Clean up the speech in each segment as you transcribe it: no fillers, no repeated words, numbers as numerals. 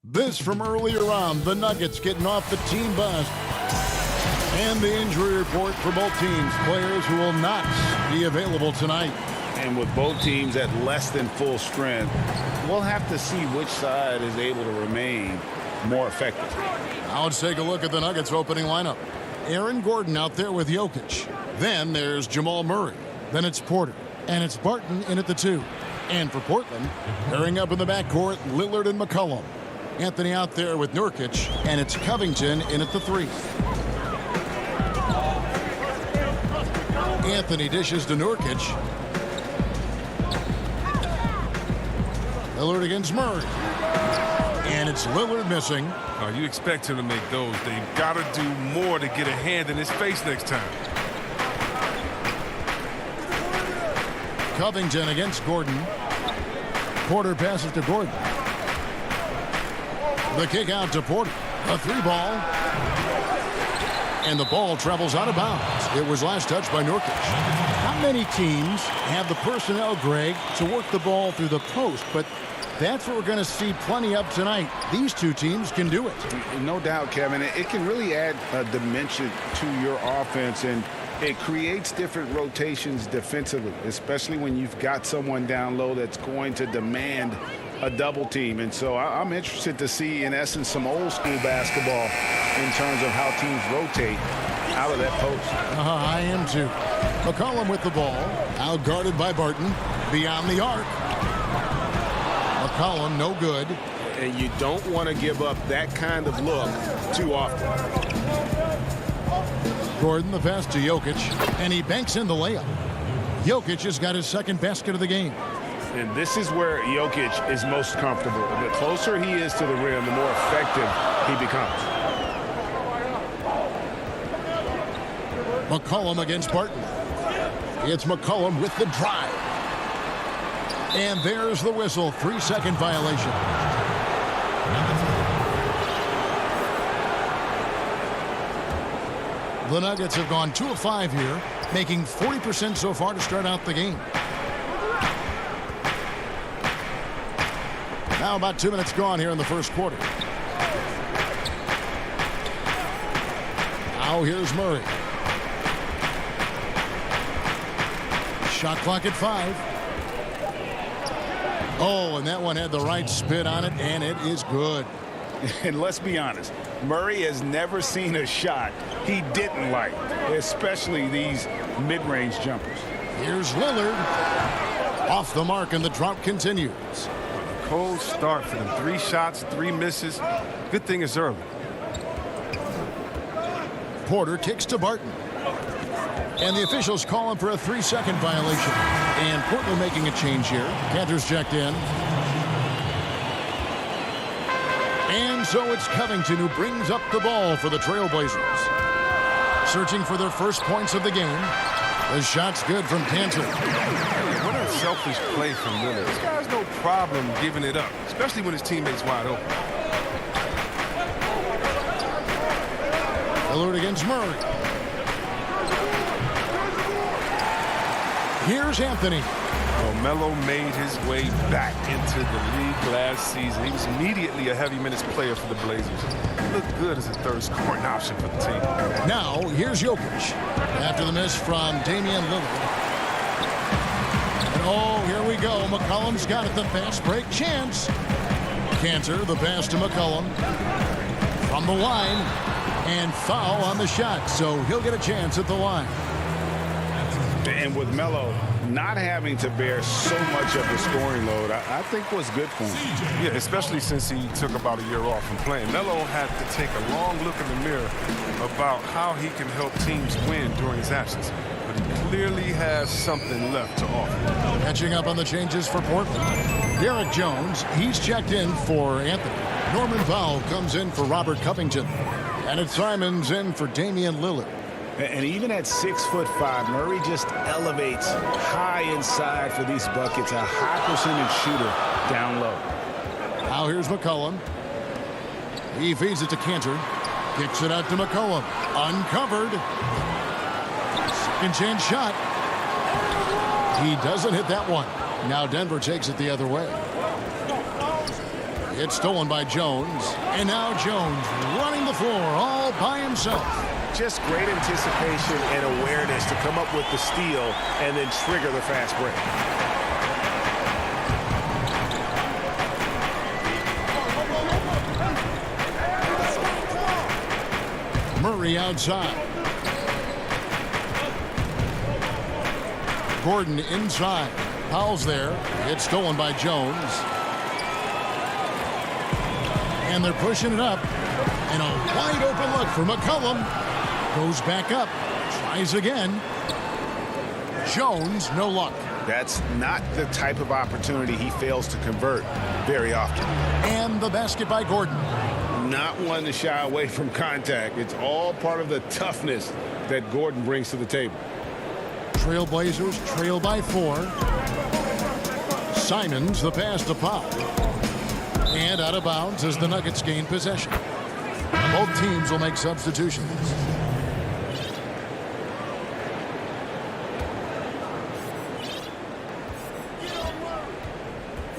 This from earlier on, the Nuggets getting off the team bus. And the injury report for both teams. Players who will not be available tonight. And with both teams at less than full strength, we'll have to see which side is able to remain more effective. Now let's take a look at the Nuggets opening lineup. Aaron Gordon out there with Jokic. Then there's Jamal Murray. Then it's Porter. And it's Barton in at the 2. And for Portland, pairing up in the backcourt, Lillard and McCollum. Anthony out there with Nurkic. And it's Covington in at the 3. Anthony dishes to Nurkic. Lillard against Murray. And it's Lillard missing. You expect him to make those. They've got to do more to get a hand in his face next time. Covington against Gordon. Porter passes to Gordon. The kick out to Porter. A 3-ball. And the ball travels out of bounds. It was last touched by Nurkic. How many teams have the personnel, Greg, to work the ball through the post? But that's what we're going to see plenty of tonight. These two teams can do it. No doubt, Kevin. It can really add a dimension to your offense, and it creates different rotations defensively, especially when you've got someone down low that's going to demand a double team. And so I'm interested to see, in essence, some old school basketball in terms of how teams rotate out of that post. I am too. McCollum with the ball, out guarded by Barton, beyond the arc. McCollum no good. And you don't want to give up that kind of look too often. Gordon the pass to Jokic, and he banks in the layup. Jokic has got his second basket of the game. And this is where Jokic is most comfortable. The closer he is to the rim, the more effective he becomes. McCollum against Barton. It's McCollum with the drive. And there's the whistle. 3-second violation. The Nuggets have gone 2 of 5 here, making 40% so far to start out the game. Now about 2 minutes gone here in the first quarter. Now here's Murray. Shot clock at 5. Oh, and that one had the right spin on it, and it is good. And let's be honest, Murray has never seen a shot he didn't like, especially these mid-range jumpers. Here's Lillard. Off the mark, and the drought continues. Cold start for them. 3 shots, 3 misses. Good thing it's early. Porter kicks to Barton. And the officials call him for a 3-second violation. And Portland making a change here. Cantor's checked in. And so it's Covington who brings up the ball for the Trailblazers. Searching for their first points of the game. The shot's good from Cantor. What a selfish play from Lillard. This guy's no problem giving it up, especially when his teammate's wide open. Lillard against Murray. Here's Anthony. Melo made his way back into the league last season. He was immediately a heavy minutes player for the Blazers. He looked good as a third scoring option for the team. Now, here's Jokic. After the miss from Damian Lillard. And oh, here we go. McCollum's got it. The fast break chance. Cantor, the pass to McCollum. From the line. And foul on the shot. So he'll get a chance at the line. And with Melo not having to bear so much of the scoring load, I think was good for him. Yeah, especially since he took about a year off from playing. Melo had to take a long look in the mirror about how he can help teams win during his absence. But he clearly has something left to offer. Catching up on the changes for Portland. Derek Jones, he's checked in for Anthony. Norman Powell comes in for Robert Covington. And it's Simons in for Damian Lillard. And even at 6'5", Murray just elevates high inside for these buckets. A high percentage shooter down low. Now here's McCollum. He feeds it to Cantor. Kicks it out to McCollum. Uncovered. Second chance shot. He doesn't hit that one. Now Denver takes it the other way. It's stolen by Jones. And now Jones running the floor all by himself. Just great anticipation and awareness to come up with the steal and then trigger the fast break. Murray outside. Gordon inside. Powell's there. It's stolen by Jones. And they're pushing it up. And a wide open look for McCollum. Goes back up. Tries again. Jones, no luck. That's not the type of opportunity he fails to convert very often. And the basket by Gordon. Not one to shy away from contact. It's all part of the toughness that Gordon brings to the table. Trailblazers trail by 4. Simons the pass to Powell. And out of bounds as the Nuggets gain possession. Both teams will make substitutions.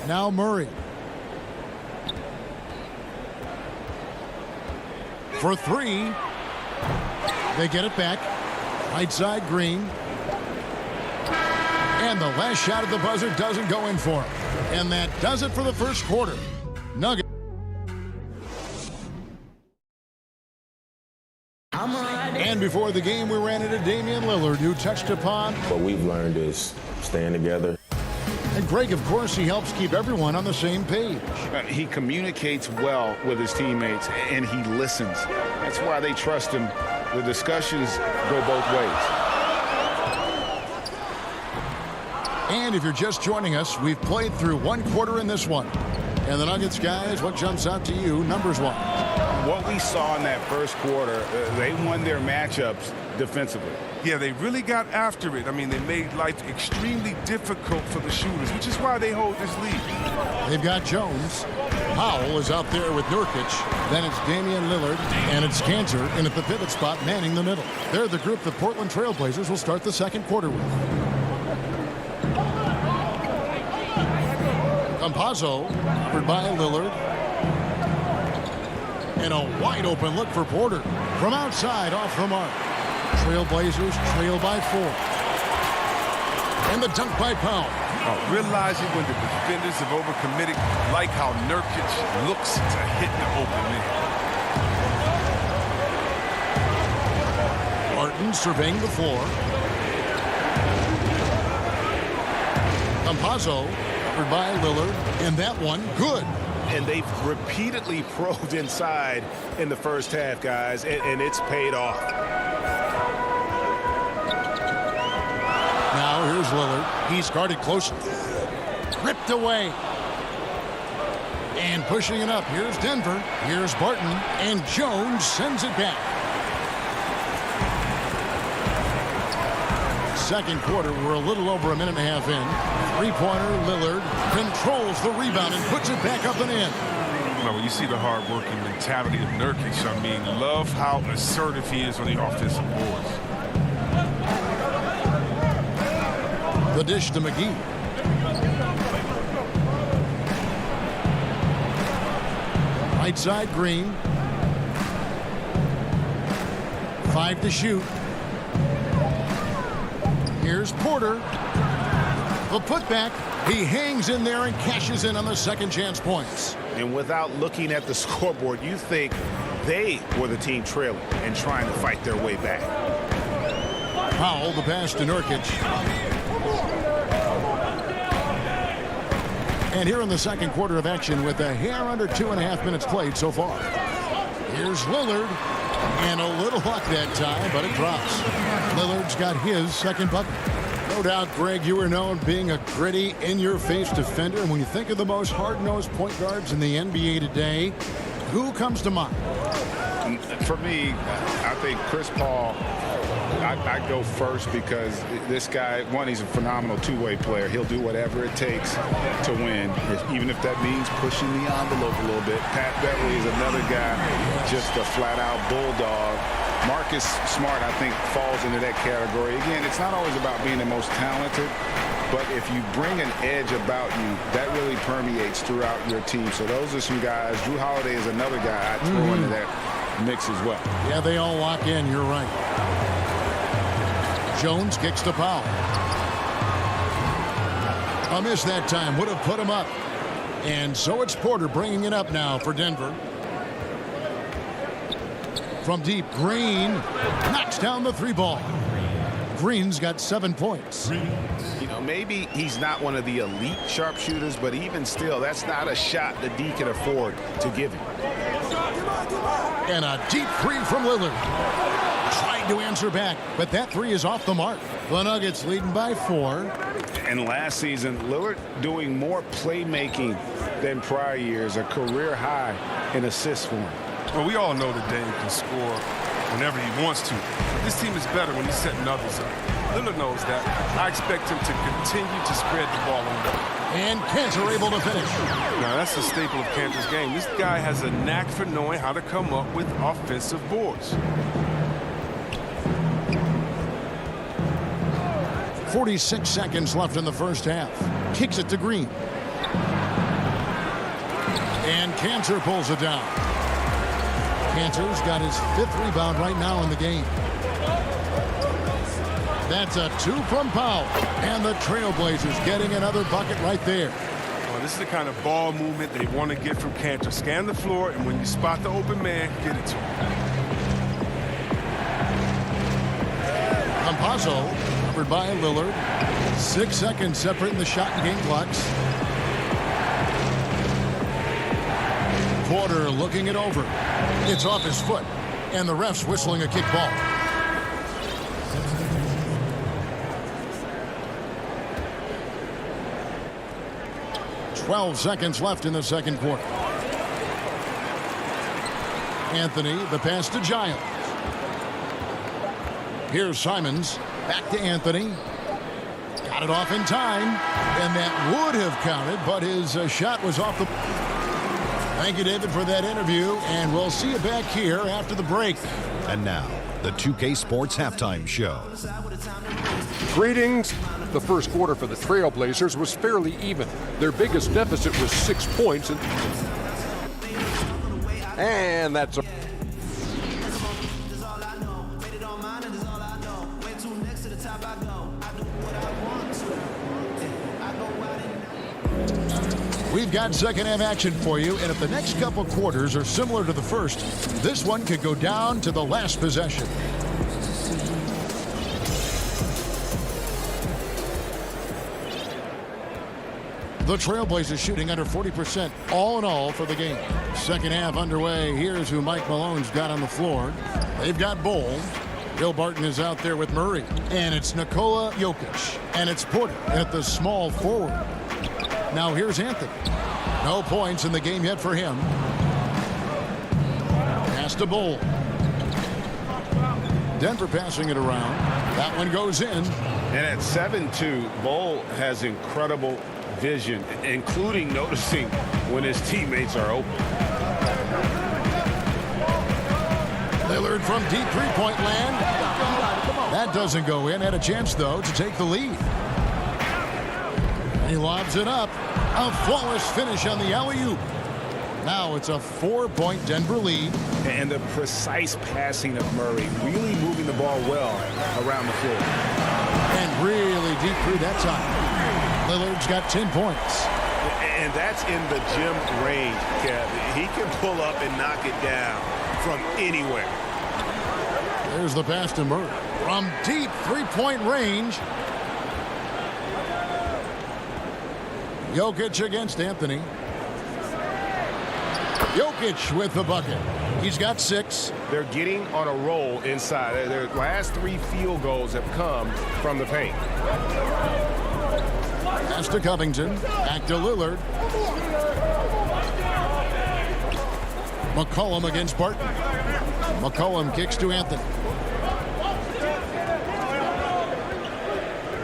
Now Murray. For 3. They get it back. Right side Green. And the last shot at the buzzer doesn't go in for him. And that does it for the first quarter. Nuggets. And before the game, we ran into Damian Lillard, who touched upon. What we've learned is staying together. And Greg, of course, he helps keep everyone on the same page. He communicates well with his teammates, and he listens. That's why they trust him. The discussions go both ways. And if you're just joining us, we've played through one quarter in this one. And the Nuggets, guys, what jumps out to you, numbers-wise? What we saw in that first quarter, they won their matchups defensively. Yeah, they really got after it. I mean, they made life extremely difficult for the shooters, which is why they hold this lead. They've got Jones. Powell is out there with Nurkic. Then it's Damian Lillard. And it's Cantor in at the pivot spot, manning the middle. They're the group the Portland Trailblazers will start the second quarter with. Campazzo, covered by Lillard. And a wide open look for Porter. From outside, off the mark. Trailblazers trail by 4. And the dunk by Powell. Realizing when the defenders have overcommitted, like how Nurkic looks to hit the open man. Martin surveying the floor. Campazzo, covered by Lillard. And that one, good. And they've repeatedly probed inside in the first half, guys, and it's paid off. Now here's Lillard. He's guarded closely. Ripped away. And pushing it up. Here's Denver. Here's Barton. And Jones sends it back. Second quarter, we're a little over a minute and a half in. Three-pointer, Lillard controls the rebound and puts it back up and in. Well, when you see the hard-working mentality of Nurkic, I mean, love how assertive he is on the offensive boards. The dish to McGee. Right side, Green. 5 to shoot. Here's Porter. The putback. He hangs in there and cashes in on the second chance points. And without looking at the scoreboard, you think they were the team trailing and trying to fight their way back. Powell, the pass to Nurkic. And here in the second quarter of action with a hair under 2.5 minutes played so far. Here's Lillard. And a little luck that time, but it drops. Lillard's got his second bucket. No doubt, Greg, you were known being a gritty, in-your-face defender. And when you think of the most hard-nosed point guards in the NBA today, who comes to mind? For me, I think Chris Paul. I go first because this guy, one, he's a phenomenal two-way player. He'll do whatever it takes to win, even if that means pushing the envelope a little bit. Pat Beverly is another guy, just a flat-out bulldog. Marcus Smart, I think, falls into that category. Again, it's not always about being the most talented. But if you bring an edge about you, that really permeates throughout your team. So those are some guys. Drew Holiday is another guy I'd throw into that mix as well. Yeah, they all lock in. You're right. Jones kicks to Powell. A miss that time. Would have put him up. And so it's Porter bringing it up now for Denver. From deep, Green knocks down the three ball. Green's got 7 points. You know, maybe he's not one of the elite sharpshooters, but even still, that's not a shot that D can afford to give him. And a deep three from Lillard. Tried to answer back, but that three is off the mark. The Nuggets leading by 4. And last season, Lillard doing more playmaking than prior years, a career high in assists for him. Well, we all know that Dame can score whenever he wants to. But this team is better when he's setting others up. Lillard knows that. I expect him to continue to spread the ball on them. And Cantor able to finish. Now, that's a staple of Cantor's game. This guy has a knack for knowing how to come up with offensive boards. 46 seconds left in the first half. Kicks it to Green. And Cantor pulls it down. Cantor's got his 5th rebound right now in the game. That's a 2 from Powell. And the Trailblazers getting another bucket right there. Well, this is the kind of ball movement they want to get from Cantor. Scan the floor, and when you spot the open man, get it to him. Campazzo covered by Lillard. 6 seconds separating the shot and game clocks. Porter looking it over. It's off his foot, and the ref's whistling a kick ball. "12 seconds left in the second quarter. Anthony, the pass to Giles. Here's Simons. Back to Anthony. Got it off in time, and that would have counted, but his shot was off the... Thank you, David, for that interview, and we'll see you back here after the break. And now, the 2K Sports Halftime Show. Greetings. The first quarter for the Trailblazers was fairly even. Their biggest deficit was 6 points. And that's a... We've got second half action for you, and if the next couple quarters are similar to the first, this one could go down to the last possession. The Trailblazers shooting under 40% all in all for the game. Second half underway. Here's who Mike Malone's got on the floor. They've got Bol. Bill Barton is out there with Murray. And it's Nikola Jokic. And it's Porter at the small forward. Now here's Anthony. No points in the game yet for him. Pass to Bol. Denver passing it around. That one goes in. And at 7-2, Bol has incredible vision, including noticing when his teammates are open. Lillard from deep three-point land. That doesn't go in. Had a chance, though, to take the lead. He lobs it up. A flawless finish on the alley-oop. Now it's a 4-point Denver lead. And the precise passing of Murray, really moving the ball well around the floor. And really deep through that time. Lillard's got 10 points. And that's in the gym range, Kev. He can pull up and knock it down from anywhere. There's the pass to Murray. From deep three-point range. Jokic against Anthony. Jokic with the bucket. He's got 6. They're getting on a roll inside. Their last 3 field goals have come from the paint. Pass to Covington. Back to Lillard. McCollum against Barton. McCollum kicks to Anthony.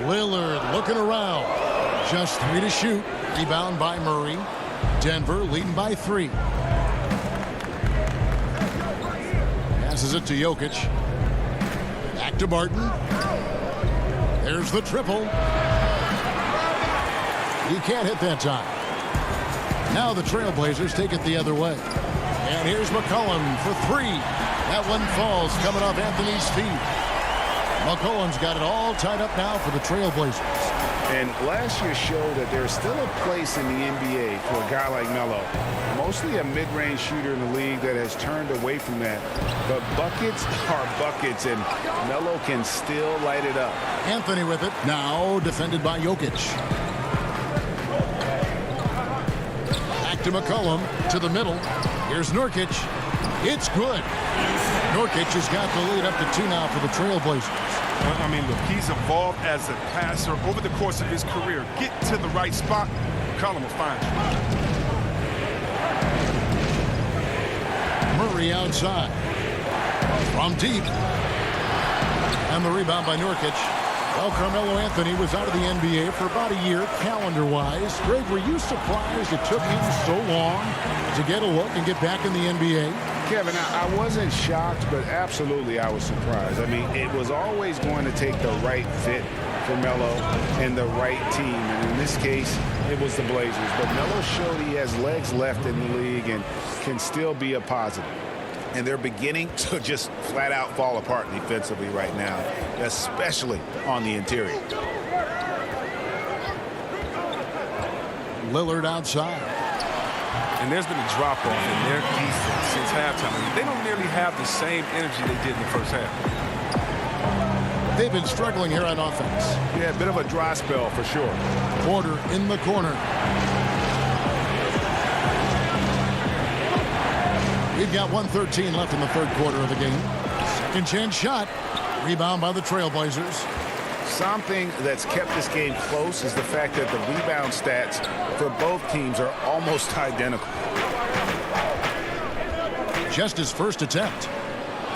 Lillard looking around. Just 3 to shoot. Rebound by Murray. Denver leading by 3. Passes it to Jokic. Back to Barton. There's the triple. He can't hit that time. Now the Trailblazers take it the other way. And here's McCollum for three. That one falls, coming off Anthony's feet. McCollum's got it all tied up now for the Trailblazers. And last year showed that there's still a place in the NBA for a guy like Melo. Mostly a mid-range shooter in the league that has turned away from that. But buckets are buckets, and Melo can still light it up. Anthony with it. Now defended by Jokic. Back to McCollum. To the middle. Here's Nurkic. It's good. Nurkic has got the lead up to 2 now for the Trailblazers. I mean, look, he's evolved as a passer over the course of his career. Get to the right spot, McCollum will find you. Murray outside. From deep. And the rebound by Nurkic. Well, Carmelo Anthony was out of the NBA for about a year, calendar-wise. Greg, were you surprised it took him so long to get a look and get back in the NBA? Kevin, I wasn't shocked, but absolutely I was surprised. I mean, it was always going to take the right fit for Melo and the right team. And in this case, it was the Blazers. But Melo showed he has legs left in the league and can still be a positive. And they're beginning to just flat out fall apart defensively right now, especially on the interior. Lillard outside. And there's been a drop-off in their defense since halftime. I mean, they don't nearly have the same energy they did in the first half. They've been struggling here on offense. Yeah, a bit of a dry spell for sure. Porter in the corner. We've got 1:13 left in the third quarter of the game. Second chance shot. Rebound by the Trailblazers. Something that's kept this game close is the fact that the rebound stats for both teams are almost identical. Just his first attempt.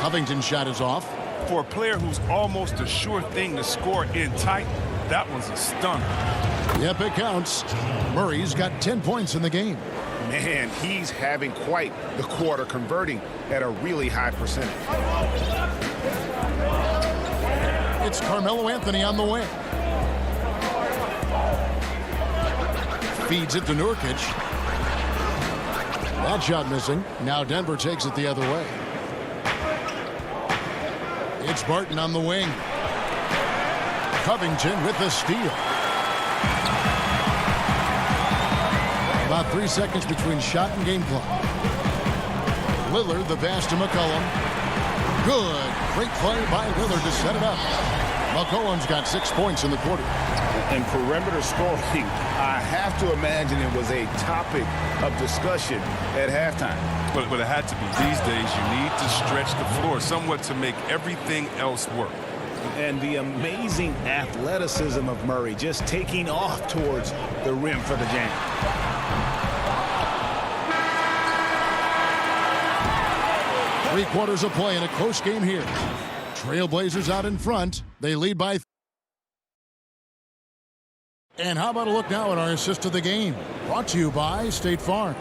Covington's shot is off. For a player who's almost a sure thing to score in tight, that one's a stunner. Yep, it counts. Murray's got 10 points in the game. Man, he's having quite the quarter, converting at a really high percentage. It's Carmelo Anthony on the wing. Feeds it to Nurkic. That shot missing. Now Denver takes it the other way. It's Barton on the wing. Covington with the steal. About 3 seconds between shot and game clock. Lillard, the pass to McCollum. Good. Great play by Lillard to set it up. McCollum's got 6 points in the quarter. And perimeter scoring, I have to imagine it was a topic of discussion at halftime. But it had to be. These days, you need to stretch the floor somewhat to make everything else work. And the amazing athleticism of Murray just taking off towards the rim for the jam. Three quarters of play in a close game here. Trailblazers out in front. They lead by. And how about a look now at our assist of the game? Brought to you by State Farm.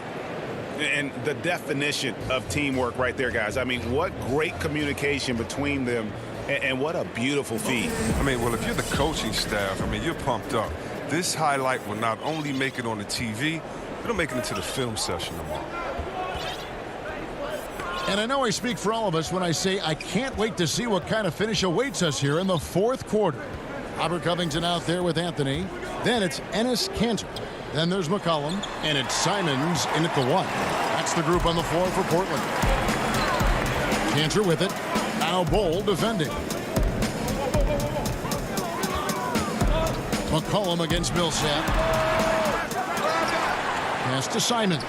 And the definition of teamwork right there, guys. I mean, what great communication between them, and what a beautiful feed. I mean, well, if you're the coaching staff, I mean, you're pumped up. This highlight will not only make it on the TV, it'll make it into the film session tomorrow. And I know I speak for all of us when I say I can't wait to see what kind of finish awaits us here in the fourth quarter. Robert Covington out there with Anthony. Then it's Enes Kanter. Then there's McCollum. And it's Simons in at the 1. That's the group on the floor for Portland. Kanter with it. Now Bol defending. McCollum against Millsap. Pass to Simons.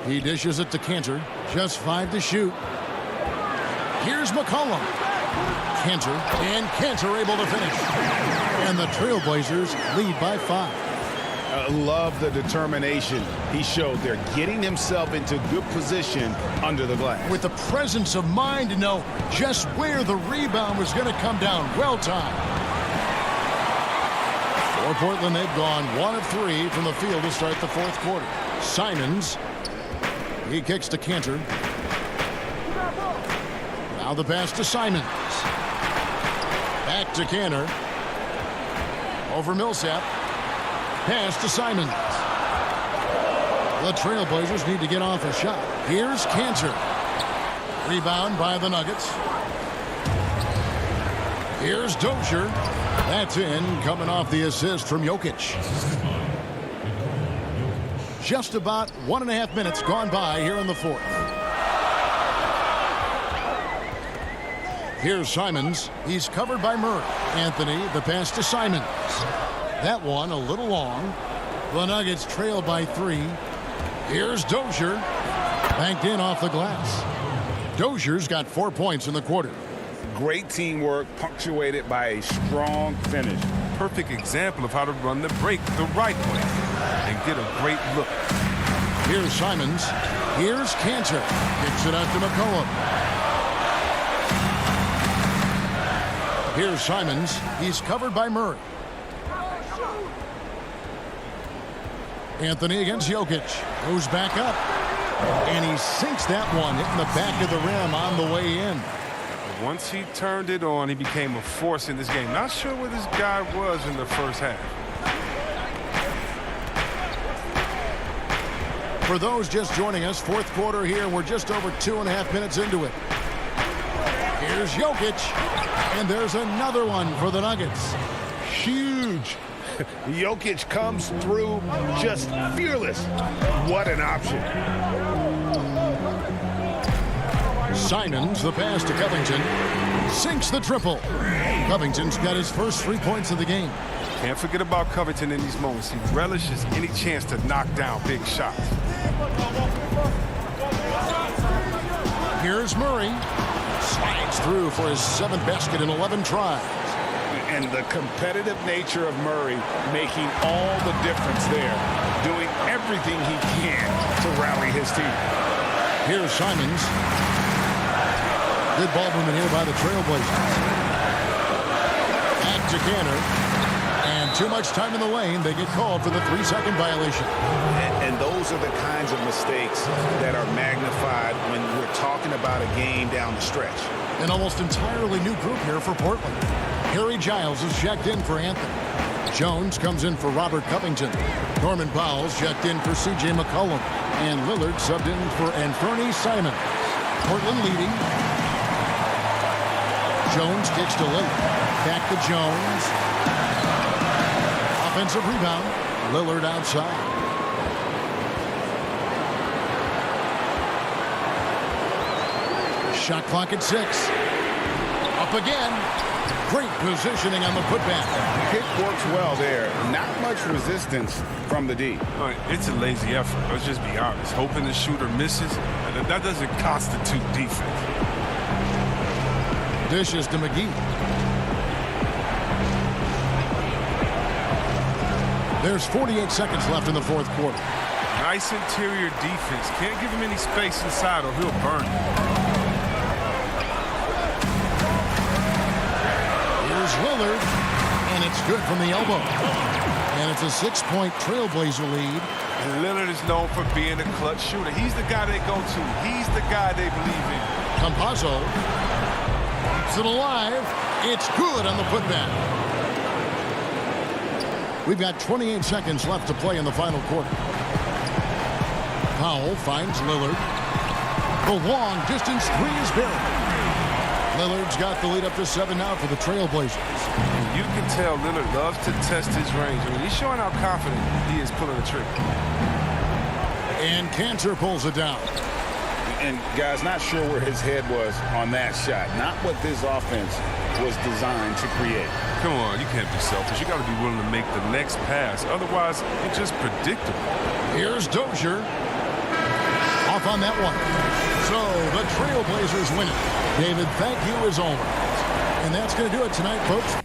He dishes it to Kanter. Just 5 to shoot. Here's McCollum. Kanter, and Kanter able to finish. And the Trailblazers lead by 5. Love the determination he showed there, getting himself into good position under the glass. With the presence of mind to know just where the rebound was going to come down. Well timed. For Portland, they've gone 1 of 3 from the field to start the fourth quarter. Simons. He kicks to Kanter. Now the pass to Simons. Back to Cantor. Over Millsap. Pass to Simons. The Trailblazers need to get off a shot. Here's Cantor. Rebound by the Nuggets. Here's Dozier. That's in, coming off the assist from Jokic. Just about 1.5 minutes gone by here in the fourth. Here's Simons. He's covered by Murray. Anthony, the pass to Simons. That one a little long. The Nuggets trail by 3. Here's Dozier. Banked in off the glass. Dozier's got 4 points in the quarter. Great teamwork punctuated by a strong finish. Perfect example of how to run the break the right way and get a great look. Here's Simons. Here's Cantor. Kicks it out to McCollum. Here's Simons. He's covered by Murray. Anthony against Jokic. Goes back up. And he sinks that one, hitting the back of the rim on the way in. Once he turned it on, he became a force in this game. Not sure where this guy was in the first half. For those just joining us, fourth quarter here. We're just over 2.5 minutes into it. Here's Jokic. And there's another one for the Nuggets. Huge. Jokic comes through just fearless. What an option. Simons, the pass to Covington. Sinks the triple. Covington's got his first 3 points of the game. Can't forget about Covington in these moments. He relishes any chance to knock down big shots. Here's Murray. Slides through for his 7th basket in 11 tries. And the competitive nature of Murray making all the difference there. Doing everything he can to rally his team. Here's Simons. Good ball movement here by the Trailblazers. Back to Cantor. And too much time in the lane. They get called for the 3-second violation. And those are the kinds of mistakes that are magnified when we're talking about a game down the stretch. An almost entirely new group here for Portland. Harry Giles is checked in for Anthony. Jones comes in for Robert Covington. Norman Powell's checked in for C.J. McCollum. And Lillard subbed in for Anthony Simons. Portland leading. Jones kicks to Lillard. Back to Jones. Offensive rebound. Lillard outside. Shot clock at 6. Up again. Great positioning on the putback. Pick works well there. Not much resistance from the D. It's a lazy effort. Let's just be honest. Hoping the shooter misses, that doesn't constitute defense. Dishes to McGee. There's 48 seconds left in the fourth quarter. Nice interior defense. Can't give him any space inside or he'll burn you. Here's Lillard, and it's good from the elbow. And it's a 6-point Trailblazer lead. And Lillard is known for being a clutch shooter. He's the guy they go to. He's the guy they believe in. Campazzo keeps it alive. It's good on the putback. We've got 28 seconds left to play in the final quarter. Powell finds Lillard. The long distance 3 is buried. Lillard's got the lead up to 7 now for the Trailblazers. You can tell Lillard loves to test his range. He's showing how confident he is pulling the trigger. And Cantor pulls it down. And guys, not sure where his head was on that shot. Not what this offense was designed to create. Come on, you can't be selfish. You got to be willing to make the next pass. Otherwise, it's just predictable. Here's Dozier. Off on that one. So the Trailblazers win it. David, thank you as always. And that's going to do it tonight, folks.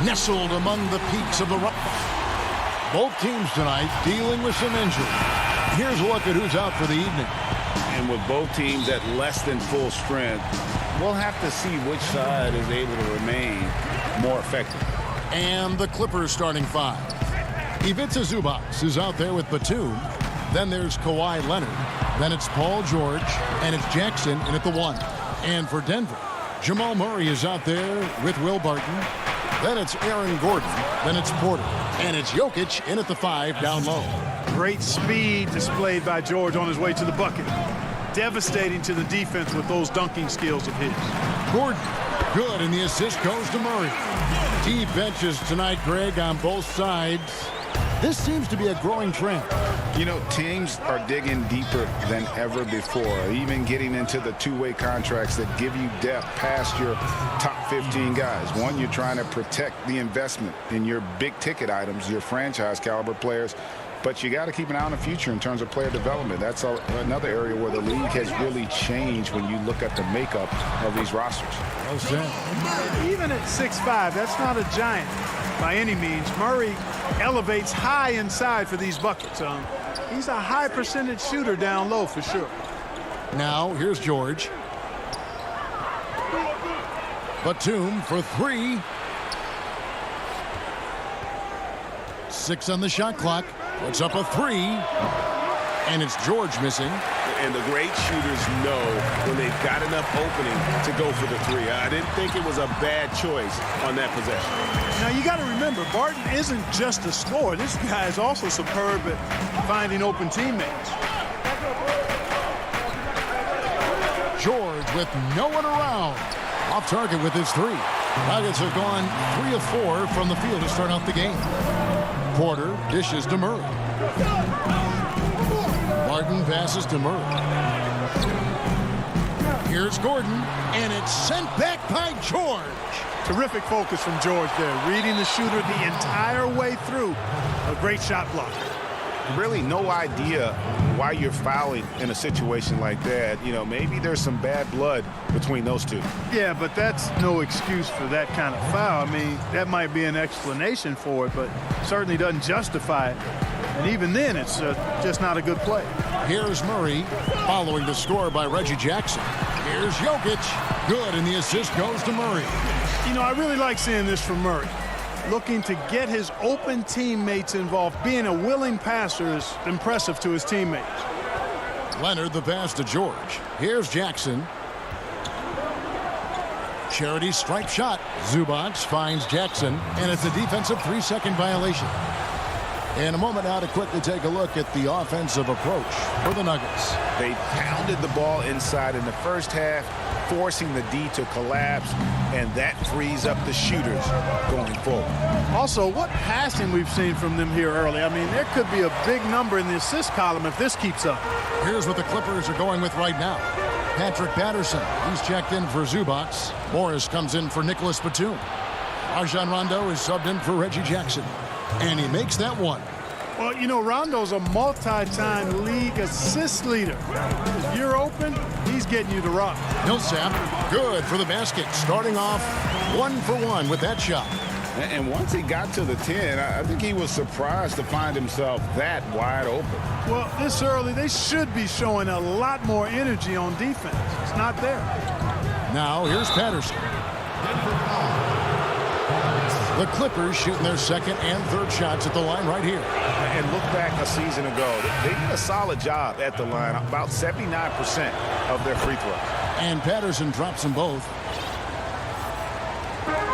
Nestled among the peaks of the rock. Both teams tonight dealing with some injury. Here's a look at who's out for the evening. And with both teams at less than full strength, we'll have to see which side is able to remain more effective. And the Clippers starting five. Ivica Zubac is out there with Batum. Then there's Kawhi Leonard. Then it's Paul George. And it's Jackson in at the one. And for Denver, Jamal Murray is out there with Will Barton. Then it's Aaron Gordon. Then it's Porter. And it's Jokic in at the five down low. Great speed displayed by George on his way to the bucket. Devastating to the defense with those dunking skills of his. Gordon, good, and the assist goes to Murray. Deep benches tonight, Greg, on both sides. This seems to be a growing trend. You know, teams are digging deeper than ever before, even getting into the two-way contracts that give you depth past your top 15 guys. One, you're trying to protect the investment in your big-ticket items, your franchise-caliber players, but you got to keep an eye on the future in terms of player development. That's another area where the league has really changed when you look at the makeup of these rosters. Well said. Even at 6'5", that's not a giant by any means. Murray elevates high inside for these buckets. He's a high percentage shooter down low for sure. Now here's George. Batum for three. 6 on the shot clock. Puts up a three. And it's George missing. And the great shooters know when they've got enough opening to go for the three. I didn't think it was a bad choice on that possession. Now, you got to remember, Barton isn't just a scorer. This guy is also superb at finding open teammates. George with no one around. Off target with his three. Nuggets have gone 3 of 4 from the field to start out the game. Porter dishes to Murray. Martin passes to Murray. Here's Gordon, and it's sent back by George. Terrific focus from George there, reading the shooter the entire way through. A great shot blocker. really no idea why you're fouling in a situation like that. You know, maybe there's some bad blood between those two. Yeah, but that's no excuse for that kind of foul. I mean, that might be an explanation for it, but certainly doesn't justify it. And even then, it's just not a good play. Here's Murray following the score by Reggie Jackson. Here's Jokic. Good, and the assist goes to Murray. You know, I really like seeing this from Murray. Looking to get his open teammates involved. Being a willing passer is impressive to his teammates. Leonard the pass to George. Here's Jackson. Charity stripe shot. Zubac finds Jackson, and it's a defensive 3-second violation. In a moment now to quickly take a look at the offensive approach for the Nuggets. They pounded the ball inside in the first half, forcing the D to collapse, and that frees up the shooters going forward. Also, what passing we've seen from them here early. I mean, there could be a big number in the assist column if this keeps up. Here's what the Clippers are going with right now. Patrick Patterson, he's checked in for Zubac. Morris comes in for Nicholas Batum. Rajon Rondo is subbed in for Reggie Jackson. And he makes that one. Well, you know, Rondo's a multi-time league assist leader. If you're open, he's getting you to rock. Millsap, good for the basket. Starting off 1 for 1 with that shot. And once he got to the 10, I think he was surprised to find himself that wide open. Well, this early, they should be showing a lot more energy on defense. It's not there. Now, here's Patterson. The Clippers shooting their second and third shots at the line right here. And look back a season ago. They did a solid job at the line, about 79% of their free throws. And Patterson drops them both.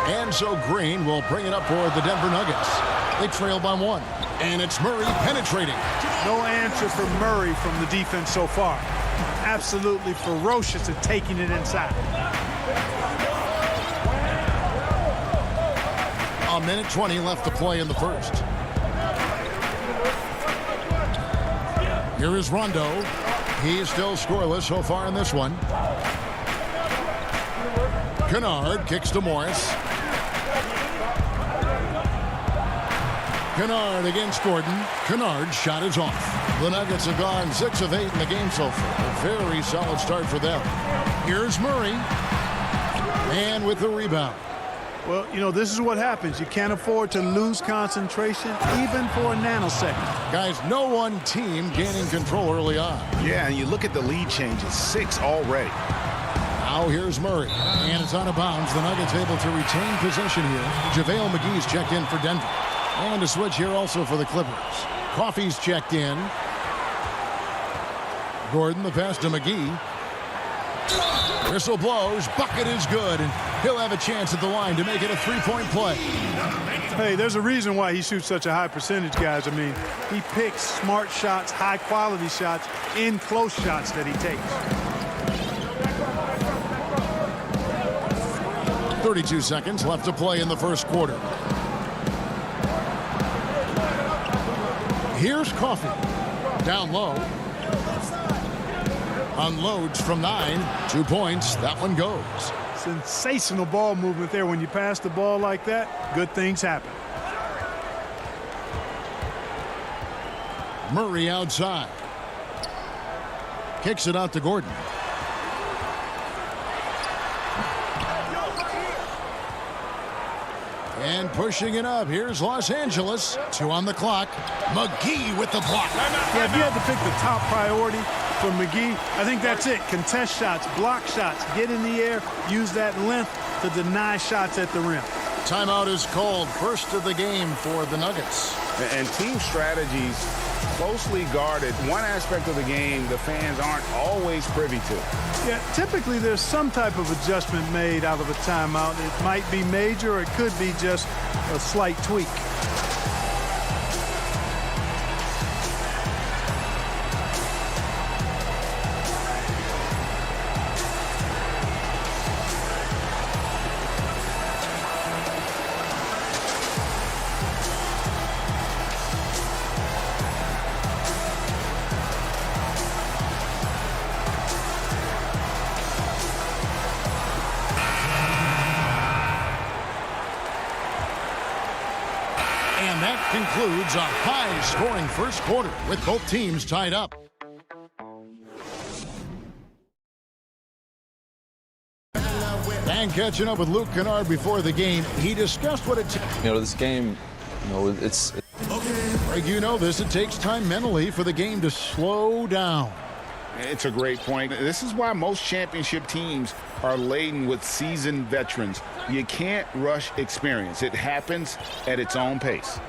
And so Green will bring it up for the Denver Nuggets. They trail by 1. And it's Murray penetrating. No answer for Murray from the defense so far. Absolutely ferocious at taking it inside. A minute 20 left to play in the first. Here is Rondo. He is still scoreless so far in this one. Kennard kicks to Morris. Kennard against Gordon. Kennard's shot is off. The Nuggets have gone 6 of 8 in the game so far. A very solid start for them. Here's Murray. And with the rebound. Well, you know, this is what happens. You can't afford to lose concentration, even for a nanosecond. Guys, no one team gaining control early on. Yeah, and you look at the lead changes, 6 already. Now here's Murray, and it's out of bounds. The Nuggets able to retain possession here. JaVale McGee's checked in for Denver. And a switch here also for the Clippers. Coffey's checked in. Gordon, the pass to McGee. Whistle blows. Bucket is good. And he'll have a chance at the line to make it a 3-point play. Hey, there's a reason why he shoots such a high percentage, guys. I mean, he picks smart shots, high-quality shots, in close shots that he takes. 32 seconds left to play in the first quarter. Here's Coffey. Down low. Unloads from 9. 2 points. That one goes. Sensational ball movement there. When you pass the ball like that, good things happen. Murray outside. Kicks it out to Gordon. And pushing it up. Here's Los Angeles. 2 on the clock. McGee with the block. Yeah, if you had to pick the top priority for McGee, I think that's it. Contest shots, block shots, get in the air, use that length to deny shots at the rim. Timeout is called. First of the game for the Nuggets. And team strategies closely guarded. One aspect of the game the fans aren't always privy to. Yeah, typically there's some type of adjustment made out of a timeout. It might be major or it could be just a slight tweak. And that concludes a high-scoring first quarter with both teams tied up. And catching up with Luke Kennard before the game, he discussed what it takes. This game, it's Greg, you know this. It takes time mentally for the game to slow down. It's a great point. This is why most championship teams are laden with seasoned veterans. You can't rush experience. It happens at its own pace.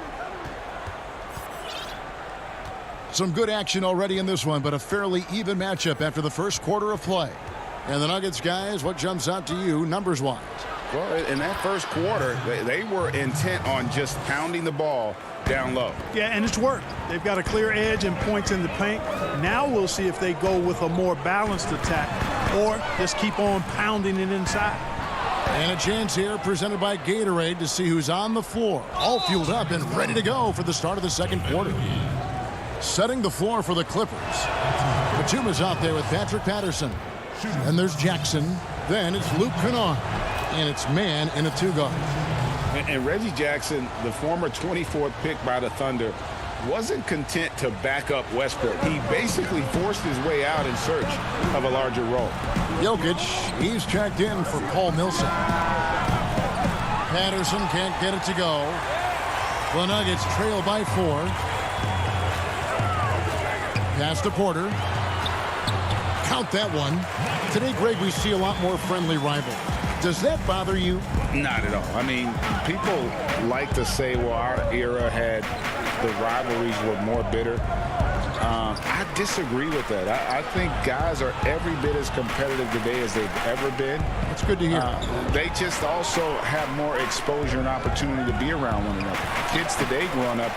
Some good action already in this one, but a fairly even matchup after the first quarter of play. And the Nuggets, guys, what jumps out to you numbers-wise? Well, in that first quarter, they were intent on just pounding the ball down low. Yeah, and it's worked. They've got a clear edge and points in the paint. Now we'll see if they go with a more balanced attack or just keep on pounding it inside. And a chance here presented by Gatorade to see who's on the floor. All fueled up and ready to go for the start of the second quarter. Setting the floor for the Clippers. Batuma's out there with Patrick Patterson. And there's Jackson. Then it's Luke Kennard. And it's man in a two-guard. And Reggie Jackson, the former 24th pick by the Thunder, wasn't content to back up Westbrook. He basically forced his way out in search of a larger role. Jokic, he's checked in for Paul Millsap. Patterson can't get it to go. The Nuggets trail by 4. Pass to Porter. Count that one. Today, Greg, we see a lot more friendly rivalry. Does that bother you? Not at all. I mean, people like to say, well, our era had the rivalries were more bitter. I disagree with that. I think guys are every bit as competitive today as they've ever been. That's good to hear. They just also have more exposure and opportunity to be around one another. Kids today growing up,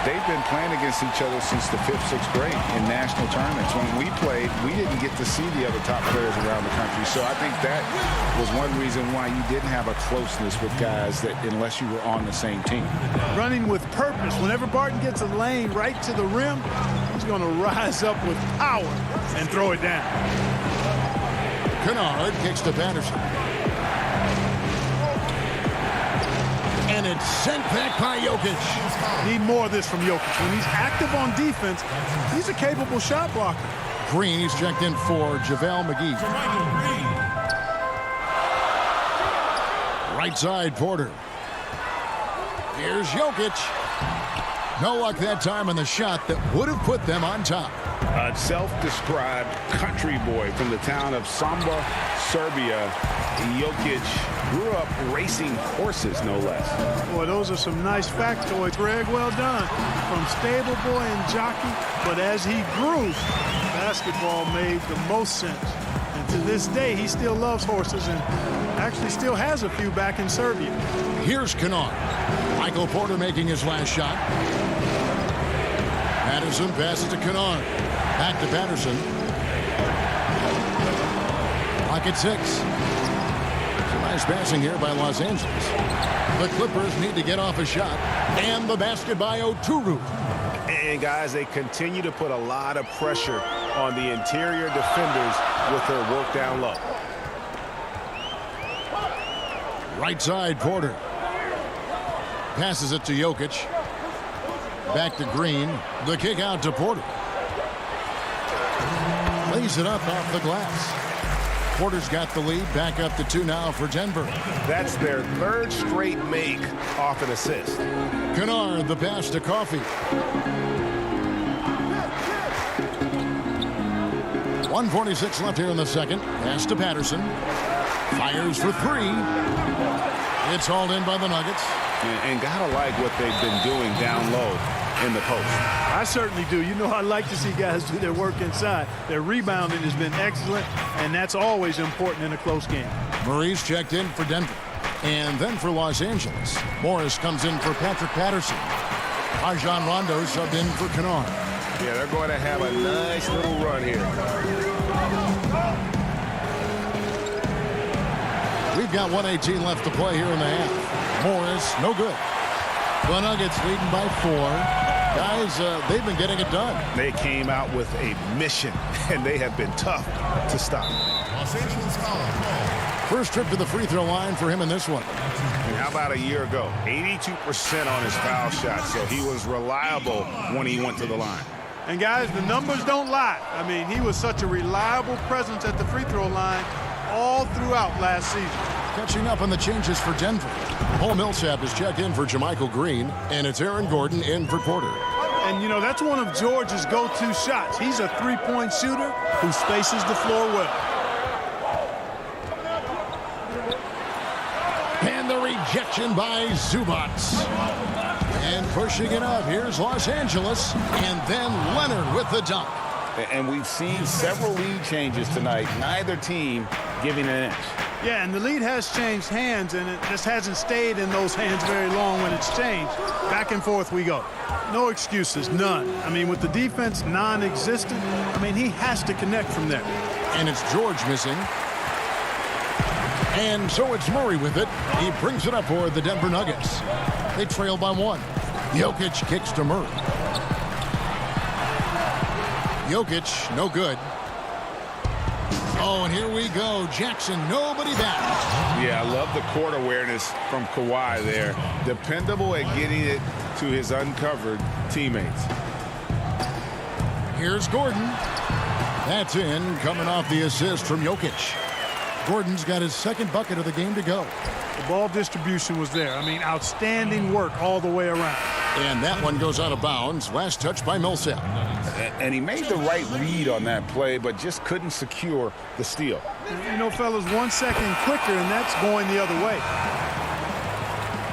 they've been playing against each other since the 5th, 6th grade in national tournaments. When we played, we didn't get to see the other top players around the country. So I think that was one reason why you didn't have a closeness with guys that unless you were on the same team. Running with purpose. Whenever Barton gets a lane right to the rim, he's going to rise up with power and throw it down. Kennard kicks to Patterson. And it's sent back by Jokic. Need more of this from Jokic. When he's active on defense, he's a capable shot blocker. Green, he's checked in for JaVale McGee. Right side, Porter. Here's Jokic. No luck that time on the shot that would have put them on top. A self-described country boy from the town of Samba, Serbia, Jokic grew up racing horses, no less. Boy, those are some nice factoids, Greg. Well done. From stable boy and jockey, but as he grew, basketball made the most sense. And to this day, he still loves horses and actually still has a few back in Serbia. Here's Kennard. Michael Porter making his last shot. Patterson passes to Kennard. Back to Patterson. Clock at 6. Some nice passing here by Los Angeles. The Clippers need to get off a shot. And the basket by Oturu. And, guys, they continue to put a lot of pressure on the interior defenders with their work down low. Right side, Porter. Passes it to Jokic. Back to Green. The kick out to Porter. Lays it up off the glass. Porter's got the lead. Back up to 2 now for Denver. That's their 3rd straight make off an assist. Kennard, the pass to Coffey. 1:46 left here in the second. Pass to Patterson. Fires for 3. It's hauled in by the Nuggets. And gotta like what they've been doing down low in the post. I certainly do. You know, I like to see guys do their work inside. Their rebounding has been excellent, and that's always important in a close game. Murray's checked in for Denver. And then for Los Angeles, Morris comes in for Patrick Patterson. Rajon Rondo subbed in for Kennard. Yeah, they're going to have a nice little run here. We've got 1:18 left to play here in the half. Morris, no good. The Nuggets leading by 4. Guys, they've been getting it done. They came out with a mission, and they have been tough to stop. First trip to the free throw line for him in this one. How about a year ago? 82% on his foul shots, so he was reliable when he went to the line. And guys, the numbers don't lie. I mean, he was such a reliable presence at the free throw line all throughout last season. Catching up on the changes for Denver. Paul Millsap is checked in for Jermichael Green, and it's Aaron Gordon in for Porter. And, you know, that's one of George's go-to shots. He's a three-point shooter who spaces the floor well. And the rejection by Zubats. And pushing it up, here's Los Angeles, and then Leonard with the dunk. And we've seen several lead changes tonight, neither team giving an inch. Yeah, and the lead has changed hands, and it just hasn't stayed in those hands very long when it's changed. Back and forth we go. No excuses, none. I mean, with the defense non-existent, I mean, he has to connect from there. And it's George missing. And so it's Murray with it. He brings it up for the Denver Nuggets. They trail by 1. Jokic kicks to Murray. Jokic, no good. Oh, and here we go. Jackson, nobody back. Yeah, I love the court awareness from Kawhi there. Dependable at getting it to his uncovered teammates. Here's Gordon. That's in, coming off the assist from Jokic. Gordon's got his second bucket of the game to go. The ball distribution was there. I mean, outstanding work all the way around. And that one goes out of bounds. Last touch by Millsap. And he made the right read on that play, but just couldn't secure the steal. You know, fellas, 1 second quicker, and that's going the other way.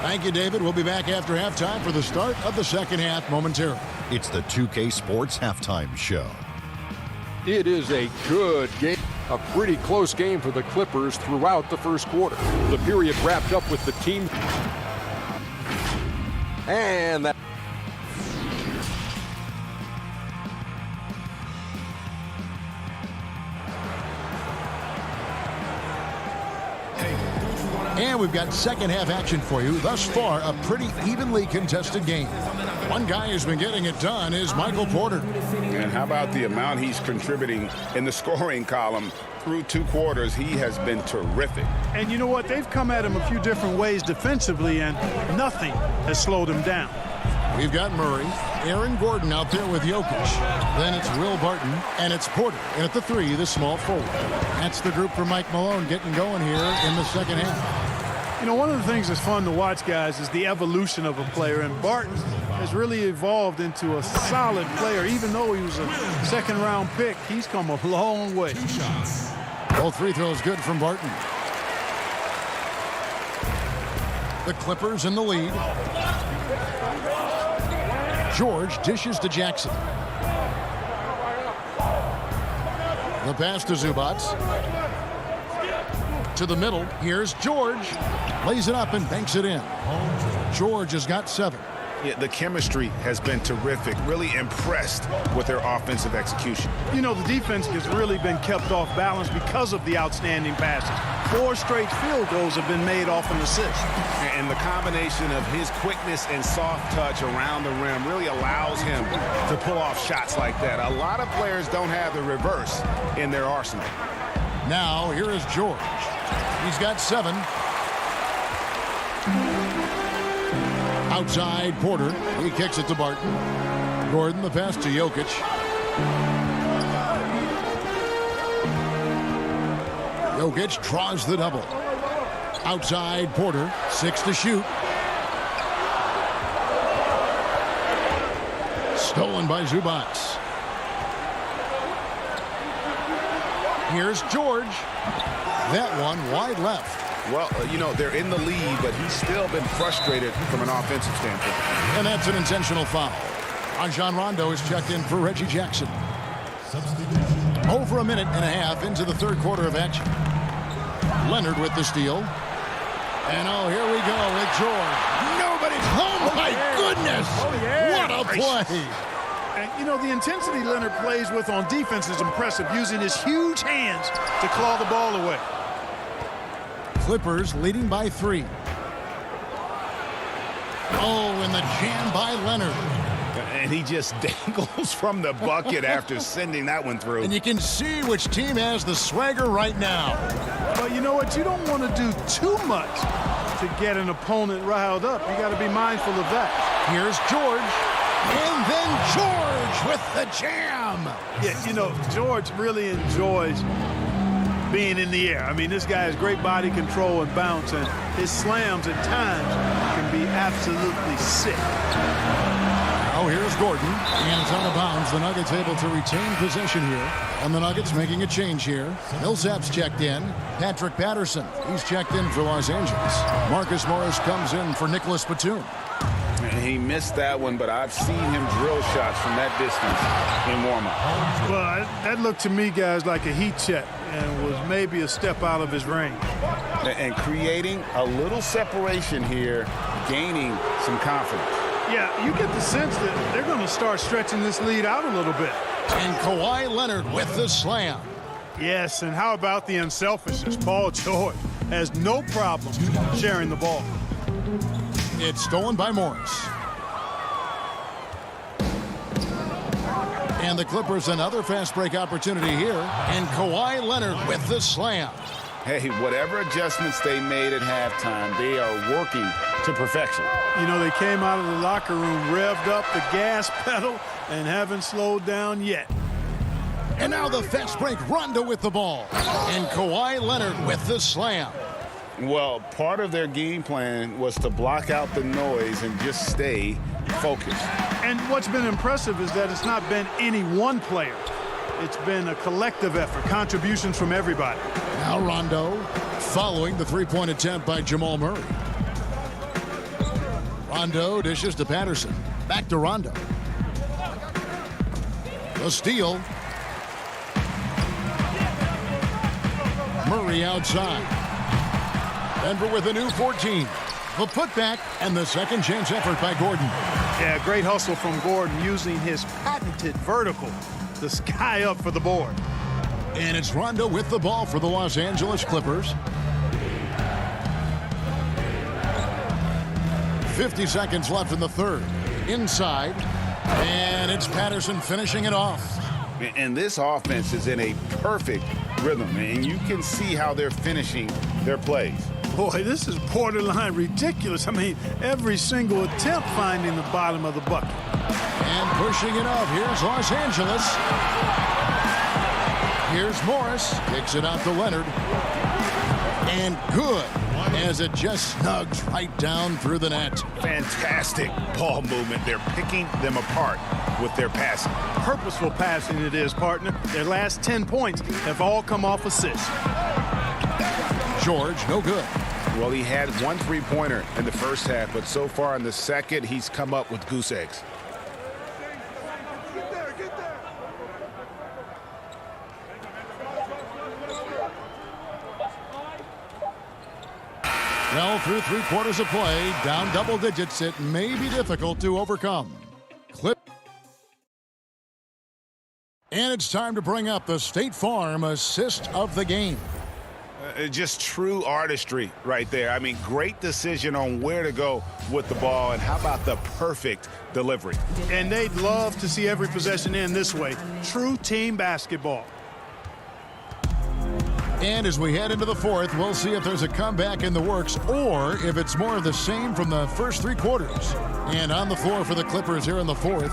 Thank you, David. We'll be back after halftime for the start of the second half momentarily. It's the 2K Sports Halftime Show. It is a good game. A pretty close game for the Clippers throughout the first quarter. The period wrapped up with the team. And that. And we've got second half action for you. Thus far, a pretty evenly contested game. One guy who's been getting it done is Michael Porter. And how about the amount he's contributing in the scoring column? Through 2 quarters, he has been terrific. And you know what? They've come at him a few different ways defensively, and nothing has slowed him down. We've got Murray, Aaron Gordon out there with Jokic. Then it's Will Barton, and it's Porter. And at the 3, the small forward. That's the group for Mike Malone getting going here in the second half. You know, one of the things that's fun to watch, guys, is the evolution of a player. And Barton has really evolved into a solid player. Even though he was a second-round pick, he's come a long way. Both free throws good from Barton. The Clippers in the lead. George dishes to Jackson. The pass to Zubats. To the middle. Here's George. Lays it up and banks it in. George has got 7. Yeah, the chemistry has been terrific. Really impressed with their offensive execution. You know, the defense has really been kept off balance because of the outstanding passes. 4 straight field goals have been made off an assist. And the combination of his quickness and soft touch around the rim really allows him to pull off shots like that. A lot of players don't have the reverse in their arsenal. Now, here is George. He's got 7. Outside, Porter. He kicks it to Barton. Gordon, the pass to Jokic. Jokic draws the double. Outside, Porter. 6 to shoot. Stolen by Zubats. Here's George. That one wide left. Well, you know, they're in the lead, but he's still been frustrated from an offensive standpoint. And that's an intentional foul. Rajon Rondo is checked in for Reggie Jackson. Over a minute and a half into the third quarter of action. Leonard with the steal. And oh, here we go with George. Nobody. Oh, my goodness. Oh, yeah. What a play. And, you know, the intensity Leonard plays with on defense is impressive, using his huge hands to claw the ball away. Clippers leading by 3. Oh, and the jam by Leonard. And he just dangles from the bucket after sending that one through. And you can see which team has the swagger right now. But you know what? You don't want to do too much to to get an opponent riled up. You got to be mindful of that. Here's George. And then George with the jam. Yeah, you know, George really enjoys being in the air. I mean, this guy has great body control and bounce, and his slams at times can be absolutely sick. Now here's Gordon, and it's out of bounds. The Nuggets able to retain possession here, and the Nuggets making a change here. Millsap's checked in. Patrick Patterson, he's checked in for Los Angeles. Marcus Morris comes in for Nicholas Batum. He missed that one, but I've seen him drill shots from that distance in warm-up. Well, that looked to me, guys, like a heat check and was maybe a step out of his range. And creating a little separation here, gaining some confidence. Yeah, you get the sense that they're going to start stretching this lead out a little bit. And Kawhi Leonard with the slam. Yes, and how about the unselfishness? Paul George has no problem sharing the ball. It's stolen by Morris. And the Clippers another fast break opportunity here. And Kawhi Leonard with the slam. Hey, whatever adjustments they made at halftime, they are working to perfection. You know, they came out of the locker room, revved up the gas pedal, and haven't slowed down yet. And now the fast break, Rondo with the ball. And Kawhi Leonard with the slam. Well, part of their game plan was to block out the noise and just stay focused. And what's been impressive is that it's not been any one player. It's been a collective effort, contributions from everybody. Now Rondo following the three-point attempt by Jamal Murray. Rondo dishes to Patterson. Back to Rondo. The steal. Murray outside. Denver with a new 14. The putback and the second chance effort by Gordon. Yeah, great hustle from Gordon using his patented vertical to sky up for the board. And it's Rondo with the ball for the Los Angeles Clippers. 50 seconds left in the third. Inside. And it's Patterson finishing it off. And this offense is in a perfect rhythm, and you can see how they're finishing their plays. Boy, this is borderline ridiculous. I mean, every single attempt finding the bottom of the bucket. And pushing it up. Here's Los Angeles. Here's Morris. Kicks it out to Leonard. And good, as it just snugs right down through the net. Fantastic ball movement. They're picking them apart with their passing. Purposeful passing it is, partner. Their last 10 points have all come off assists. George, no good. Well, he had one three-pointer in the first half, but so far in the second, he's come up with goose eggs. Well, through 3 quarters of play, down double digits, it may be difficult to overcome. And it's time to bring up the State Farm assist of the game. Just true artistry right there. I mean, great decision on where to go with the ball, and how about the perfect delivery. And they'd love to see every possession end this way. True team basketball. And as we head into the fourth, we'll see if there's a comeback in the works or if it's more of the same from the first 3 quarters. And on the floor for the Clippers here in the fourth,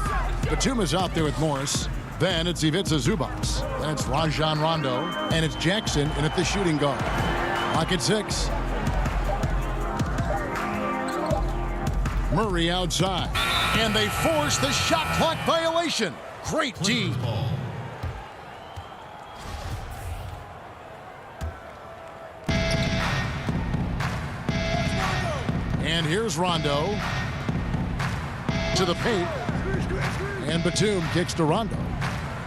Batum is out there with Morris. Then it's Ivica Zubac. Then it's Rajon Rondo. And it's Jackson in at the shooting guard. Clock at 6. Murray outside. And they force the shot clock violation. Great D. And here's Rondo. To the paint. And Batum kicks to Rondo.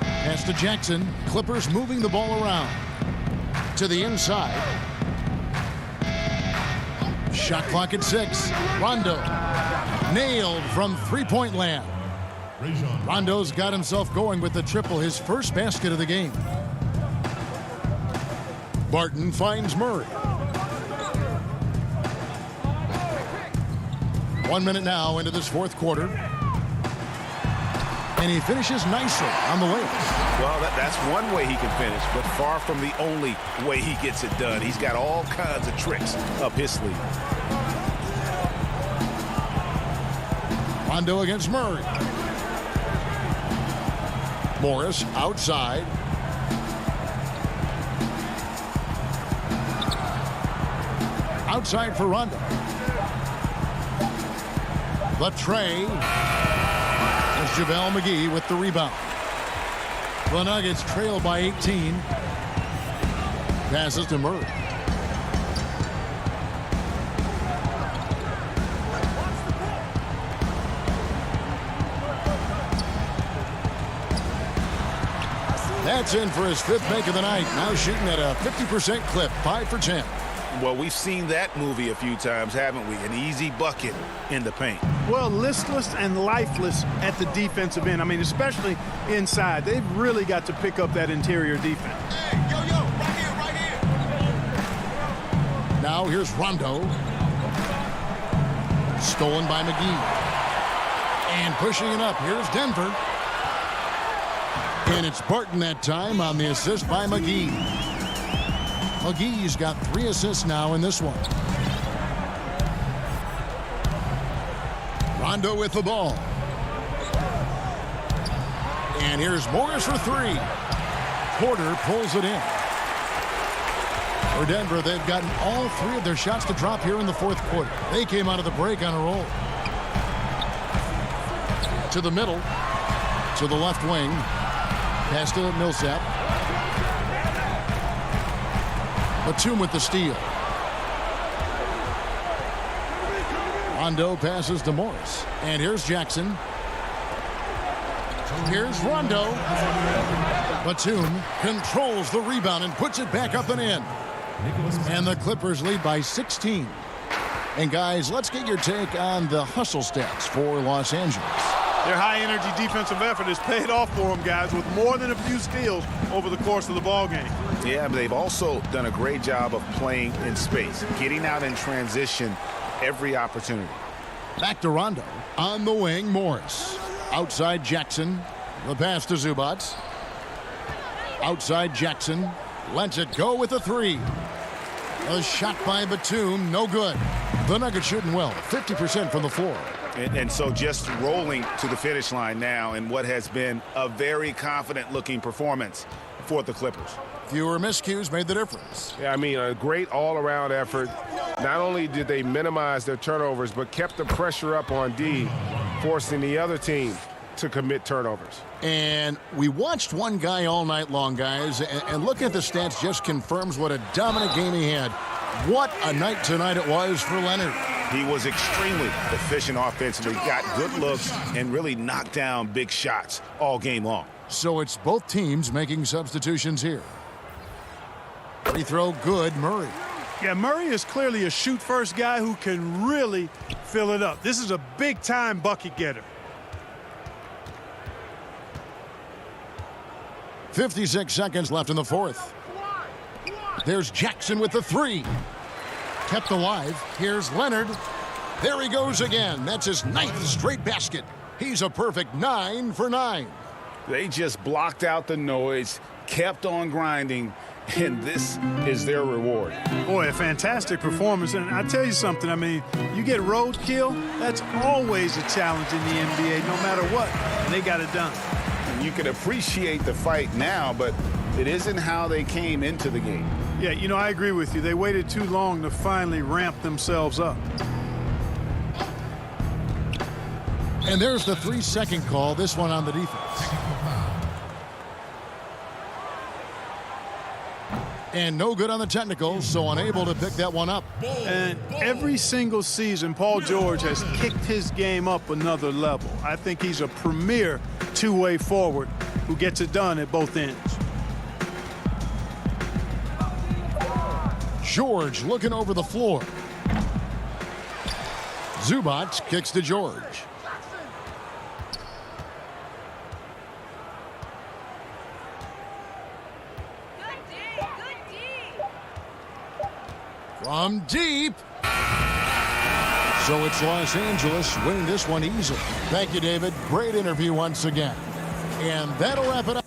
Pass to Jackson. Clippers moving the ball around. To the inside. Shot clock at 6. Rondo. Nailed from three-point land. Rondo's got himself going with the triple, his first basket of the game. Barton finds Murray. 1 minute now into this fourth quarter. And he finishes nicely on the layup. Well, that's one way he can finish, but far from the only way he gets it done. He's got all kinds of tricks up his sleeve. Rondo against Murray. Morris outside. Outside for Rondo. The tray. There's JaVale McGee with the rebound. The Nuggets trail by 18. Passes to Murray. That's in for his 5th make of the night. Now shooting at a 50% clip, 5 for 10. Well, we've seen that movie a few times, haven't we? An easy bucket in the paint. Well, listless and lifeless at the defensive end. I mean, especially inside. They've really got to pick up that interior defense. Hey, yo, right here. Now here's Rondo. Stolen by McGee. And pushing it up. Here's Denver. And it's Barton that time on the assist by McGee. McGee's got 3 assists now in this one. Rondo with the ball. And here's Morris for 3. Porter pulls it in. For Denver, they've gotten all 3 of their shots to drop here in the 4th quarter. They came out of the break on a roll. To the middle. To the left wing. Pass to Millsap. Batum with the steal. Rondo passes to Morris. And here's Jackson. Here's Rondo. Batum controls the rebound and puts it back up and in. And the Clippers lead by 16. And guys, let's get your take on the hustle stats for Los Angeles. Their high-energy defensive effort has paid off for them, guys, with more than a few steals over the course of the ballgame. Yeah, but they've also done a great job of playing in space, getting out in transition every opportunity. Back to Rondo. On the wing, Morris. Outside Jackson. The pass to Zubac. Outside Jackson. Lets it go with a 3. A shot by Batum, no good. The Nuggets shooting well, 50% from the floor. And so just rolling to the finish line now in what has been a very confident-looking performance for the Clippers. Fewer miscues made the difference. Yeah, I mean, a great all-around effort. Not only did they minimize their turnovers, but kept the pressure up on D, forcing the other team to commit turnovers. And we watched one guy all night long, guys, and looking at the stats just confirms what a dominant game he had. What a night tonight it was for Leonard. He was extremely efficient offensively, got good looks, and really knocked down big shots all game long. So it's both teams making substitutions here. Free throw good, Murray. Yeah, Murray is clearly a shoot-first guy who can really fill it up. This is a big-time bucket getter. 56 seconds left in the 4th. There's Jackson with the 3. Kept alive. Here's Leonard. There he goes again. That's his 9th straight basket. He's a perfect 9 for 9. They just blocked out the noise, kept on grinding, and this is their reward. Boy, a fantastic performance. And I tell you something, I mean, you get roadkill, that's always a challenge in the NBA, no matter what. And they got it done. And you can appreciate the fight now, but it isn't how they came into the game. Yeah, you know, I agree with you. They waited too long to finally ramp themselves up. And there's the 3-second call, this one on the defense. And no good on the technicals, so unable to pick that one up. And every single season, Paul George has kicked his game up another level. I think he's a premier two-way forward who gets it done at both ends. George looking over the floor. Zubac kicks to George. From deep. So it's Los Angeles winning this one easily. Thank you, David. Great interview once again. And that'll wrap it up.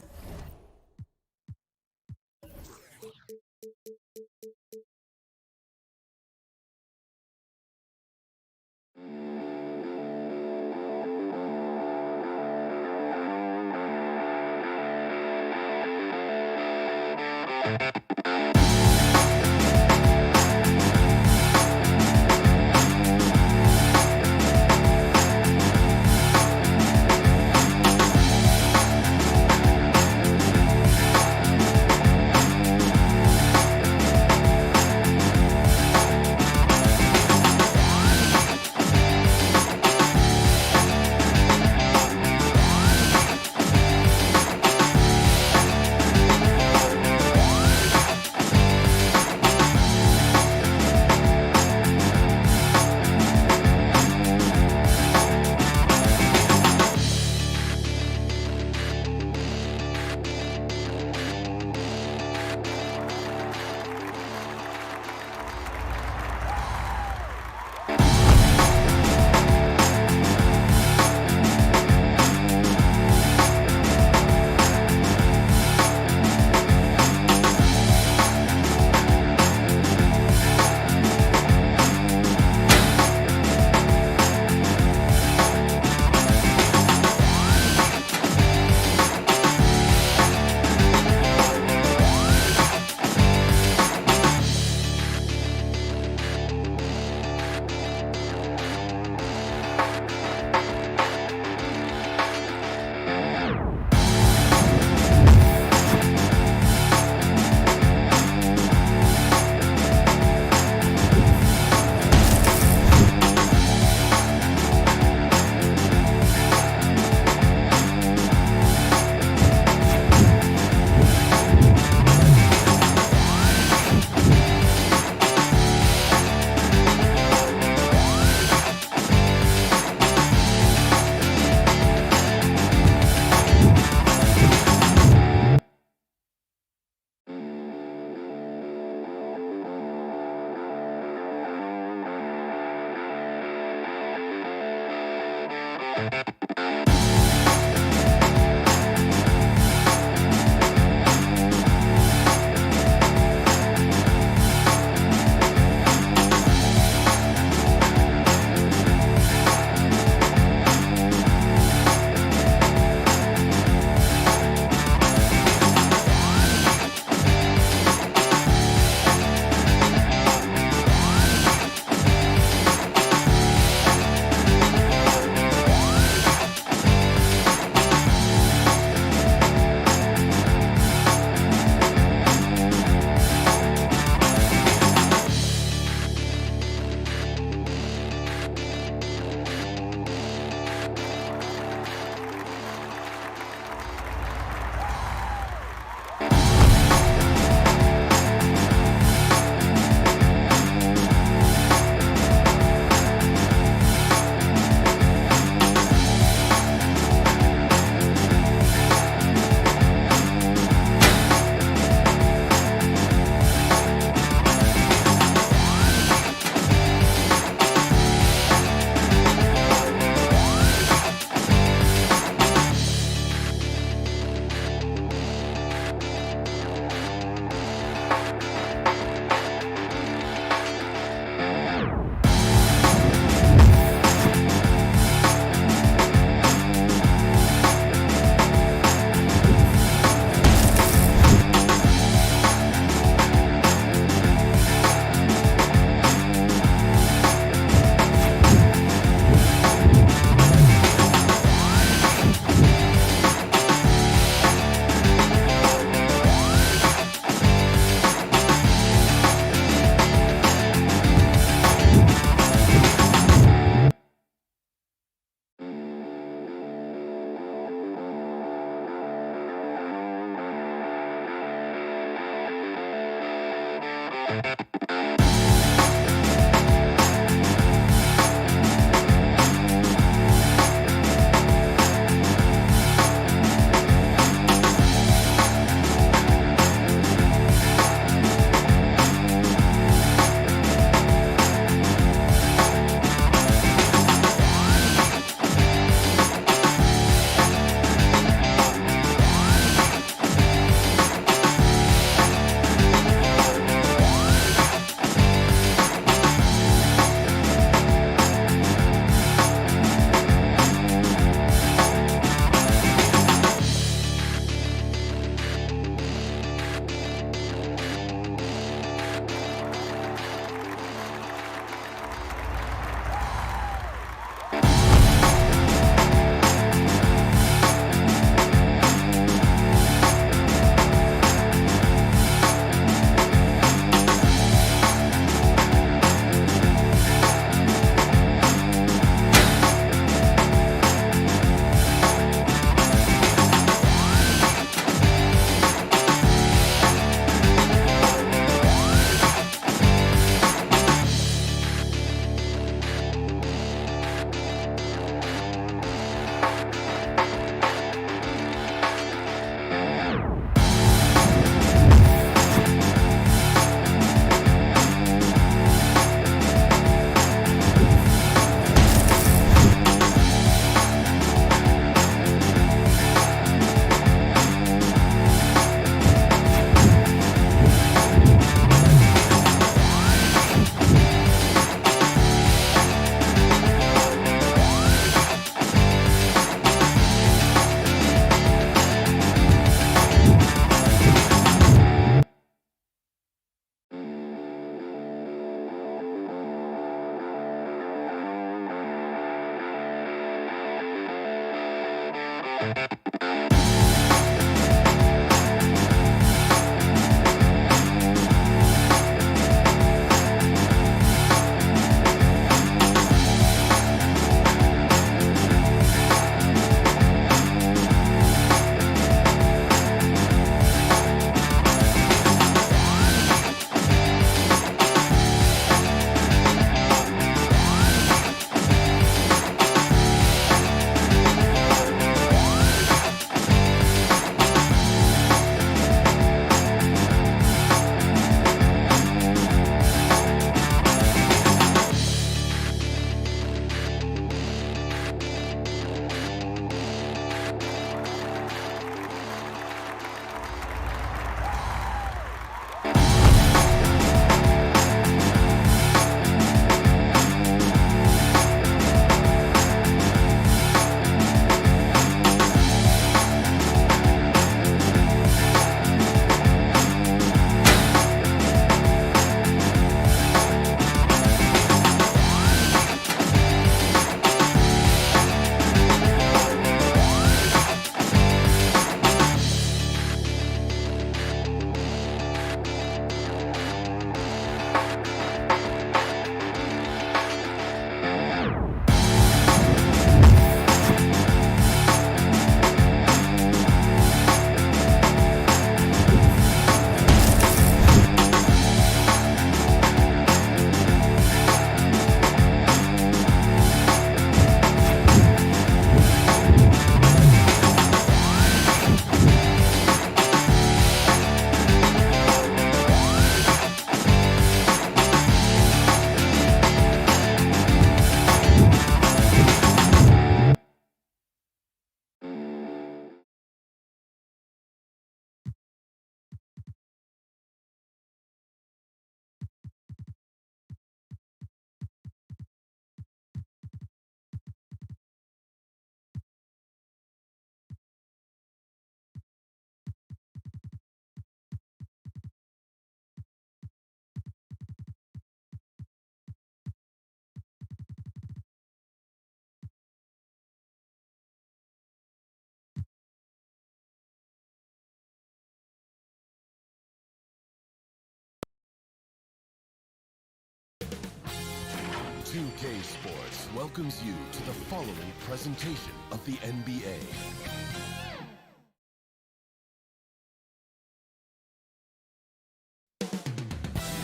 welcomes you to the following presentation of the NBA.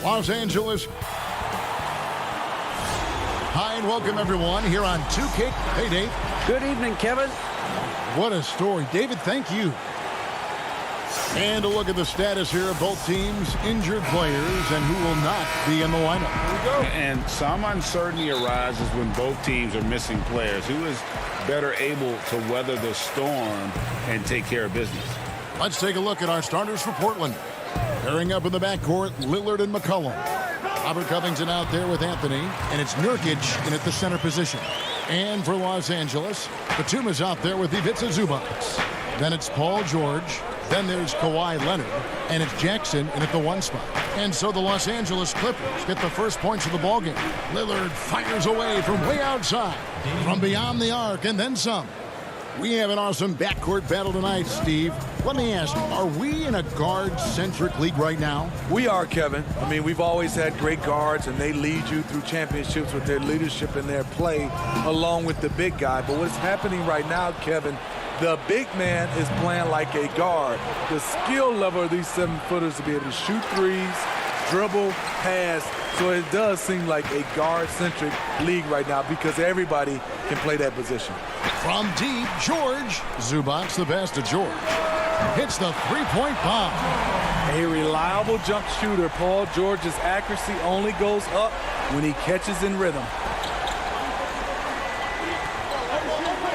Los Angeles. Hi and welcome everyone here on 2K. Hey Dave. Good evening, Kevin. What a story. David, thank you. And a look at the status here of both teams' injured players and who will not be in the lineup. Here we go. And some uncertainty arises when both teams are missing players. Who is better able to weather the storm and take care of business? Let's take a look at our starters for Portland. Pairing up in the backcourt, Lillard and McCollum. Robert Covington out there with Anthony, and it's Nurkic in at the center position. And for Los Angeles, Batum is out there with Ivica Zubac. Then it's Paul George. Then there's Kawhi Leonard, and it's Jackson in at the 1 spot. And so the Los Angeles Clippers get the first points of the ballgame. Lillard fires away from way outside, from beyond the arc, and then some. We have an awesome backcourt battle tonight, Steve. Let me ask, are we in a guard-centric league right now? We are, Kevin. I mean, we've always had great guards, and they lead you through championships with their leadership and their play, along with the big guy. But what's happening right now, Kevin, the big man is playing like a guard. The skill level of these 7-footers to be able to shoot threes, dribble, pass. So it does seem like a guard-centric league right now because everybody can play that position. From deep, George. Zubac, the best of George. Hits the three-point bomb. A reliable jump shooter. Paul George's accuracy only goes up when he catches in rhythm.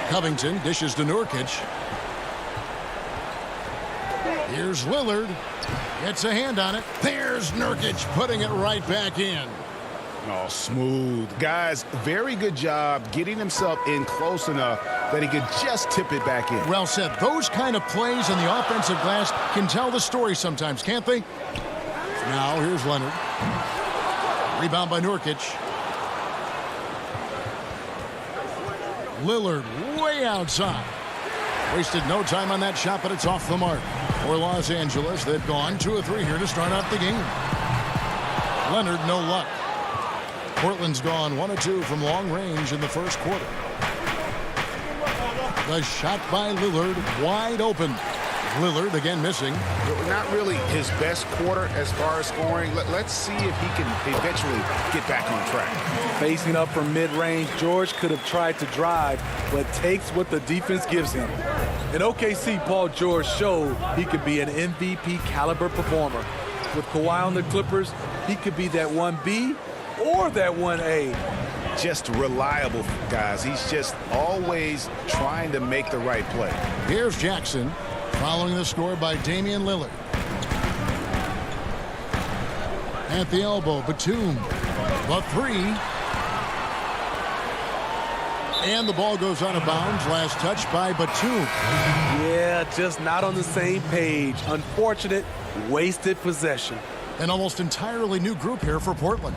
Covington dishes to Nurkic. Here's Lillard. Gets a hand on it. There's Nurkic putting it right back in. Oh, smooth. Guys, very good job getting himself in close enough that he could just tip it back in. Well said. Those kind of plays in the offensive glass can tell the story sometimes, can't they? Now here's Leonard. Rebound by Nurkic. Lillard way outside. Wasted no time on that shot, but it's off the mark. For Los Angeles, they've gone 2 of 3 here to start out the game. Leonard, no luck. Portland's gone 1 of 2 from long range in the first quarter. The shot by Lillard, wide open. Lillard again missing. Not really his best quarter as far as scoring. Let's see if he can eventually get back on track. Facing up from mid-range, George could have tried to drive, but takes what the defense gives him. In OKC, Paul George showed he could be an MVP caliber performer. With Kawhi on the Clippers, he could be that 1B or that 1A. Just reliable, guys. He's just always trying to make the right play. Here's Jackson. Following the score by Damian Lillard. At the elbow, Batum. The 3. And the ball goes out of bounds. Last touch by Batum. Yeah, just not on the same page. Unfortunate, wasted possession. An almost entirely new group here for Portland.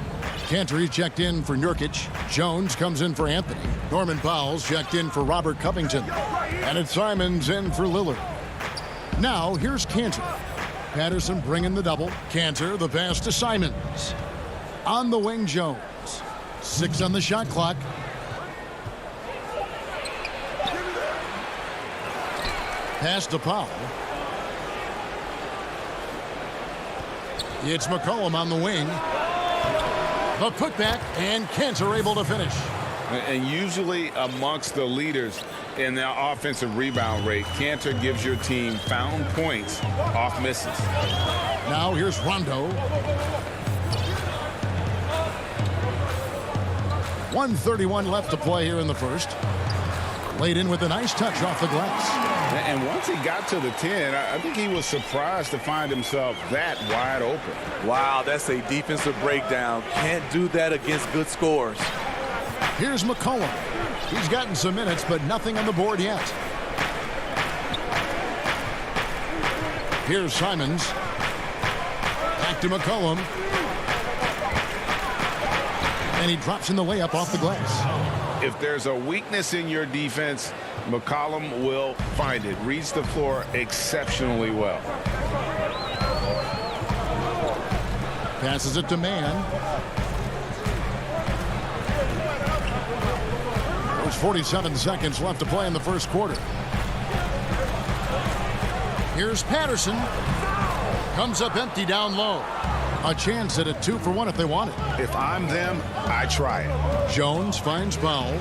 Cantor checked in for Nurkic. Jones comes in for Anthony. Norman Powell's checked in for Robert Covington. And it's Simons in for Lillard. Now, here's Cantor. Patterson bringing the double. Cantor, the pass to Simons. On the wing, Jones. 6 on the shot clock. Pass to Powell. It's McCollum on the wing. The putback, and Cantor able to finish. And usually amongst the leaders in the offensive rebound rate, Cantor gives your team found points off misses. Now here's Rondo. 1:31 left to play here in the first. Laid in with a nice touch off the glass. And once he got to the 10, I think he was surprised to find himself that wide open. Wow, that's a defensive breakdown. Can't do that against good scores. Here's McCollum. He's gotten some minutes, but nothing on the board yet. Here's Simons. Back to McCollum. And he drops in the layup off the glass. If there's a weakness in your defense, McCollum will find it. Reads the floor exceptionally well. Passes it to Mann. There's 47 seconds left to play in the first quarter. Here's Patterson. Comes up empty down low. A chance at a 2-for-1 if they want it. If I'm them, I try it. Jones finds Powell.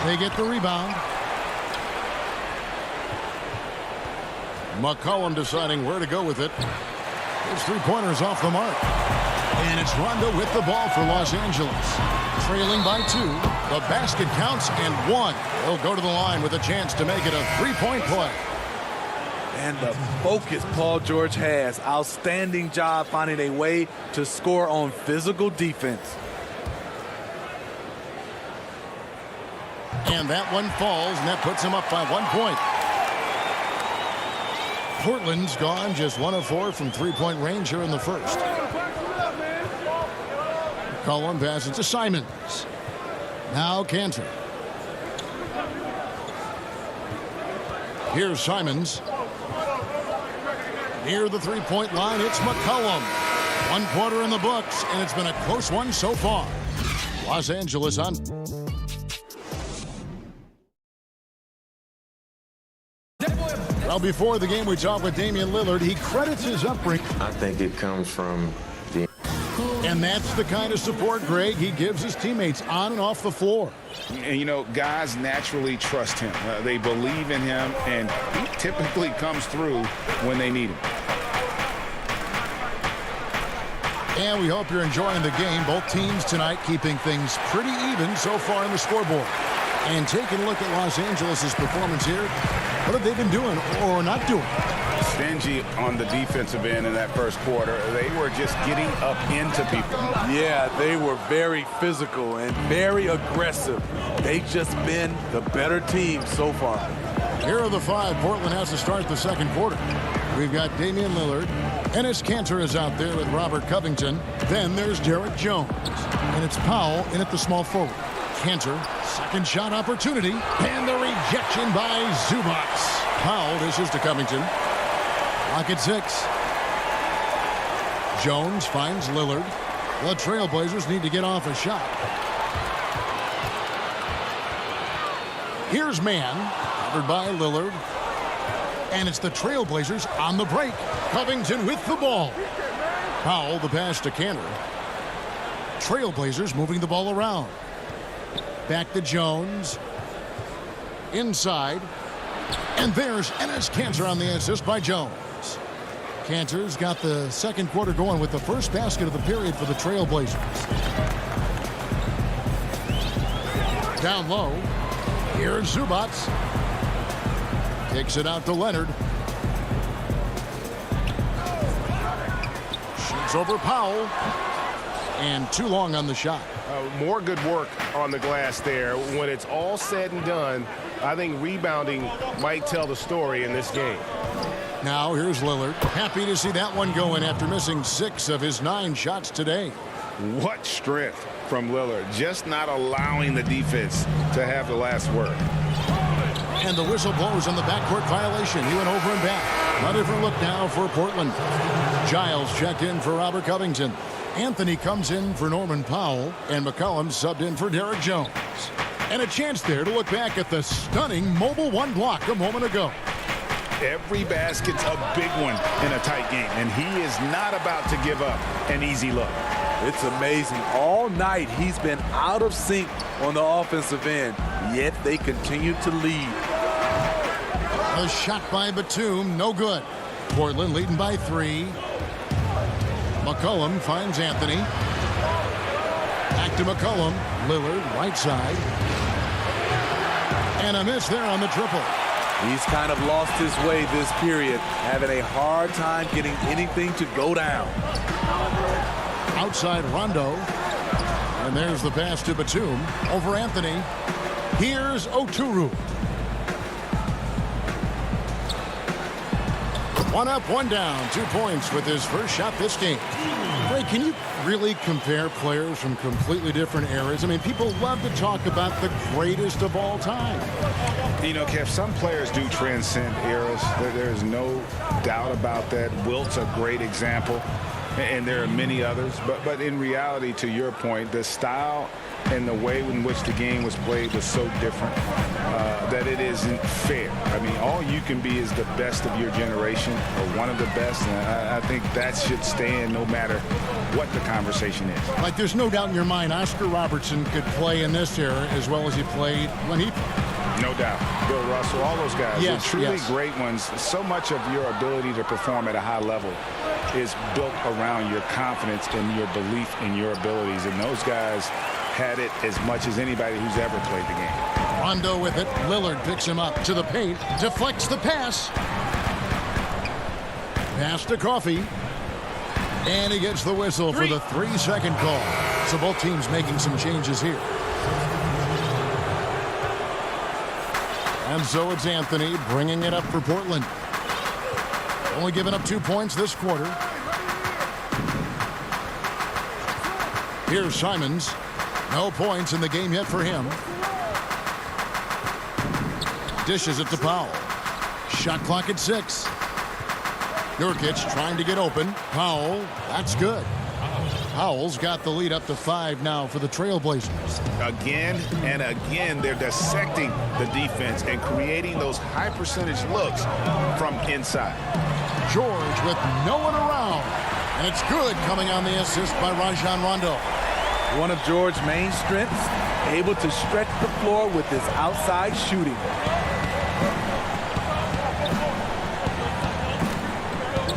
They get the rebound. McCollum deciding where to go with it. His three-pointers off the mark. And it's Rondo with the ball for Los Angeles. Trailing by 2. The basket counts and 1. He'll go to the line with a chance to make it a three-point play. And the focus Paul George has. Outstanding job finding a way to score on physical defense. And that one falls, and that puts him up by 1 point. Portland's gone just 1 of 4 from three-point range here in the first. McCollum passes to Simons. Now Cantor. Here's Simons. Near the three-point line, it's McCollum. 1 quarter in the books, and it's been a close one so far. Los Angeles on. Well, before the game, we talked with Damian Lillard. He credits his upbringing. I think it comes from the... And that's the kind of support, Greg, he gives his teammates on and off the floor. And, you know, guys naturally trust him. They believe in him, and he typically comes through when they need him. And we hope you're enjoying the game. Both teams tonight keeping things pretty even so far in the scoreboard. And taking a look at Los Angeles' performance here, what have they been doing or not doing? Stingy on the defensive end in that first quarter. They were just getting up into people. Yeah, they were very physical and very aggressive. They've just been the better team so far. Here are the 5 Portland has to start the second quarter. We've got Damian Lillard. Enes Kanter is out there with Robert Covington. Then there's Derek Jones. And it's Powell in at the small forward. Kanter, second shot opportunity. And the rejection by Zubac. Powell dishes to Covington. Clock at 6. Jones finds Lillard. The Trailblazers need to get off a shot. Here's Mann, covered by Lillard. And it's the Trailblazers on the break. Covington with the ball. Powell, the pass to Kanter. Trailblazers moving the ball around. Back to Jones. Inside. And there's Enes Kanter on the assist by Jones. Kanter's got the second quarter going with the first basket of the period for the Trailblazers. Down low. Here's Zubac. Kicks it out to Leonard. Shoots over Powell. And too long on the shot. More good work on the glass there. When it's all said and done, I think rebounding might tell the story in this game. Now here's Lillard. Happy to see that one going after missing 6 of his 9 shots today. What strength from Lillard. Just not allowing the defense to have the last word. And the whistle blows on the backcourt violation. He went over and back. A different look now for Portland. Giles checked in for Robert Covington. Anthony comes in for Norman Powell. And McCollum subbed in for Derek Jones. And a chance there to look back at the stunning mobile 1 block a moment ago. Every basket's a big one in a tight game, and he is not about to give up an easy look. It's amazing. All night he's been out of sync on the offensive end, yet they continue to lead. A shot by Batum, no good. Portland leading by 3. McCollum finds Anthony. Back to McCollum. Lillard, right side. And a miss there on the triple. He's kind of lost his way this period, having a hard time getting anything to go down. Outside Rondo. And there's the pass to Batum. Over Anthony. Here's Oturu. 1 up, 1 down. 2 points with his first shot this game. Ray, can you really compare players from completely different eras? I mean, people love to talk about the greatest of all time. You know, Kev, some players do transcend eras. There's no doubt about that. Wilt's a great example, and there are many others. But in reality, to your point, the style and the way in which the game was played was so different that it isn't fair. I mean, all you can be is the best of your generation or one of the best, and I think that should stand no matter what the conversation is. Like, there's no doubt in your mind Oscar Robertson could play in this era as well as he played when he played. No doubt. Bill Russell, all those guys, yes, they're truly yes. great ones. So much of your ability to perform at a high level is built around your confidence and your belief in your abilities, and those guys had it as much as anybody who's ever played the game. Rondo with it. Lillard picks him up to the paint, deflects the pass. Pass to Coffey. And he gets the whistle for the 3-second call. So both teams making some changes here. And so it's Anthony bringing it up for Portland. Only giving up 2 points this quarter. Here's Simons. No points in the game yet for him. Dishes it to Powell. Shot clock at 6. Nurkic trying to get open. Powell, that's good. Powell's got the lead up to 5 now for the Trailblazers. Again and again, they're dissecting the defense and creating those high percentage looks from inside. George with no one around. And it's good coming on the assist by Rajon Rondo. One of George's main strengths, able to stretch the floor with his outside shooting.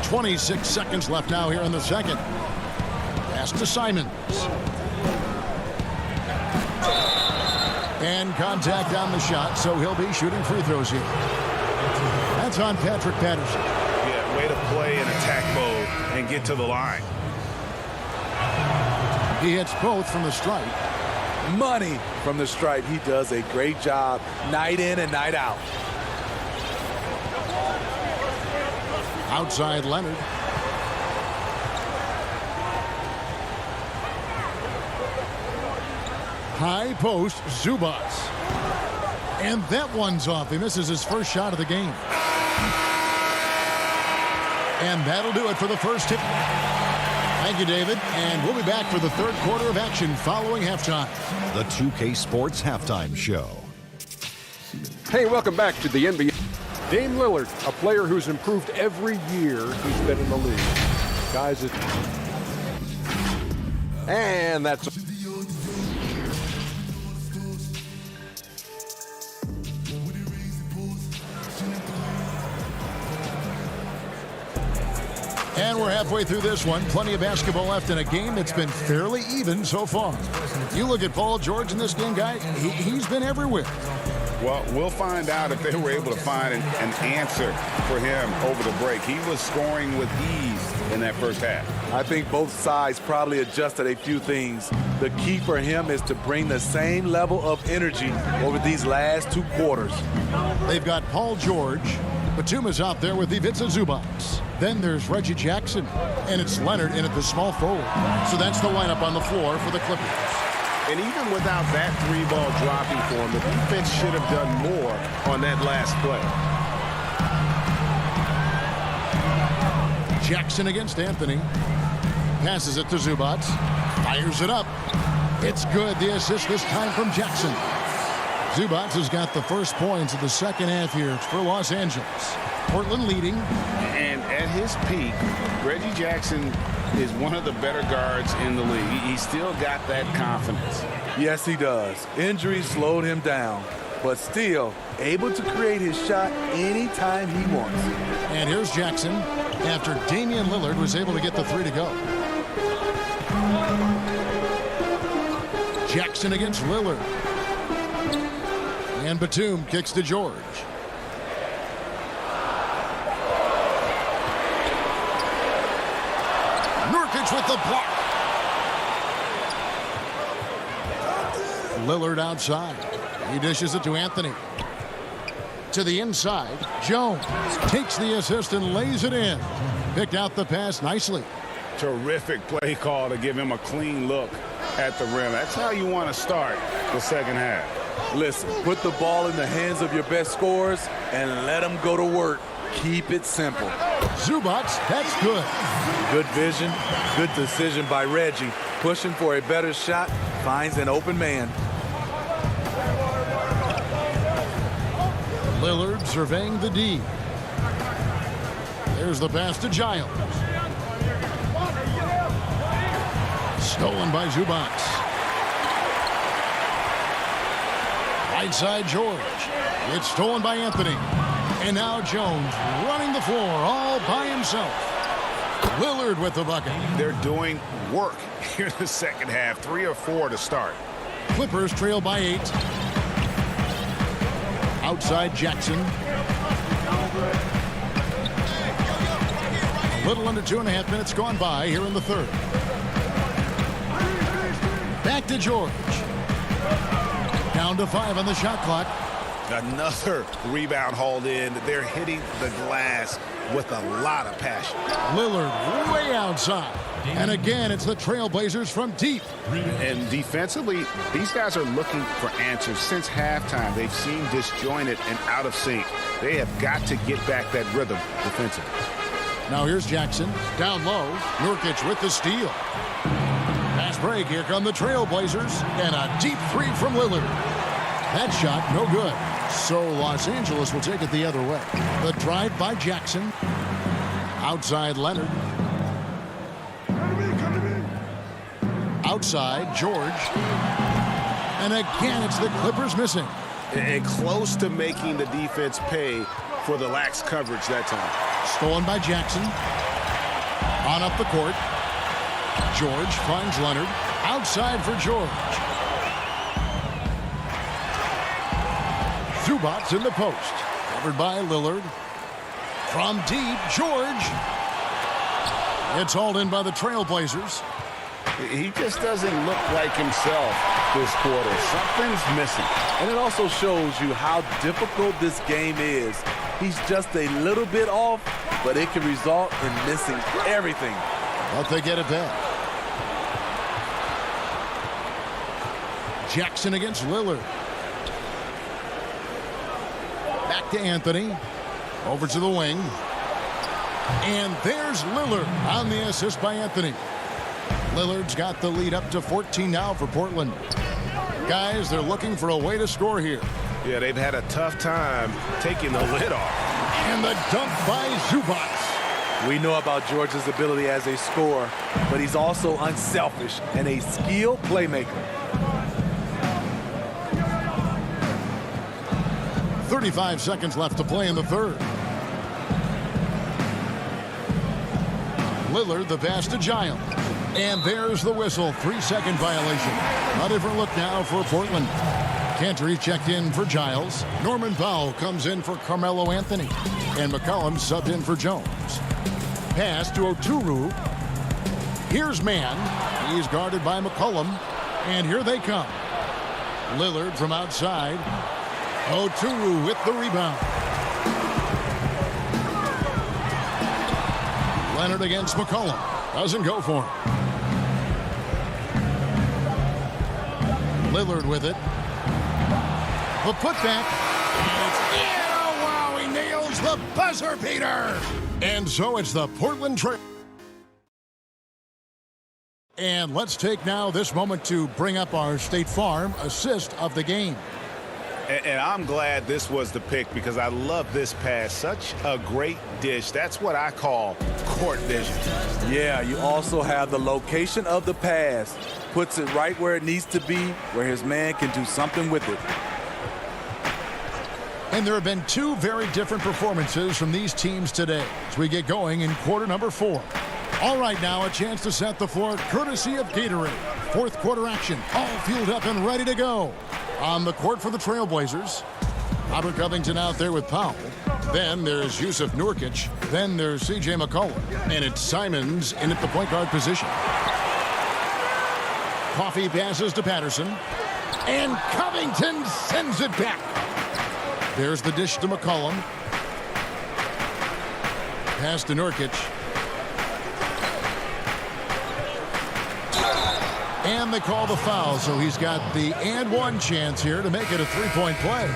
.26 seconds left now here in the second. Pass to Simons. And contact on the shot, so he'll be shooting free throws here. That's on Patrick Patterson. Yeah, way to play in attack mode and get to the line. He hits both from the stripe. Money from the stripe. He does a great job night in and night out. Outside Leonard. High post, Zubats. And that one's off. He misses his first shot of the game. And that'll do it for the first tip. Thank you, David. And we'll be back for the third quarter of action following halftime. The 2K Sports Halftime Show. Hey, welcome back to the NBA. Dame Lillard, a player who's improved every year he's been in the league. Guys, and that's... And we're halfway through this one. Plenty of basketball left in a game that's been fairly even so far. You look at Paul George in this game, guy, he's been everywhere. Well, we'll find out if they were able to find an answer for him over the break. He was scoring with ease in that first half. I think both sides probably adjusted a few things. The key for him is to bring the same level of energy over these last 2 quarters. They've got Paul George. Batum is out there with Ivica Zubats. Then there's Reggie Jackson. And it's Leonard in at the small forward. So that's the lineup on the floor for the Clippers. And even without that 3-ball dropping for him, the defense should have done more on that last play. Jackson against Anthony. Passes it to Zubats. Fires it up. It's good. The assist this time from Jackson. Zubats has got the first points of the second half here for Los Angeles. Portland leading. And at his peak, Reggie Jackson is one of the better guards in the league. He's still got that confidence. Yes, he does. Injuries slowed him down, but still able to create his shot anytime he wants. And here's Jackson after Damian Lillard was able to get the 3 to go. Jackson against Lillard. And Batum kicks to George. Nurkic with the block. Lillard outside. He dishes it to Anthony. To the inside. Jones takes the assist and lays it in. Picked out the pass nicely. Terrific play call to give him a clean look at the rim. That's how you want to start the second half. Listen, put the ball in the hands of your best scorers and let them go to work. Keep it simple. Zubats, that's good. Good vision, good decision by Reggie. Pushing for a better shot finds an open man. Lillard surveying the D. There's the pass to Giles. Stolen by Zubac. Right side George. It's stolen by Anthony. And now Jones running the floor all by himself. Lillard with the bucket. They're doing work here in the second half. 3 or 4 to start. Clippers trail by 8. Outside Jackson. A little under 2.5 minutes gone by here in the third. Back to George. Down to 5 on the shot clock. Another rebound hauled in. They're hitting the glass with a lot of passion. Lillard way outside. And again, it's the Trailblazers from deep. And defensively, these guys are looking for answers. Since halftime, they've seemed disjointed and out of sync. They have got to get back that rhythm defensively. Now here's Jackson. Down low. Nurkic with the steal. Fast break. Here come the Trailblazers. And a deep 3 from Lillard. That shot, no good. So Los Angeles will take it the other way. The drive by Jackson. Outside Leonard. Outside George. And again, it's the Clippers missing. And close to making the defense pay for the lax coverage that time. Stolen by Jackson. On up the court. George finds Leonard. Outside for George. Zubac in the post. Covered by Lillard. From deep, George. It's hauled in by the Trailblazers. He just doesn't look like himself this quarter. Something's missing. And it also shows you how difficult this game is. He's just a little bit off, but it can result in missing everything. But they get it back. Jackson against Lillard. Back to Anthony. Over to the wing. And there's Lillard on the assist by Anthony. Lillard's got the lead up to 14 now for Portland. Guys, they're looking for a way to score here. Yeah, they've had a tough time taking the lid off. And the dunk by Zubac. We know about George's ability as a scorer, but he's also unselfish and a skilled playmaker. 35 seconds left to play in the third. Lillard, the pass to Giles. And there's the whistle. 3-second violation. A different look now for Portland. Cantor checked in for Giles. Norman Powell comes in for Carmelo Anthony. And McCollum subbed in for Jones. Pass to Oturu. Here's Mann. He's guarded by McCollum. And here they come. Lillard from outside. Oturu with the rebound. Leonard against McCollum. Doesn't go for him. Lillard with it. The putback. Oh, wow, he nails the buzzer beater. And so it's the Portland Trail. And let's take now this moment to bring up our State Farm assist of the game. And I'm glad this was the pick because I love this pass. Such a great dish. That's what I call court vision. Yeah, you also have the location of the pass. Puts it right where it needs to be, where his man can do something with it. And there have been two very different performances from these teams today as we get going in quarter number 4. All right, now a chance to set the floor courtesy of Gatorade. Fourth quarter action, all fueled up and ready to go. On the court for the Trailblazers, Robert Covington out there with Powell. Then there's Yusuf Nurkic. Then there's C.J. McCollum. And it's Simons in at the point guard position. Coffee passes to Patterson. And Covington sends it back. There's the dish to McCollum. Pass to Nurkic. And they call the foul, so he's got the and one chance here to make it a three-point play.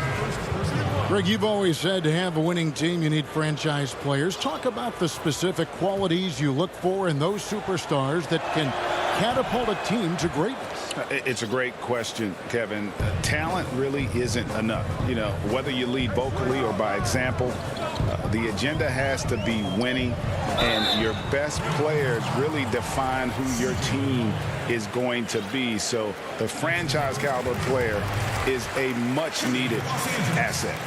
Greg, you've always said to have a winning team, you need franchise players. Talk about the specific qualities you look for in those superstars that can catapult a team to greatness. It's a great question, Kevin. Talent really isn't enough. You know, whether you lead vocally or by example, the agenda has to be winning, and your best players really define who your team is going to be. So the franchise caliber player is a much-needed asset.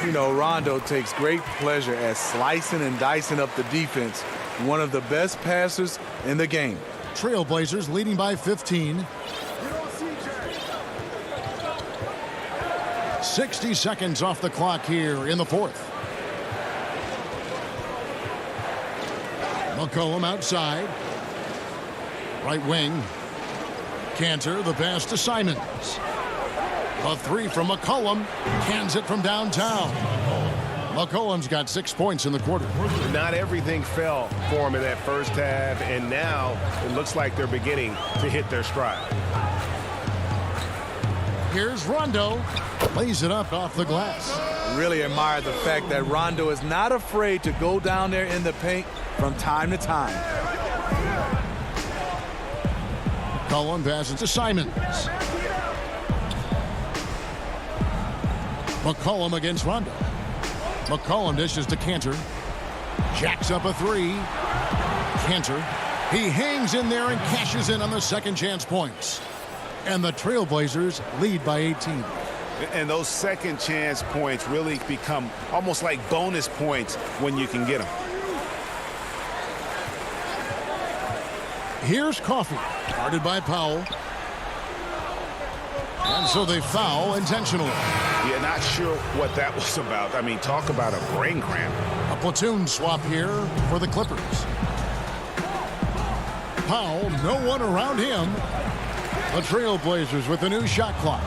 You know, Rondo takes great pleasure at slicing and dicing up the defense. One of the best passers in the game. Trailblazers leading by 15. 60 seconds off the clock here in the fourth. McCollum outside. Right wing. Cantor, the pass to Simons. A three from McCollum. Cans it from downtown. McCollum's got 6 points in the quarter. Not everything fell for him in that first half, and now it looks like they're beginning to hit their stride. Here's Rondo. Lays it up off the glass. Really admire the fact that Rondo is not afraid to go down there in the paint from time to time. McCollum passes to Simons. McCollum against Rondo. McCollum dishes to Cantor. Jacks up a three. Cantor. He hangs in there and cashes in on the second chance points. And the Trailblazers lead by 18. And those second chance points really become almost like bonus points when you can get them. Here's Coffey. Guarded by Powell. And so they foul intentionally. Yeah, not sure what that was about. I mean, talk about a brain cramp. A platoon swap here for the Clippers. Powell, no one around him. The Trailblazers with a new shot clock.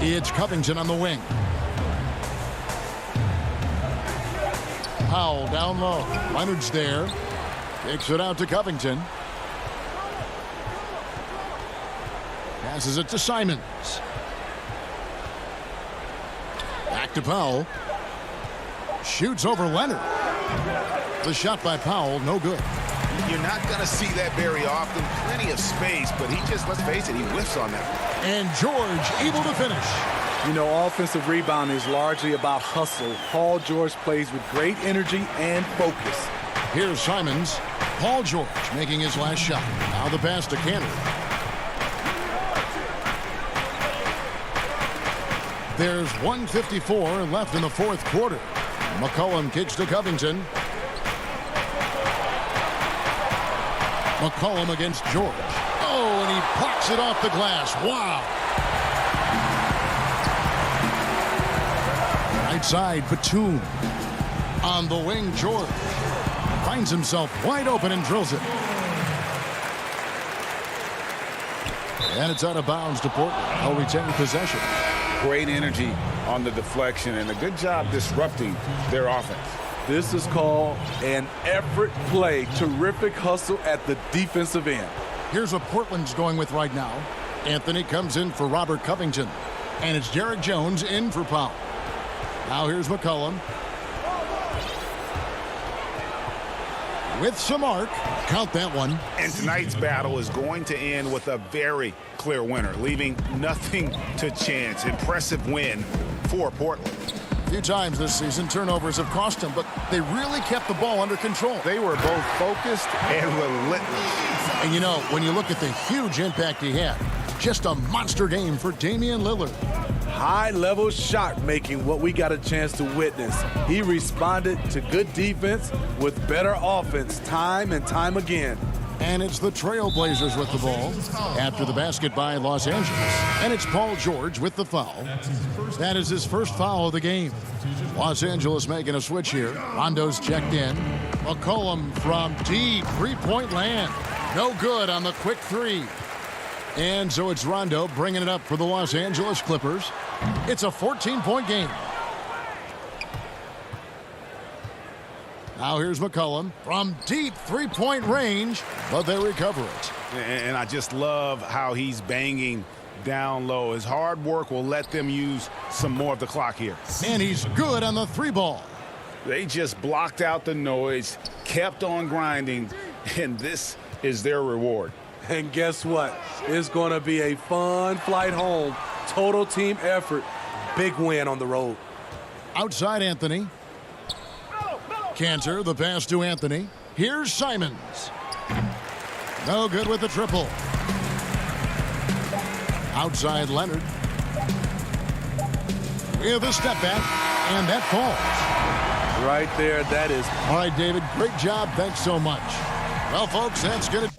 It's Covington on the wing. Powell down low. Leonard's there. Kicks it out to Covington. Passes it to Simons. Back to Powell. Shoots over Leonard. The shot by Powell, no good. You're not going to see that very often. Plenty of space, but he just, let's face it, he whiffs on that. And George able to finish. You know, offensive rebounding is largely about hustle. Paul George plays with great energy and focus. Here's Simons. Paul George making his last shot. Now the pass to Cantor. There's 1:54 left in the fourth quarter. McCollum kicks to Covington. McCollum against George. Oh, and he plucks it off the glass. Wow. Right side, Batum. On the wing, George. Finds himself wide open and drills it. And it's out of bounds to Portland. They'll retain possession. Great energy on the deflection and a good job disrupting their offense. This is called an effort play. Terrific hustle at the defensive end. Here's what Portland's going with right now. Anthony comes in for Robert Covington. And it's Derek Jones in for Powell. Now here's McCollum. With some arc. Count that one. And tonight's battle is going to end with a very clear winner, leaving nothing to chance. Impressive win for Portland. A few times this season, turnovers have cost them, but they really kept the ball under control. They were both focused and relentless. And you know, when you look at the huge impact he had, just a monster game for Damian Lillard. High-level shot making, what we got a chance to witness. He responded to good defense with better offense time and time again. And it's the Trailblazers with the ball after the basket by Los Angeles. And it's Paul George with the foul. That is his first foul of the game. Los Angeles making a switch here. Rondo's checked in. McCollum from deep three-point land. No good on the quick three. And so it's Rondo bringing it up for the Los Angeles Clippers. It's a 14-point game. Now here's McCollum from deep three-point range, but they recover it. And I just love how he's banging down low. His hard work will let them use some more of the clock here. And he's good on the three ball. They just blocked out the noise, kept on grinding, and this is their reward. And guess what? It's going to be a fun flight home. Total team effort. Big win on the road. Outside Anthony. Cantor, the pass to Anthony. Here's Simons. No good with the triple. Outside Leonard. With a step back, and that falls. Right there, that is. All right, David, great job. Thanks so much. Well, folks, that's going to...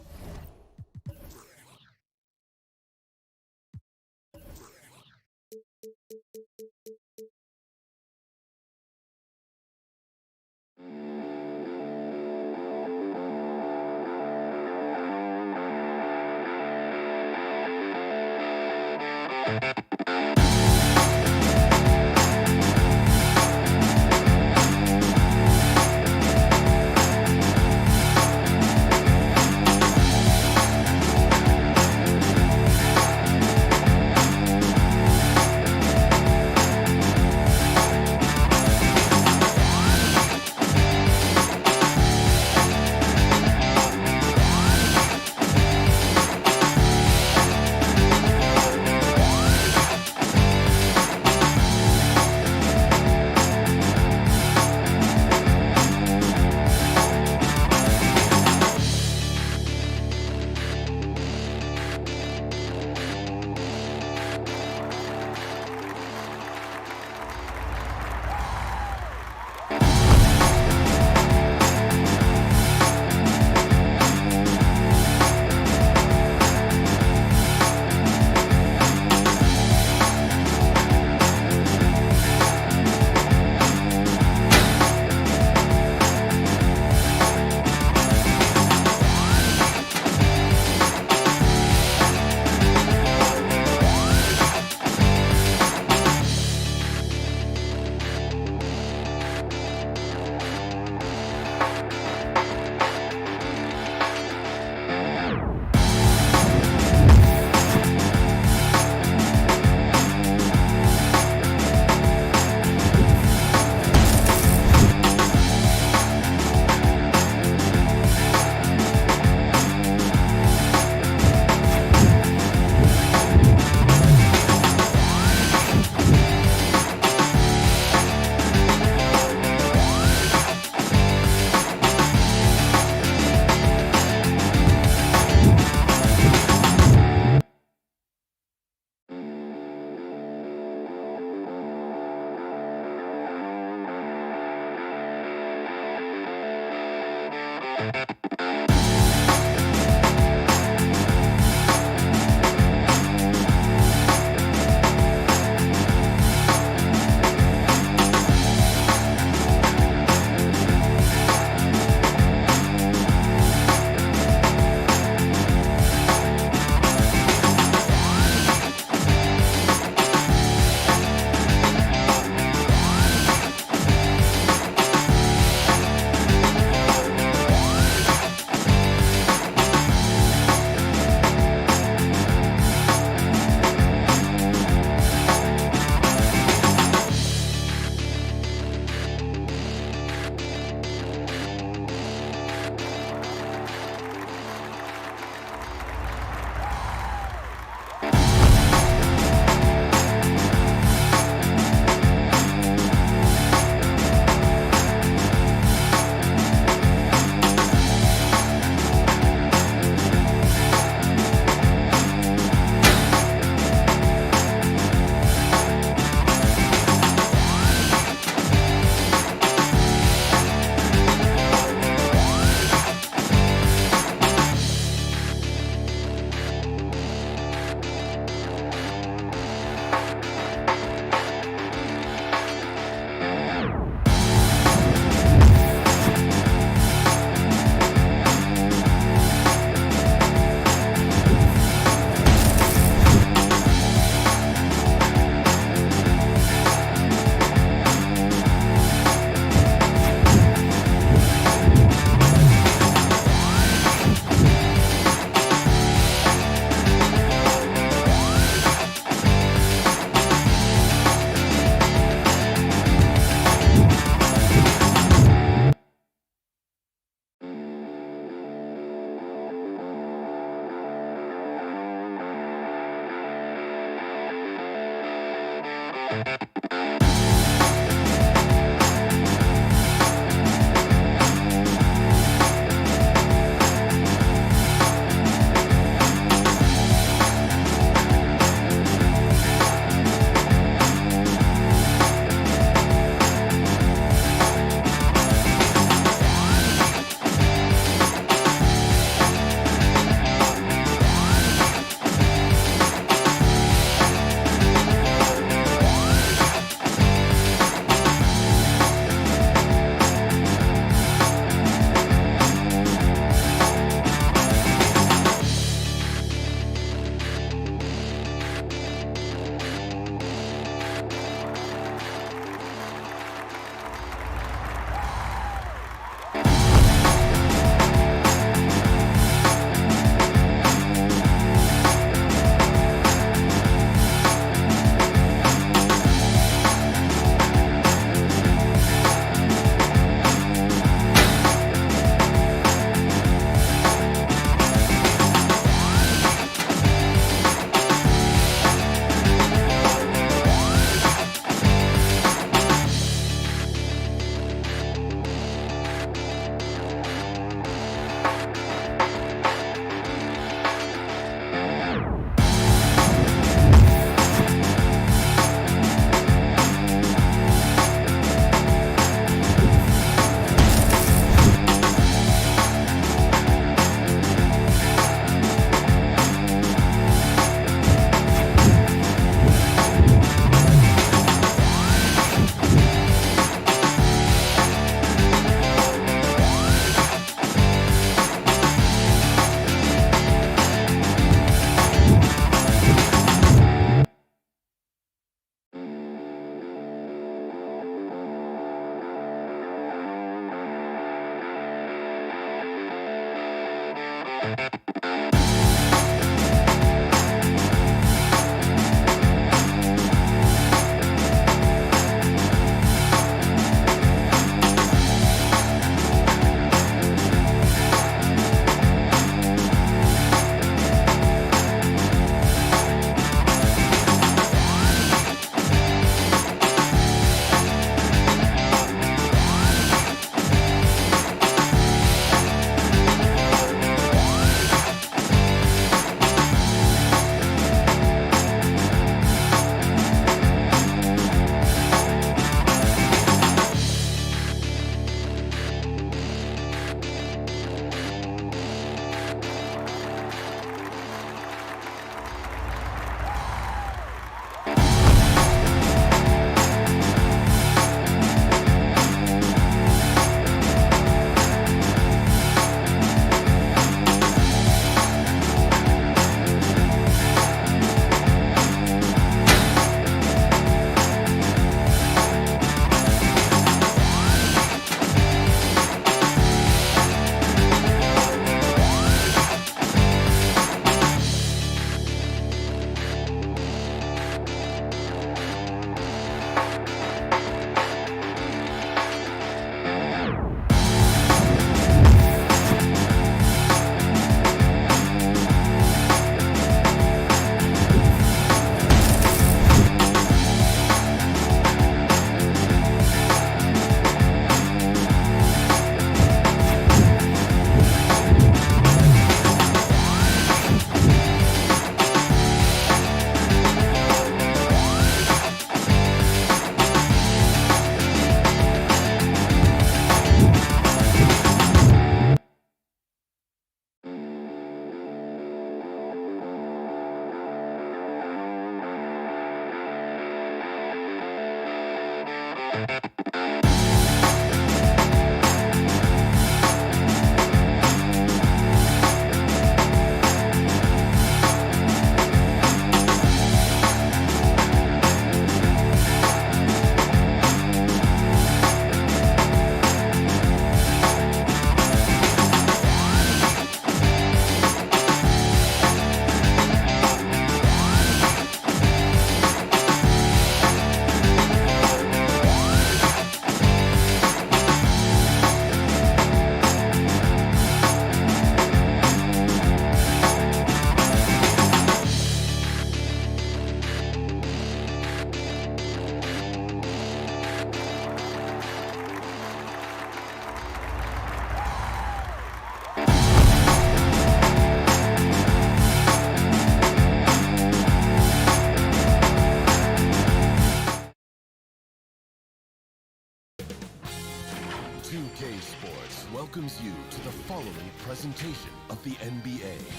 2K Sports welcomes you to the following presentation of the NBA.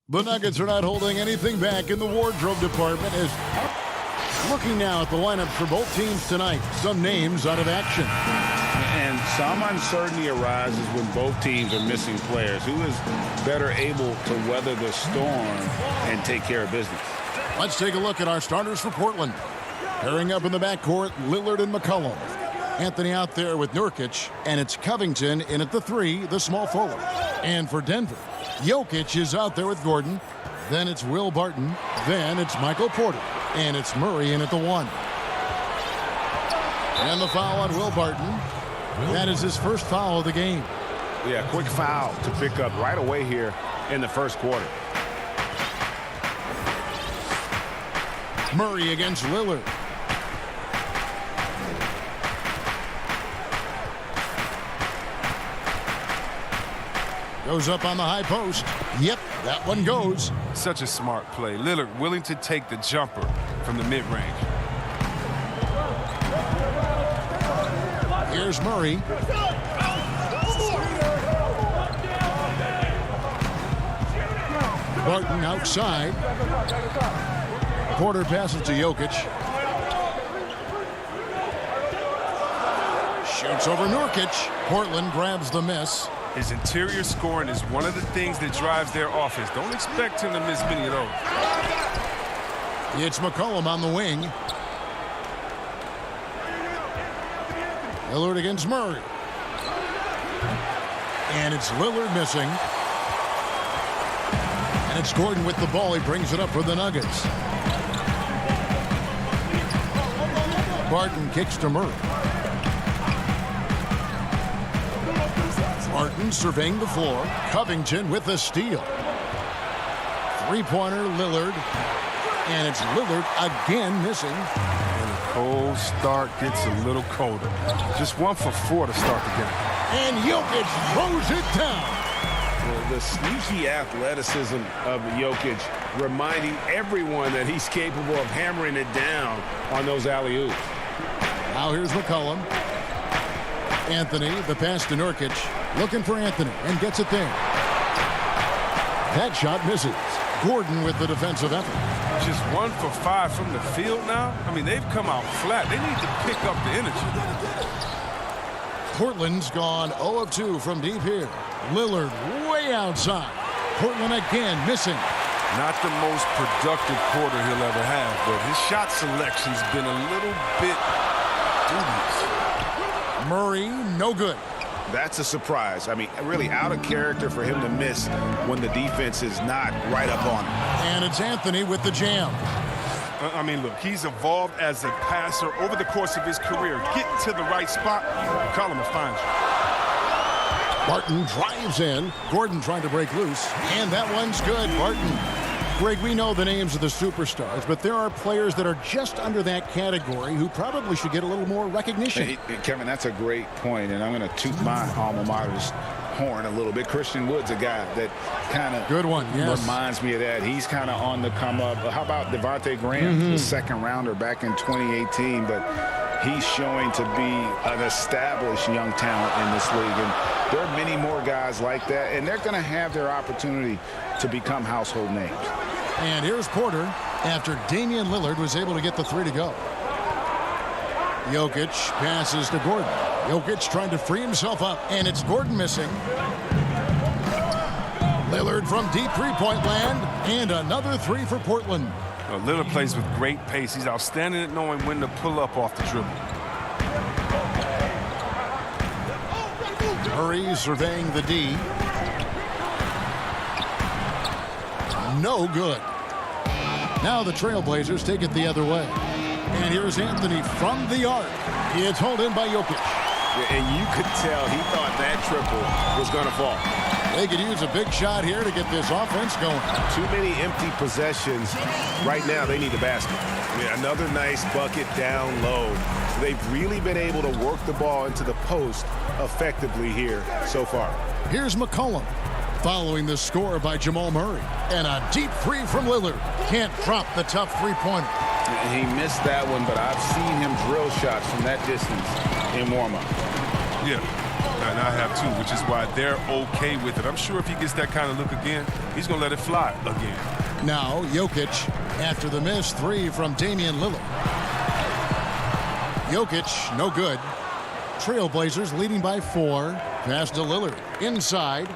The Nuggets are not holding anything back in the wardrobe department as looking now at the lineups for both teams tonight. Some names out of action. And some uncertainty arises when both teams are missing players. Who is better able to weather the storm and take care of business? Let's take a look at our starters for Portland. Pairing up in the backcourt, Lillard and McCollum. Anthony out there with Nurkic, and it's Covington in at the 3, the small forward. And for Denver, Jokic is out there with Gordon. Then it's Will Barton. Then it's Michael Porter. And it's Murray in at the 1. And the foul on Will Barton. That is his first foul of the game. Yeah, quick foul to pick up right away here in the first quarter. Murray against Lillard. Goes up on the high post. Yep, that one goes. Such a smart play. Lillard willing to take the jumper from the mid-range. Here's Murray. Barton outside. Porter passes to Jokic. Shoots over Nurkic. Portland grabs the miss. His interior scoring is one of the things that drives their offense. Don't expect him to miss many of those. It's McCollum on the wing. Lillard against Murray. And it's Lillard missing. And it's Gordon with the ball. He brings it up for the Nuggets. Barton kicks to Murray. Barton surveying the floor. Covington with the steal. Three-pointer Lillard. And it's Lillard again missing. And a cold start gets a little colder. Just 1 for 4 to start the game. And Jokic throws it down. Well, the sneaky athleticism of Jokic reminding everyone that he's capable of hammering it down on those alley-oops. Now here's McCollum. Anthony, the pass to Nurkic. Looking for Anthony and gets it there. That shot misses. Gordon with the defensive effort. Just 1 for 5 from the field now. I mean, they've come out flat. They need to pick up the energy. Portland's gone 0 of 2 from deep here. Lillard way outside. Portland again missing. Not the most productive quarter he'll ever have, but his shot selection's been a little bit dubious. Murray, no good. That's a surprise. I mean, really out of character for him to miss when the defense is not right up on him. And it's Anthony with the jam. I mean, look, he's evolved as a passer over the course of his career. Get to the right spot, McCollum will find you. Barton drives in. Gordon trying to break loose. And that one's good. Barton. Greg, we know the names of the superstars, but there are players that are just under that category who probably should get a little more recognition. Hey, Kevin, that's a great point, and I'm going to toot my alma mater's horn a little bit. Christian Wood's a guy that kind of reminds me of that. He's kind of on the come up. How about Devontae Graham, the second rounder back in 2018, but he's showing to be an established young talent in this league, and there are many more guys like that, and they're going to have their opportunity to become household names. And here's Porter after Damian Lillard was able to get the 3 to go. Jokic passes to Gordon. Jokic trying to free himself up, and it's Gordon missing. Lillard from deep three-point land, and another 3 for Portland. Lillard plays with great pace. He's outstanding at knowing when to pull up off the dribble. Murray surveying the D. No good. Now the Trailblazers take it the other way. And here's Anthony from the arc. It's hauled in by Jokic. Yeah, and you could tell he thought that triple was going to fall. They could use a big shot here to get this offense going. Too many empty possessions. Right now, they need the basket. Yeah, another nice bucket down low. They've really been able to work the ball into the post effectively here so far. Here's McCollum following the score by Jamal Murray. And a deep 3 from Lillard. Can't drop the tough three-pointer. He missed that one, but I've seen him drill shots from that distance in warm-up. Yeah, and I have too, which is why they're okay with it. I'm sure if he gets that kind of look again, he's going to let it fly again. Now, Jokic, after the missed three from Damian Lillard. Jokic, no good. Trailblazers leading by 4. Pass to Lillard. Inside.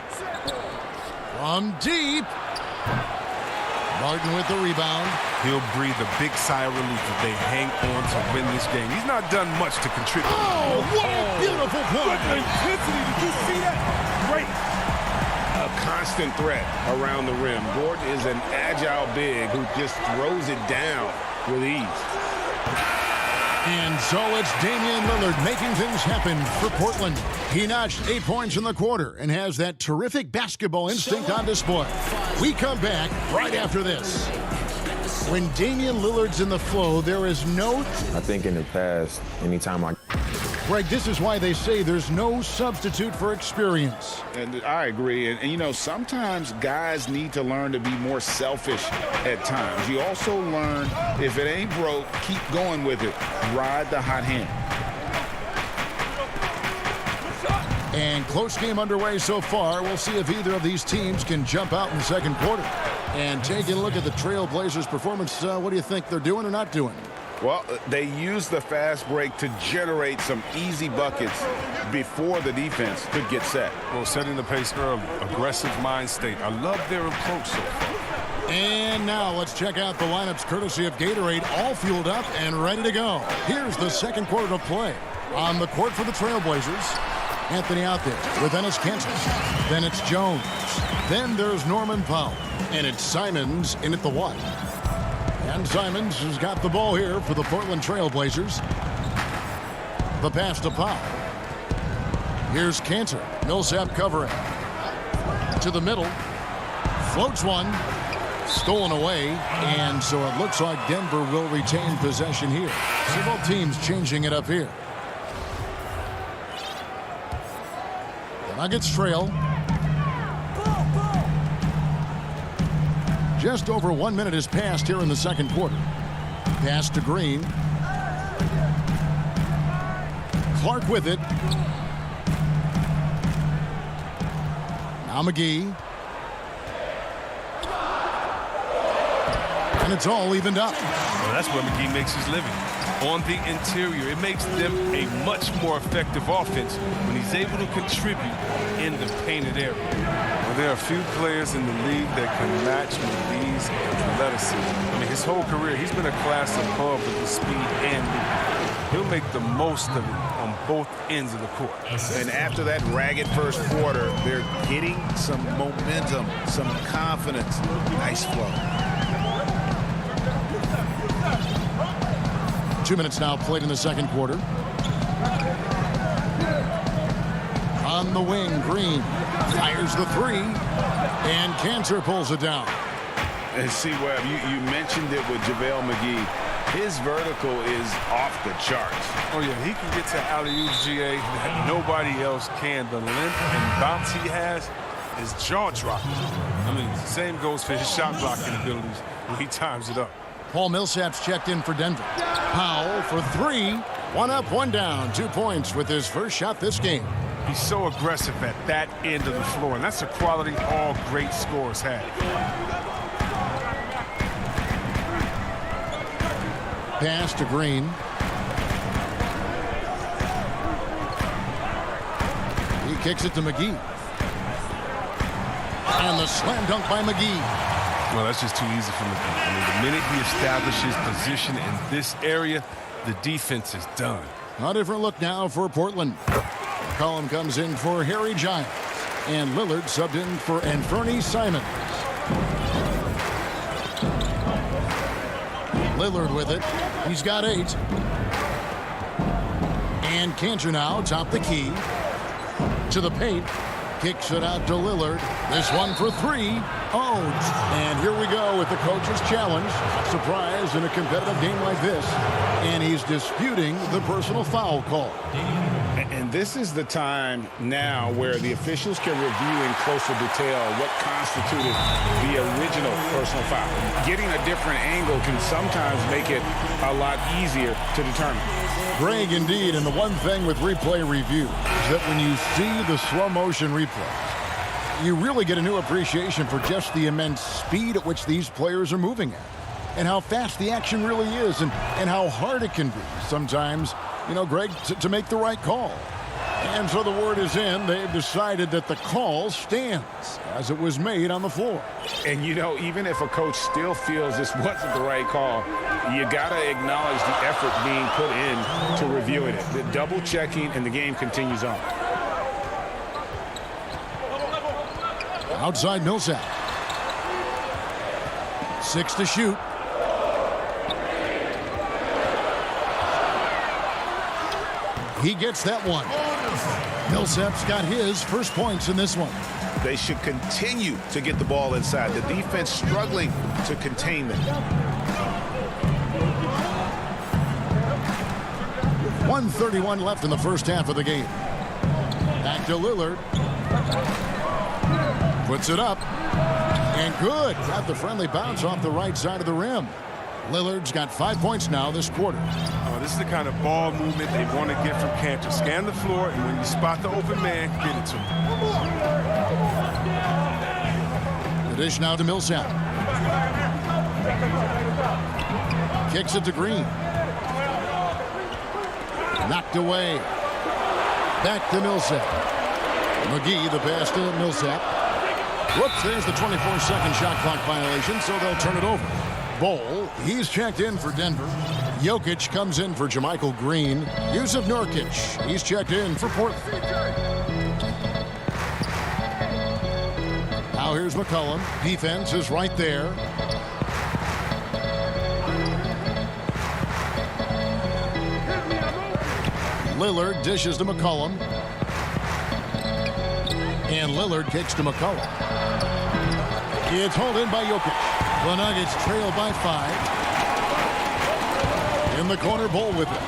From deep. Martin with the rebound. He'll breathe a big sigh of relief if they hang on to win this game. He's not done much to contribute. Oh, what a beautiful point. What intensity. Did you see that? Great. A constant threat around the rim. Gordon is an agile big who just throws it down with ease. And so it's Damian Lillard making things happen for Portland. He notched 8 points in the quarter and has that terrific basketball instinct on display. We come back right after this. When Damian Lillard's in the flow, there is no... I think in the past, anytime Greg, this is why they say there's no substitute for experience. And I agree. And, you know, sometimes guys need to learn to be more selfish at times. You also learn if it ain't broke, keep going with it. Ride the hot hand. And close game underway so far. We'll see if either of these teams can jump out in the second quarter. And taking a look at the Trailblazers' performance, what do you think they're doing or not doing? Well, they used the fast break to generate some easy buckets before the defense could get set. Well, setting the pace early, aggressive mind state. I love their approach so far. And now let's check out the lineups courtesy of Gatorade, all fueled up and ready to go. Here's the second quarter to play. On the court for the Trailblazers, Anthony out there with Ennis Cantor. Then it's Jones. Then there's Norman Powell. And it's Simons in at the 1. And Simons has got the ball here for the Portland Trailblazers. The pass to Powell. Here's Cantor. Millsap covering. To the middle. Floats one. Stolen away. And so it looks like Denver will retain possession here. So both teams changing it up here. The Nuggets trail. Just over 1 minute has passed here in the second quarter. Pass to Green. Clark with it. Now McGee. And it's all evened up. Well, that's where McGee makes his living. On the interior, it makes them a much more effective offense when he's able to contribute in the painted area. Well, there are a few players in the league that can match McGee's athleticism. I mean, his whole career, he's been a class above with the speed and lead. He'll make the most of it on both ends of the court. And after that ragged first quarter, they're getting some momentum, some confidence. Nice flow. 2 minutes now played in the second quarter. On the wing, Green fires the 3, and Cantor pulls it down. And see, Webb, you mentioned it with JaVale McGee. His vertical is off the charts. Oh, yeah, he can get to alley-oops, GA, that nobody else can. The length and bounce he has is jaw-dropping. I mean, the same goes for his shot blocking abilities when he times it up. Paul Millsap's checked in for Denver. Powell for 3. 1 up, 1 down. 2 points with his first shot this game. He's so aggressive at that end of the floor, and that's a quality all great scorers have. Pass to Green. He kicks it to McGee. And the slam dunk by McGee. Well, that's just too easy for McGee. I mean, the minute he establishes position in this area, the defense is done. A different look now for Portland. McCollum comes in for Harry Giles. And Lillard subbed in for Anthony Simons. Lillard with it. He's got 8. And Cantor now top the key. To the paint. Kicks it out to Lillard. This one for 3. Oh, and here we go with the coach's challenge. Surprise in a competitive game like this. And he's disputing the personal foul call. And this is the time now where the officials can review in closer detail what constituted the original personal foul. Getting a different angle can sometimes make it a lot easier to determine. Greg, indeed, and the one thing with replay review is that when you see the slow motion replays, you really get a new appreciation for just the immense speed at which these players are moving at, and how fast the action really is, and how hard it can be sometimes, you know, Greg, to make the right call. And so the word is in. They've decided that the call stands as it was made on the floor. And, you know, even if a coach still feels this wasn't the right call, you got to acknowledge the effort being put in to reviewing it. The double checking, and the game continues on. Outside Millsap. 6 to shoot. He gets that one. Millsap's got his first points in this one. They should continue to get the ball inside. The defense struggling to contain them. 1:31 left in the first half of the game. Back to Lillard. Puts it up. And good. Got the friendly bounce off the right side of the rim. Lillard's got 5 points now this quarter. This is the kind of ball movement they want to get from Cantor. Scan the floor, and when you spot the open man, get it to him. The dish now to Millsap. Kicks it to Green. Knocked away. Back to Millsap. McGee, the pass to Millsap. Whoops, there's the 24-second shot clock violation, so they'll turn it over. Bol, he's checked in for Denver. Jokic comes in for Jermichael Green. Yusuf Nurkic, he's checked in for Portland. Now here's McCollum. Defense is right there. Lillard dishes to McCollum. And Lillard kicks to McCollum. It's hauled in by Jokic. The Nuggets trail by 5. In the corner, Bol with it.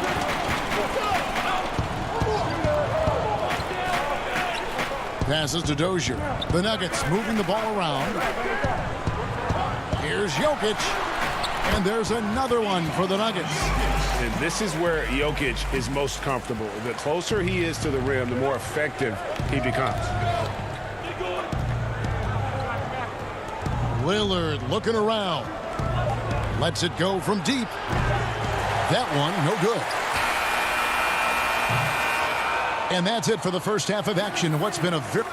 Passes to Dozier. The Nuggets moving the ball around. Here's Jokic. And there's another one for the Nuggets. And this is where Jokic is most comfortable. The closer he is to the rim, the more effective he becomes. Lillard looking around. Lets it go from deep. That one, no good. And that's it for the first half of action. What's been a very...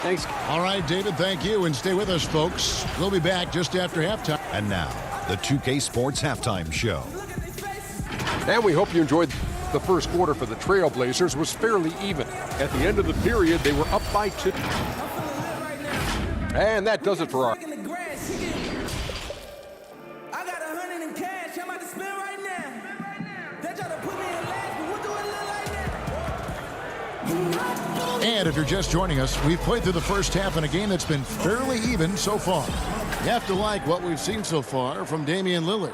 Thanks. All right, David, thank you. And stay with us, folks. We'll be back just after halftime. And now, the 2K Sports Halftime Show. And we hope you enjoyed the first quarter for the Trailblazers was fairly even. At the end of the period, they were up by 2. And that does it for our... And if you're just joining us, we've played through the first half in a game that's been fairly even so far. You have to like what we've seen so far from Damian Lillard.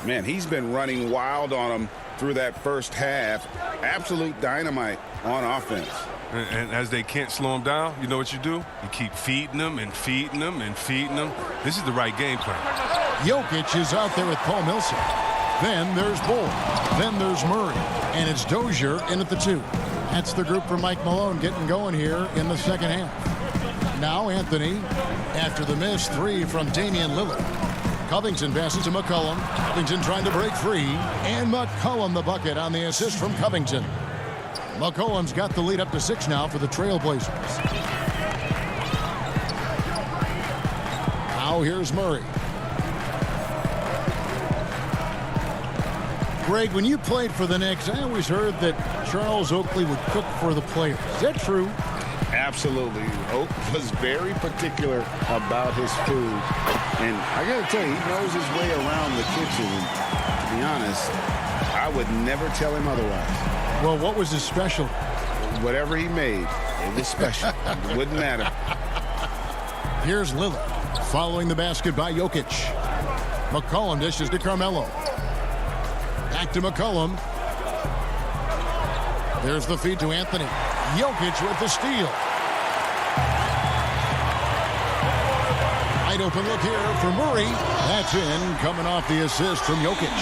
Man, he's been running wild on him through that first half. Absolute dynamite on offense. And as they can't slow him down, you know what you do? You keep feeding them and feeding them and feeding them. This is the right game plan. Jokic is out there with Paul Millsap. Then there's Bol. Then there's Murray. And it's Dozier in at the 2. That's the group for Mike Malone getting going here in the second half. Now Anthony, after the missed 3 from Damian Lillard. Covington passes to McCollum. Covington trying to break free. And McCollum the bucket on the assist from Covington. McCollum's got the lead up to 6 now for the Trailblazers. Now here's Murray. Greg, when you played for the Knicks, I always heard that Charles Oakley would cook for the players. Is that true? Absolutely. Oak was very particular about his food. And I got to tell you, he knows his way around the kitchen. And to be honest, I would never tell him otherwise. Well, what was his special? Whatever he made, it was special. It wouldn't matter. Here's Lillard. Following the basket by Jokic. McCollum dishes to Carmelo. Back to McCollum. There's the feed to Anthony. Jokic with the steal. Wide open look here for Murray. That's in, coming off the assist from Jokic.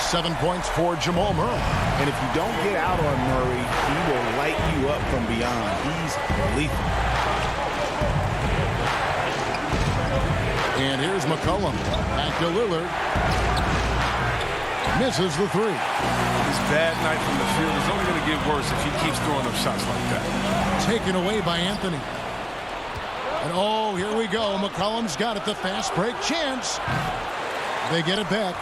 7 points for Jamal Murray. And if you don't get out on Murray, he will light you up from beyond. He's lethal. And here's McCollum. Back to Lillard. Misses the three. His bad night from the field is only going to get worse if he keeps throwing up shots like that. Taken away by Anthony. And oh, here we go. McCollum's got it. The fast break chance. They get it back.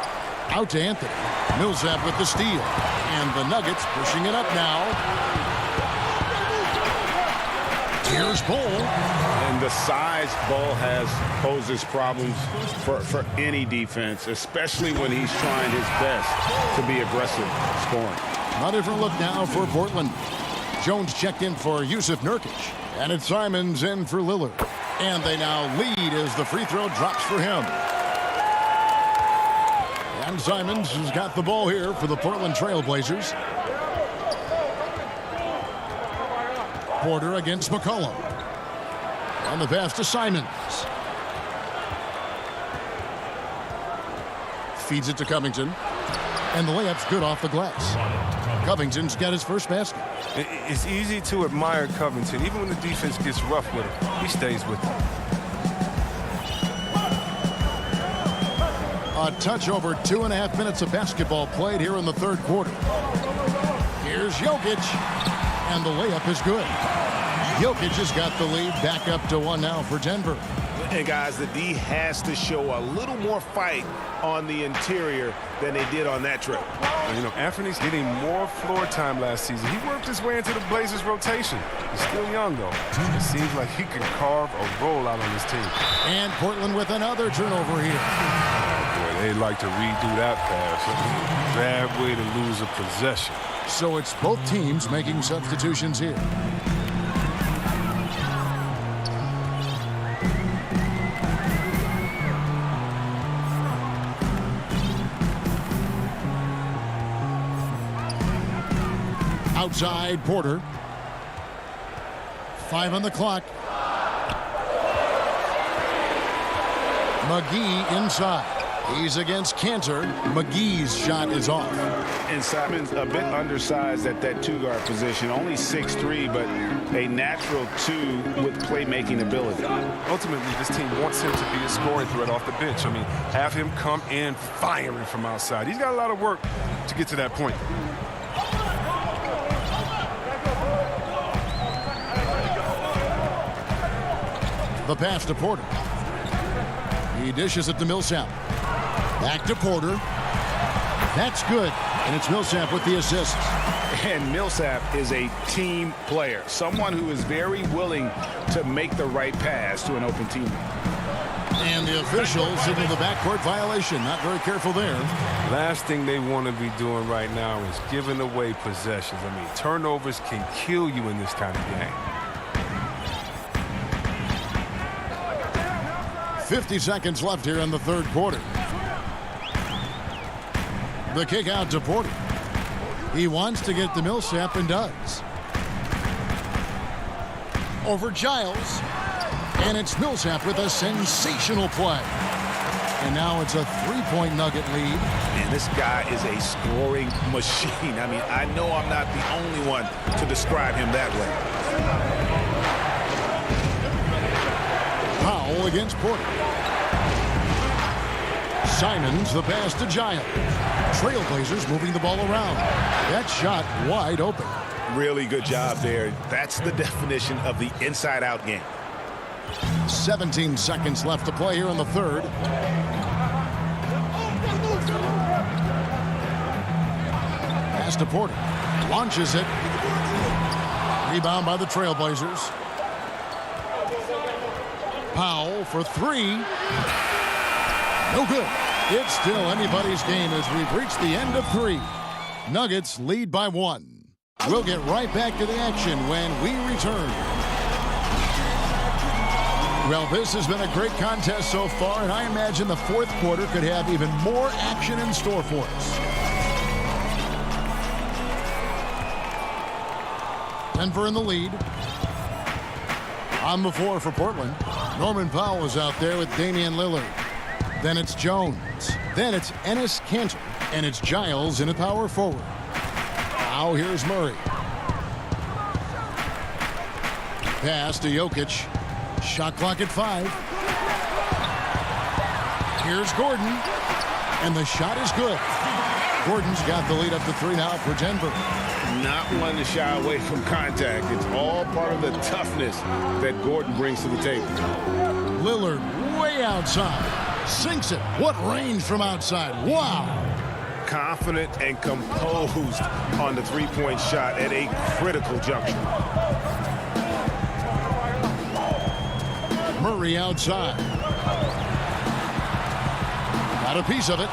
Out to Anthony. Millsap with the steal. And the Nuggets pushing it up now. Here's Bol. And the size Bol has poses problems for any defense, especially when he's trying his best to be aggressive scoring. A different look now for Portland. Jones checked in for Yusuf Nurkic. And it's Simons in for Lillard. And they now lead as the free throw drops for him. And Simons has got the ball here for the Portland Trail Blazers. Porter against McCollum. On the pass to Simons. Feeds it to Covington. And the layup's good off the glass. Covington's got his first basket. It's easy to admire Covington. Even when the defense gets rough with him, he stays with them. A touch over 2.5 minutes of basketball played here in the third quarter. Here's Jokic. And the layup is good. Jokic has got the lead back up to 1 now for Denver. And guys, the D has to show a little more fight on the interior than they did on that trip. You know, Anthony's getting more floor time last season. He worked his way into the Blazers rotation. He's still young, though. It seems like he can carve a role out on his team. And Portland with another turnover here. Boy, they'd like to redo that pass. Bad way to lose a possession. So it's both teams making substitutions here. Outside, Porter. 5 on the clock. McGee inside. He's against Cantor. McGee's shot is off. And Simons a bit undersized at that two-guard position. Only 6'3", but a natural 2 with playmaking ability. Ultimately, this team wants him to be a scoring threat off the bench. I mean, have him come in firing from outside. He's got a lot of work to get to that point. The pass to Porter. He dishes it to Millsap. Back to Porter. That's good. And it's Millsap with the assist. And Millsap is a team player. Someone who is very willing to make the right pass to an open teammate. And the officials signal the backcourt violation. Not very careful there. Last thing they want to be doing right now is giving away possessions. I mean, turnovers can kill you in this kind of game. 50 seconds left here in the third quarter. The kick out to Porter. He wants to get to Millsap and does. Over Giles. And it's Millsap with a sensational play. And now it's a 3-point Nugget lead. And this guy is a scoring machine. I mean, I know I'm not the only one to describe him that way. Powell against Porter. Simons, the pass to Giles. Trailblazers moving the ball around. That shot wide open. Really good job there. That's the definition of the inside-out game. 17 seconds left to play here in the third. Pass to Porter. Launches it. Rebound by the Trailblazers. Powell for 3. No good. It's still anybody's game as we've reached the end of 3. Nuggets lead by 1. We'll get right back to the action when we return. Well, this has been a great contest so far, and I imagine the fourth quarter could have even more action in store for us. Denver in the lead. On the floor for Portland, Norman Powell is out there with Damian Lillard. Then it's Jones. Then it's Enes Kanter. And it's Giles in a power forward. Now here's Murray. Pass to Jokic. Shot clock at 5. Here's Gordon. And the shot is good. Gordon's got the lead up to 3 now for Denver. Not one to shy away from contact. It's all part of the toughness that Gordon brings to the table. Lillard way outside. Sinks it. What range from outside. Wow. Confident and composed on the three-point shot at a critical juncture. Murray outside. Got a piece of it.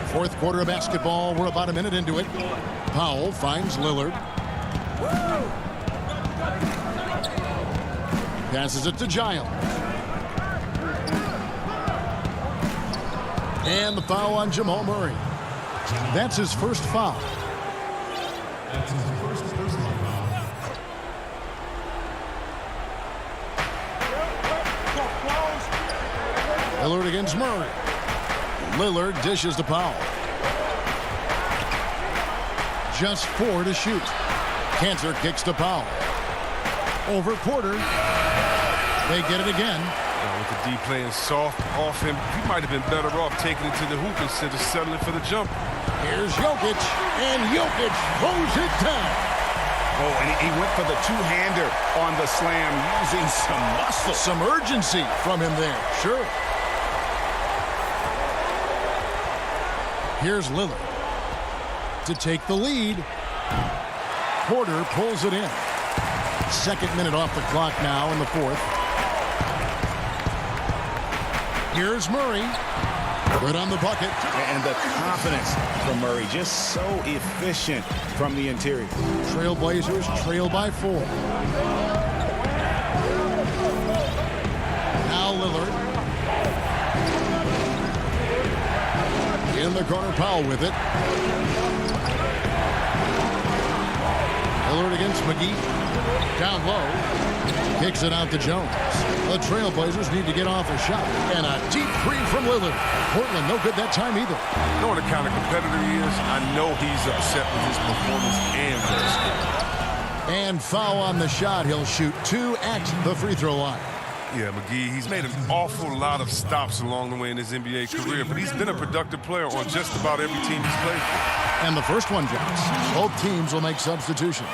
Fourth quarter of basketball. We're about a minute into it. Powell finds Lillard. Passes it to Giles. And the foul on Jamal Murray. That's his first foul. Lillard against Murray. Lillard dishes to Powell. Just 4 to shoot. Kanter kicks to Powell. Over Porter. They get it again. With the D playing soft off him, he might have been better off taking it to the hoop instead of settling for the jump. Here's Jokic, and Jokic throws it down. Oh, and he went for the two-hander on the slam using some muscle. Some urgency from him there, sure. Here's Lillard to take the lead. Porter pulls it in. Second minute off the clock now in the fourth. Here's Murray. Good on the bucket. And the confidence from Murray, just so efficient from the interior. Trailblazers trail by 4. Now Lillard. In the corner, Powell with it. Lillard against McGee. Down low. Kicks it out to Jones. The Trailblazers need to get off a shot. And a deep three from Lillard. Portland no good that time either. Knowing the kind of competitor he is, I know he's upset with his performance and their skill. And foul on the shot. He'll shoot 2 at the free throw line. Yeah, McGee, he's made an awful lot of stops along the way in his NBA career, but he's been a productive player on just about every team he's played for. And the first one jumps. Both teams will make substitutions.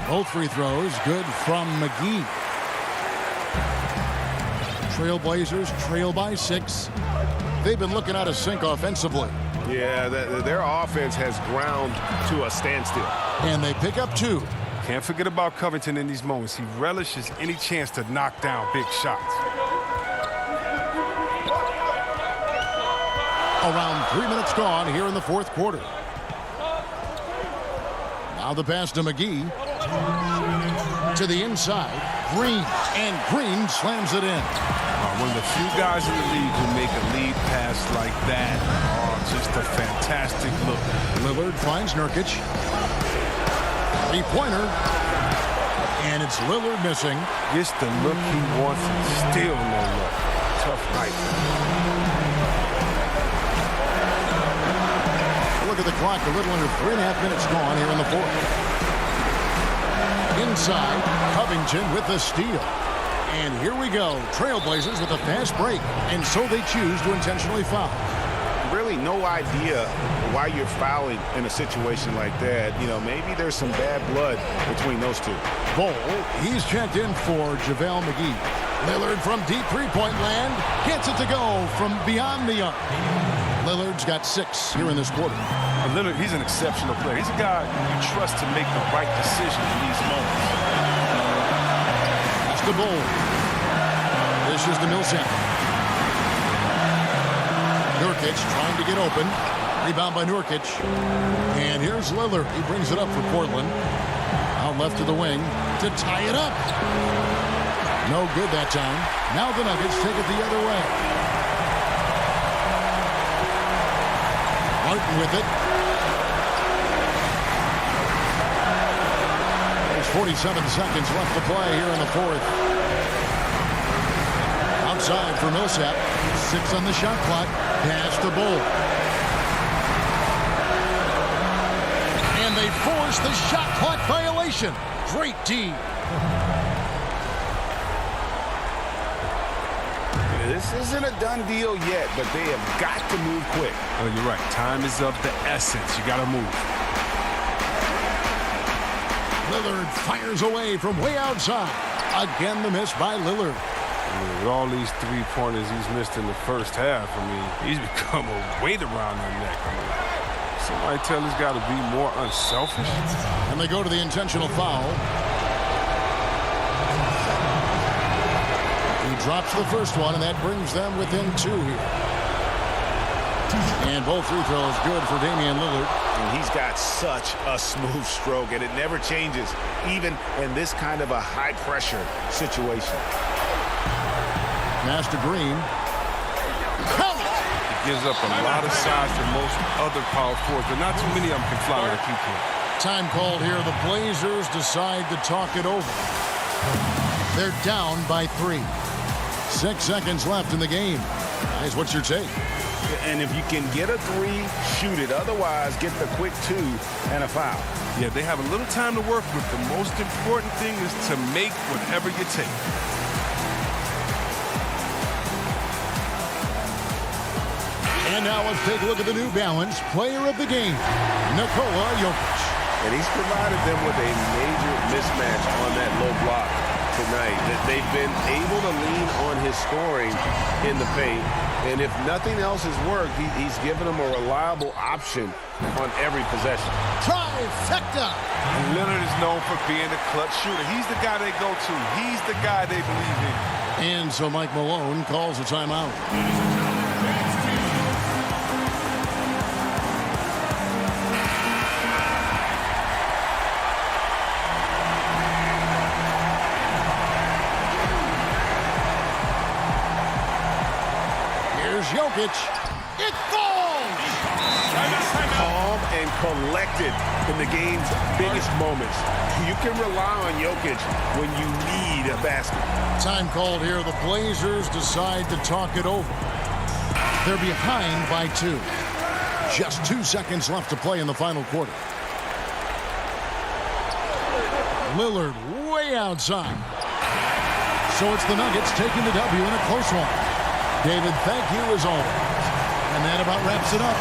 Both free throws good from McGee. Trailblazers trail by 6. They've been looking out of sync offensively. Yeah, their offense has ground to a standstill. And they pick up 2. Can't forget about Covington in these moments. He relishes any chance to knock down big shots. Around 3 minutes gone here in the fourth quarter. Now the pass to McGee. To the inside. Green. And Green slams it in. One of the few guys in the league who make a lead pass like that. Oh, just a fantastic look. Lillard finds Nurkic. Three-pointer. And it's Lillard missing. Gets the look he wants and still no look. Tough night. Look at the clock. A little under 3.5 minutes gone here in the fourth. Inside, Covington with the steal. And here we go. Trailblazers with a fast break. And so they choose to intentionally foul. Really no idea why you're fouling in a situation like that. You know, maybe there's some bad blood between those two. Bol, he's checked in for JaVale McGee. Lillard from deep three-point land. Gets it to go from beyond the arc. Lillard's got 6 here in this quarter. Lillard, he's an exceptional player. He's a guy you trust to make the right decision in these moments. That's the Bol. This is the Millsap. Nurkic trying to get open. Rebound by Nurkic. And here's Lillard. He brings it up for Portland. Out left to the wing to tie it up. No good that time. Now the Nuggets take it the other way. Martin with it. There's 47 seconds left to play here in the fourth. Outside for Millsap. 6 on the shot clock. Pass to Bull. And they force the shot clock violation. Great D. This isn't a done deal yet, but they have got to move quick. Oh, you're right. Time is of the essence. You got to move. Lillard fires away from way outside. Again, the miss by Lillard. With all these three-pointers he's missed in the first half, he's become a weight around the neck. Somebody tell he's got to be more unselfish. And they go to the intentional foul. He drops the first one, and that brings them within 2 here. And both free throws good for Damian Lillard. And he's got such a smooth stroke, and it never changes, even in this kind of a high-pressure situation. Pass to Green. He gives up a lot of size to most other power forwards, but not too many of them can fly like he can. Time called here. The Blazers decide to talk it over. They're down by 3. 6 seconds left in the game. Guys, what's your take? And if you can get a 3, shoot it. Otherwise, get the quick 2 and a foul. Yeah, they have a little time to work with. The most important thing is to make whatever you take. And now let's take a look at the New Balance player of the game, Nikola Jokic. And he's provided them with a major mismatch on that low block tonight. That they've been able to lean on his scoring in the paint. And if nothing else has worked, he's given them a reliable option on every possession. Trifecta! Lillard is known for being a clutch shooter. He's the guy they go to. He's the guy they believe in. And so Mike Malone calls a timeout. Jokic. It falls! Calm and collected in the game's biggest moments. You can rely on Jokic when you need a basket. Time called here. The Blazers decide to talk it over. They're behind by 2. Just 2 seconds left to play in the final quarter. Lillard way outside. So it's the Nuggets taking the W in a close one. David, thank you as always. And that about wraps it up.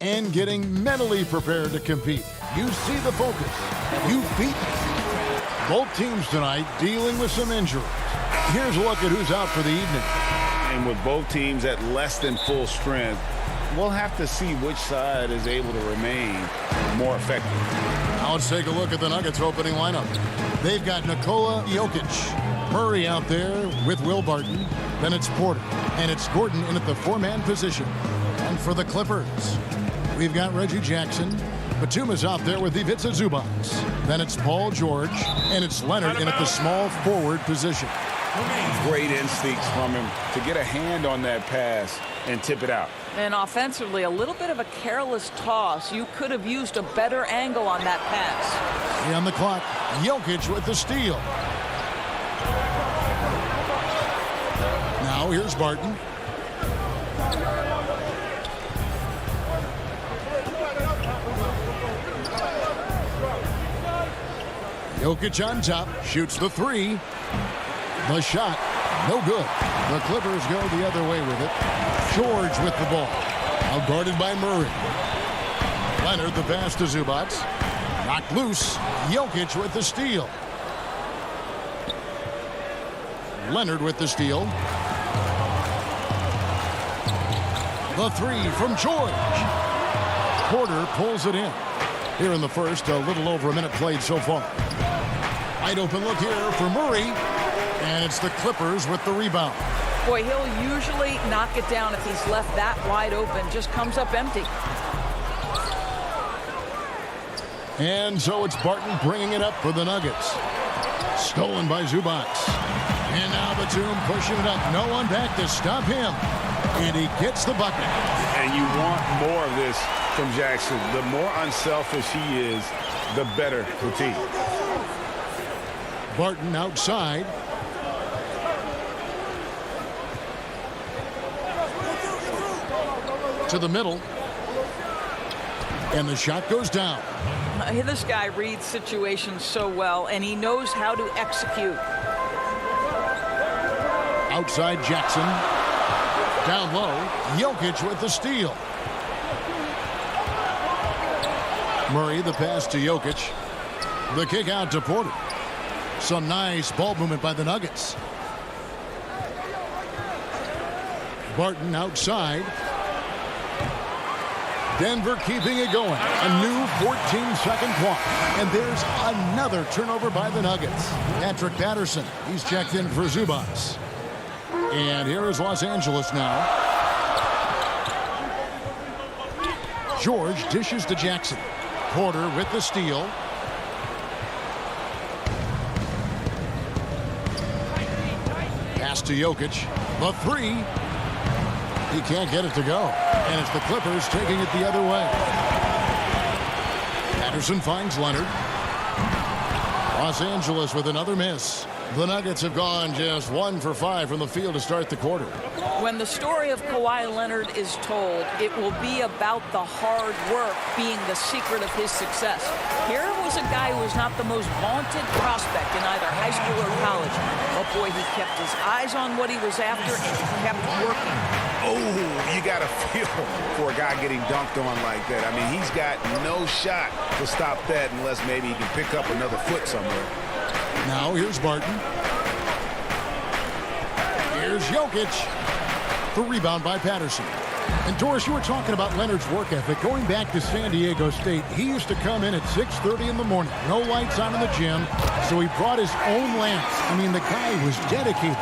and getting mentally prepared to compete. You see the focus. You beat both teams tonight dealing with some injuries. Here's a look at who's out for the evening. And with both teams at less than full strength, we'll have to see which side is able to remain more effective. Now let's take a look at the Nuggets opening lineup. They've got Nikola Jokic, Murray out there with Will Barton, then it's Porter, and it's Gordon in at the four-man position. And for the Clippers, we've got Reggie Jackson. Batuma's out there with Ivica Zubac. Then it's Paul George, and it's Leonard in at the small forward position. Great instincts from him to get a hand on that pass and tip it out. And offensively, a little bit of a careless toss. You could have used a better angle on that pass. 3 on the clock. Jokic with the steal. Now here's Barton. Jokic on top, shoots the three. The shot, no good. The Clippers go the other way with it. George with the ball. Now guarded by Murray. Leonard the pass to Zubac. Knocked loose. Jokic with the steal. Leonard with the steal. The three from George. Porter pulls it in. Here in the first, a little over a minute played so far. Wide open look here for Murray. And it's the Clippers with the rebound. Boy, he'll usually knock it down if he's left that wide open. Just comes up empty. And so it's Barton bringing it up for the Nuggets. Stolen by Zubac. And now Batum pushing it up. No one back to stop him. And he gets the bucket. And you want more of this from Jackson. The more unselfish he is, the better the team. Barton outside. To the middle. And the shot goes down. This guy reads situations so well, and he knows how to execute. Outside Jackson. Down low. Jokic with the steal. Murray the pass to Jokic. The kick out to Porter. Some nice ball movement by the Nuggets. Barton outside. Denver keeping it going. A new 14-second clock. And there's another turnover by the Nuggets. Patrick Patterson. He's checked in for Zubac. And here is Los Angeles now. George dishes to Jackson. Porter with the steal. Pass to Jokic. The three. He can't get it to go. And it's the Clippers taking it the other way. Patterson finds Leonard. Los Angeles with another miss. The Nuggets have gone just 1 for 5 from the field to start the quarter. When the story of Kawhi Leonard is told, it will be about the hard work being the secret of his success. Here was a guy who was not the most vaunted prospect in either high school or college. But boy, he kept his eyes on what he was after and he kept working. Oh, you got to feel for a guy getting dunked on like that. I mean, he's got no shot to stop that unless maybe he can pick up another foot somewhere. Now here's Barton. Here's Jokic. The rebound by Patterson. And Doris, you were talking about Leonard's work ethic. Going back to San Diego State, he used to come in at 6:30 in the morning. No lights on in the gym, so he brought his own lamps. I mean, the guy was dedicated.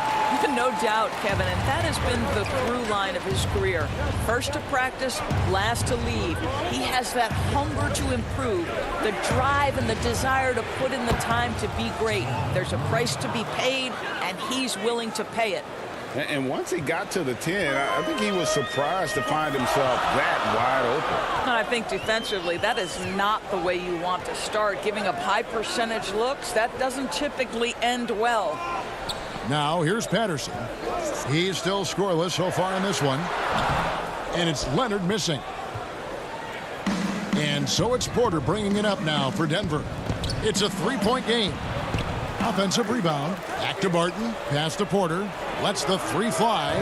No doubt, Kevin, and that has been the through line of his career. First to practice, last to leave. He has that hunger to improve, the drive and the desire to put in the time to be great. There's a price to be paid, and he's willing to pay it. And once he got to the 10, I think he was surprised to find himself that wide open. I think defensively, that is not the way you want to start. Giving up high percentage looks, that doesn't typically end well. Now here's Patterson. He's still scoreless so far in this one. And it's Leonard missing. And so it's Porter bringing it up now for Denver. It's a three-point game. Offensive rebound. Back to Barton. Pass to Porter. Lets the three fly.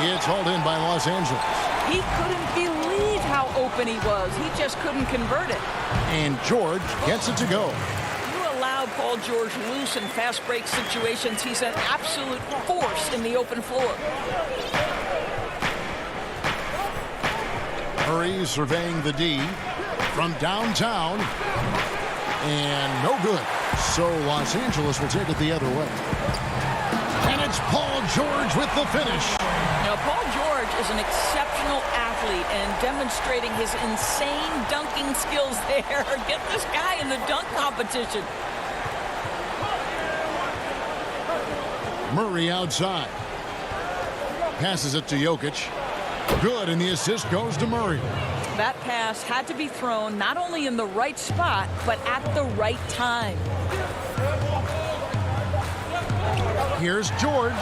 It's hauled in by Los Angeles. He couldn't believe how open he was. He just couldn't convert it. And George gets it to go. You allow Paul George loose in fast break situations. He's an absolute force in the open floor. Murray surveying the D from downtown. And no good. So Los Angeles will take it the other way. And it's Paul George with the finish. Now, Paul George is an exceptional athlete and demonstrating his insane dunking skills there. Get this guy in the dunk competition. Murray outside. Passes it to Jokic. Good, and the assist goes to Murray. That pass had to be thrown not only in the right spot, but at the right time. Here's George.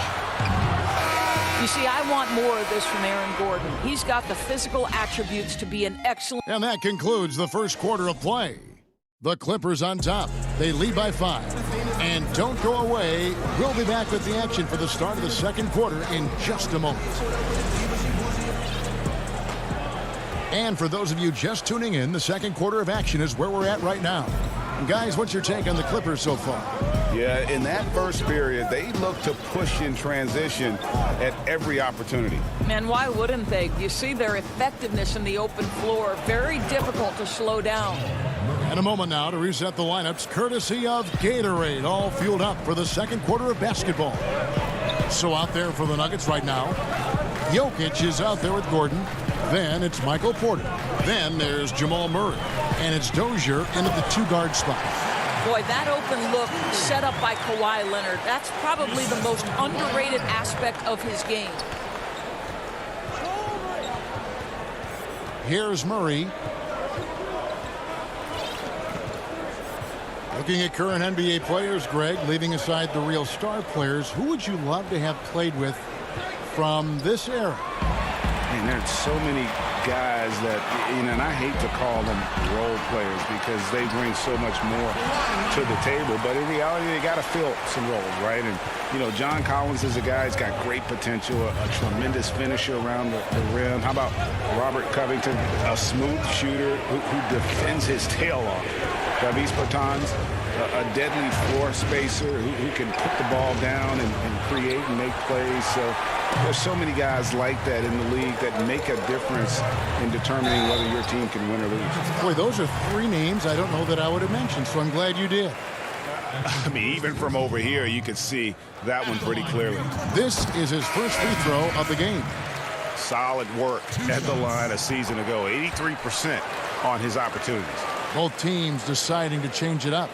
You see, I want more of this from Aaron Gordon. He's got the physical attributes to be an excellent... And that concludes the first quarter of play. The Clippers on top. They lead by 5. And don't go away. We'll be back with the action for the start of the second quarter in just a moment. And for those of you just tuning in, the second quarter of action is where we're at right now. And guys, what's your take on the Clippers so far? Yeah, in that first period, they looked to push in transition at every opportunity. Man, why wouldn't they? You see their effectiveness in the open floor. Very difficult to slow down. And a moment now to reset the lineups, courtesy of Gatorade, all fueled up for the second quarter of basketball. So out there for the Nuggets right now, Jokic is out there with Gordon. Then it's Michael Porter. Then there's Jamal Murray. And it's Dozier into the 2-guard spot. Boy, that open look set up by Kawhi Leonard, that's probably the most underrated aspect of his game. Here's Murray. Looking at current NBA players, Greg, leaving aside the real star players, who would you love to have played with from this era? And there's so many guys that, and I hate to call them role players because they bring so much more to the table. But in reality, they got to fill some roles, right? And, John Collins is a guy who's got great potential, a tremendous finisher around the rim. How about Robert Covington, a smooth shooter who defends his tail off? Davis Bertans, a deadly floor spacer who can put the ball down and create and make plays. So there's so many guys like that in the league that make a difference in determining whether your team can win or lose. Boy, those are 3 names I don't know that I would have mentioned, so I'm glad you did. I mean, even from over here, you can see that one pretty clearly. This is his first free throw of the game. Solid work at the line a season ago. 83% on his opportunities. Both teams deciding to change it up.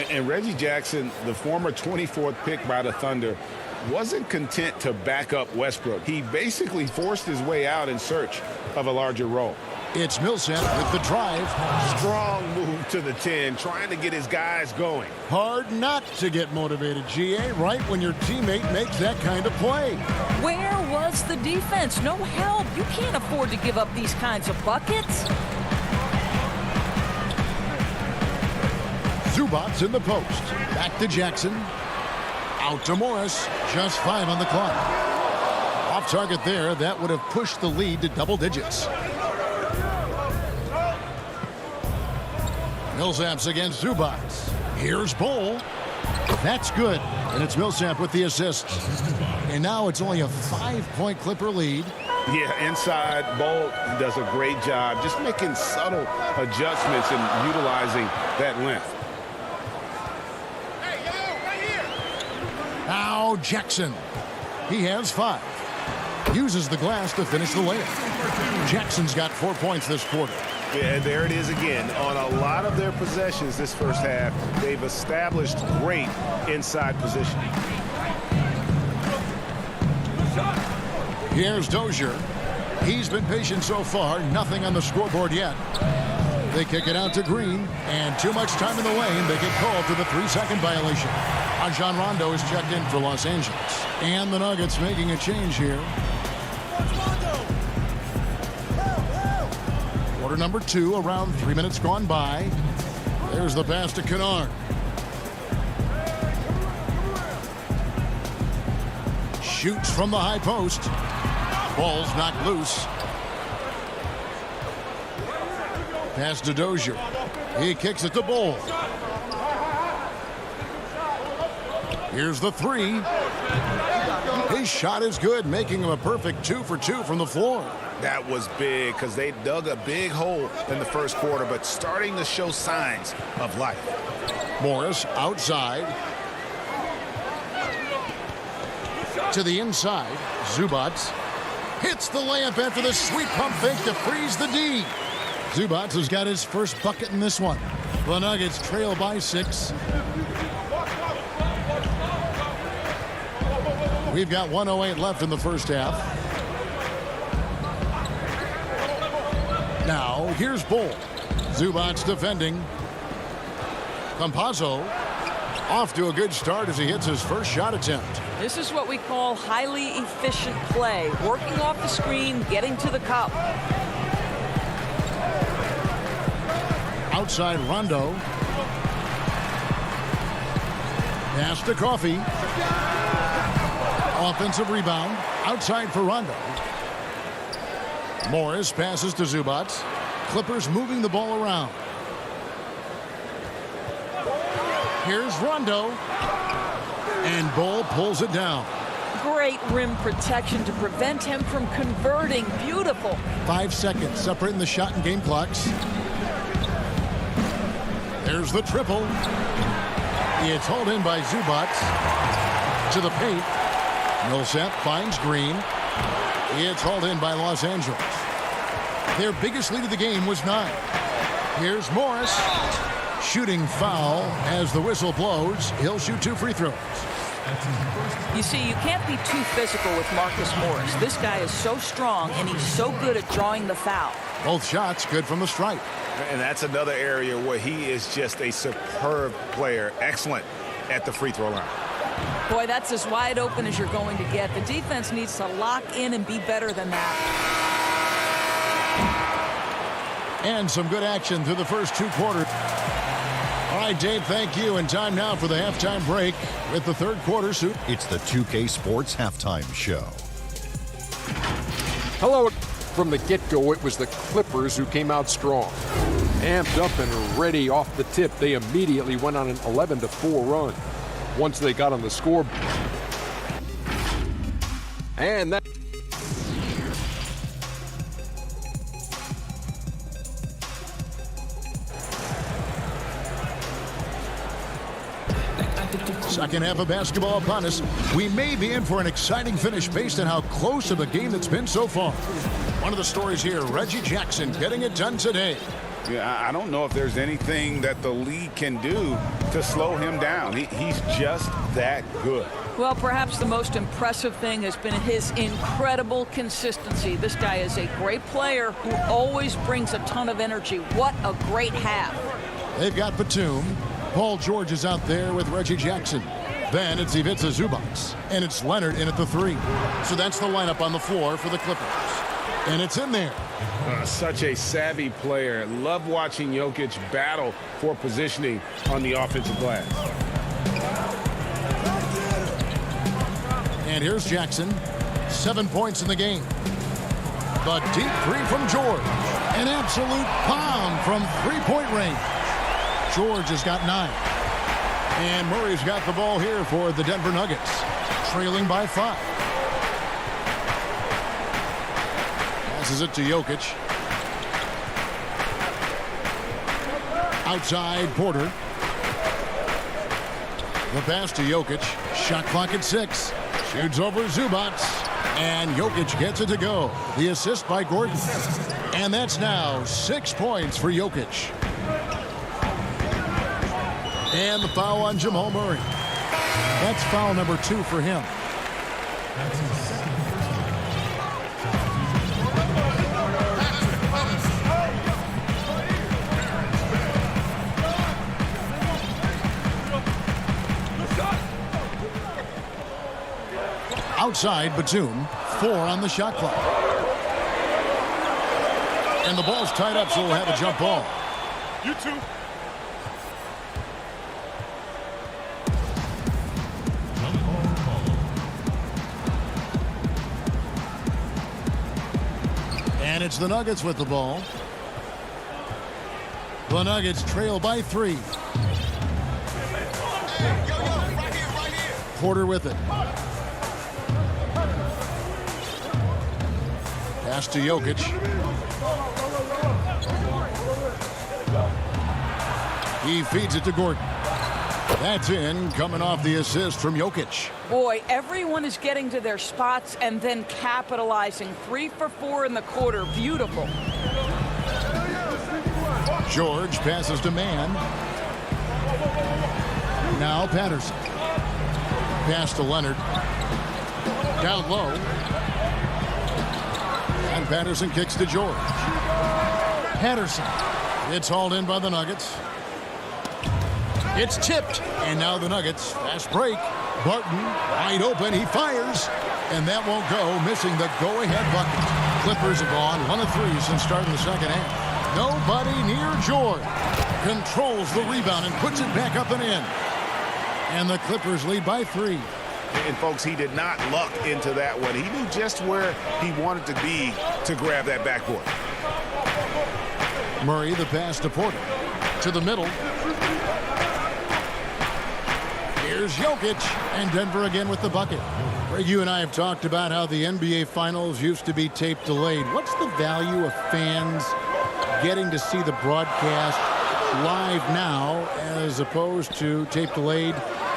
And Reggie Jackson, the former 24th pick by the Thunder, wasn't content to back up Westbrook. He basically forced his way out in search of a larger role. It's Millsap with the drive. Strong move to the 10, trying to get his guys going. Hard not to get motivated, GA, right when your teammate makes that kind of play. Where was the defense? No help. You can't afford to give up these kinds of buckets. Zubac's in the post. Back to Jackson. Out to Morris. Just 5 on the clock. Off target there. That would have pushed the lead to double digits. Millsap's against Zubac. Here's Bol. That's good. And it's Millsap with the assist. And now it's only a 5-point Clipper lead. Yeah, inside, Bol does a great job just making subtle adjustments and utilizing that length. Now Jackson. He has 5. Uses the glass to finish the layup. Jackson's got 4 points this quarter. Yeah, there it is again. On a lot of their possessions this first half, they've established great inside position. Here's Dozier. He's been patient so far. Nothing on the scoreboard yet. They kick it out to Green, and too much time in the lane. They get called for the 3-second violation. Rajon Rondo is checked in for Los Angeles. And the Nuggets making a change here. Quarter number 2, around 3 minutes gone by. There's the pass to Kennard. Shoots from the high post. Ball's knocked loose. Pass to Dozier. He kicks it to Bull. Here's the three. His shot is good, making him a perfect 2 for 2 from the floor. That was big because they dug a big hole in the first quarter, but starting to show signs of life. Morris outside. To the inside. Zubac hits the layup after the sweet pump fake to freeze the D. Zubac has got his first bucket in this one. The Nuggets trail by 6. We've got 1:08 left in the first half. Now, here's Bull. Zubac defending. Campazzo off to a good start as he hits his first shot attempt. This is what we call highly efficient play. Working off the screen, getting to the cup. Outside Rondo. Pass to Coffey. Offensive rebound. Outside for Rondo. Morris passes to Zubac. Clippers moving the ball around. Here's Rondo. And Bull pulls it down. Great rim protection to prevent him from converting. Beautiful. 5 seconds separating the shot and game clocks. There's the triple. It's hauled in by Zubac. To the paint. Millsap finds Green. It's hauled in by Los Angeles. Their biggest lead of the game was 9. Here's Morris. Shooting foul as the whistle blows. He'll shoot 2 free throws. You see, you can't be too physical with Marcus Morris. This guy is so strong, and he's so good at drawing the foul. Both shots good from the stripe. And that's another area where he is just a superb player. Excellent at the free throw line. Boy, that's as wide open as you're going to get. The defense needs to lock in and be better than that. And some good action through the first 2 quarters. All right, Dave, thank you. And time now for the halftime break with the third quarter suit. It's the 2K Sports Halftime Show. Hello. From the get-go, it was the Clippers who came out strong. Amped up and ready off the tip, they immediately went on an 11-4 run. Once they got on the score. And that... Second half of basketball upon us. We may be in for an exciting finish based on how close of a game it's been so far. One of the stories here, Reggie Jackson getting it done today. Yeah, I don't know if there's anything that the league can do to slow him down. He's just that good. Well, perhaps the most impressive thing has been his incredible consistency. This guy is a great player who always brings a ton of energy. What a great half. They've got Batum. Paul George is out there with Reggie Jackson. Then it's Ivica Zubac. And it's Leonard in at the 3. So that's the lineup on the floor for the Clippers. And it's in there. Such a savvy player. Love watching Jokic battle for positioning on the offensive glass. And here's Jackson. 7 points in the game. The deep 3 from George. An absolute bomb from 3-point range. George has got 9. And Murray's got the ball here for the Denver Nuggets. Trailing by 5. Passes it to Jokic. Outside Porter. The pass to Jokic. Shot clock at 6. Shoots over Zubac. And Jokic gets it to go. The assist by Gordon. And that's now 6 points for Jokic. And the foul on Jamal Murray. That's foul number 2 for him. Outside Batum, 4 on the shot clock. And the ball's tied up, so we'll have a jump ball. You too. And it's the Nuggets with the ball. The Nuggets trail by 3. Porter with it. Pass to Jokic. He feeds it to Gordon. That's in, coming off the assist from Jokic. Boy, everyone is getting to their spots and then capitalizing. 3 for 4 in the quarter. Beautiful. George passes to Mann. Now Patterson. Pass to Leonard. Down low. And Patterson kicks to George. Patterson. It's hauled in by the Nuggets. It's tipped. And now the Nuggets. Fast break. Barton wide open. He fires. And that won't go. Missing the go-ahead bucket. Clippers have gone 1 of 3 since starting the second half. Nobody near George. Controls the rebound and puts it back up and in. And the Clippers lead by 3. And, folks, he did not luck into that one. He knew just where he wanted to be to grab that backboard. Murray, the pass to Porter. To the middle. Here's Jokic. And Denver again with the bucket. Greg, you and I have talked about how the NBA Finals used to be tape delayed. What's the value of fans getting to see the broadcast live now as opposed to tape delayed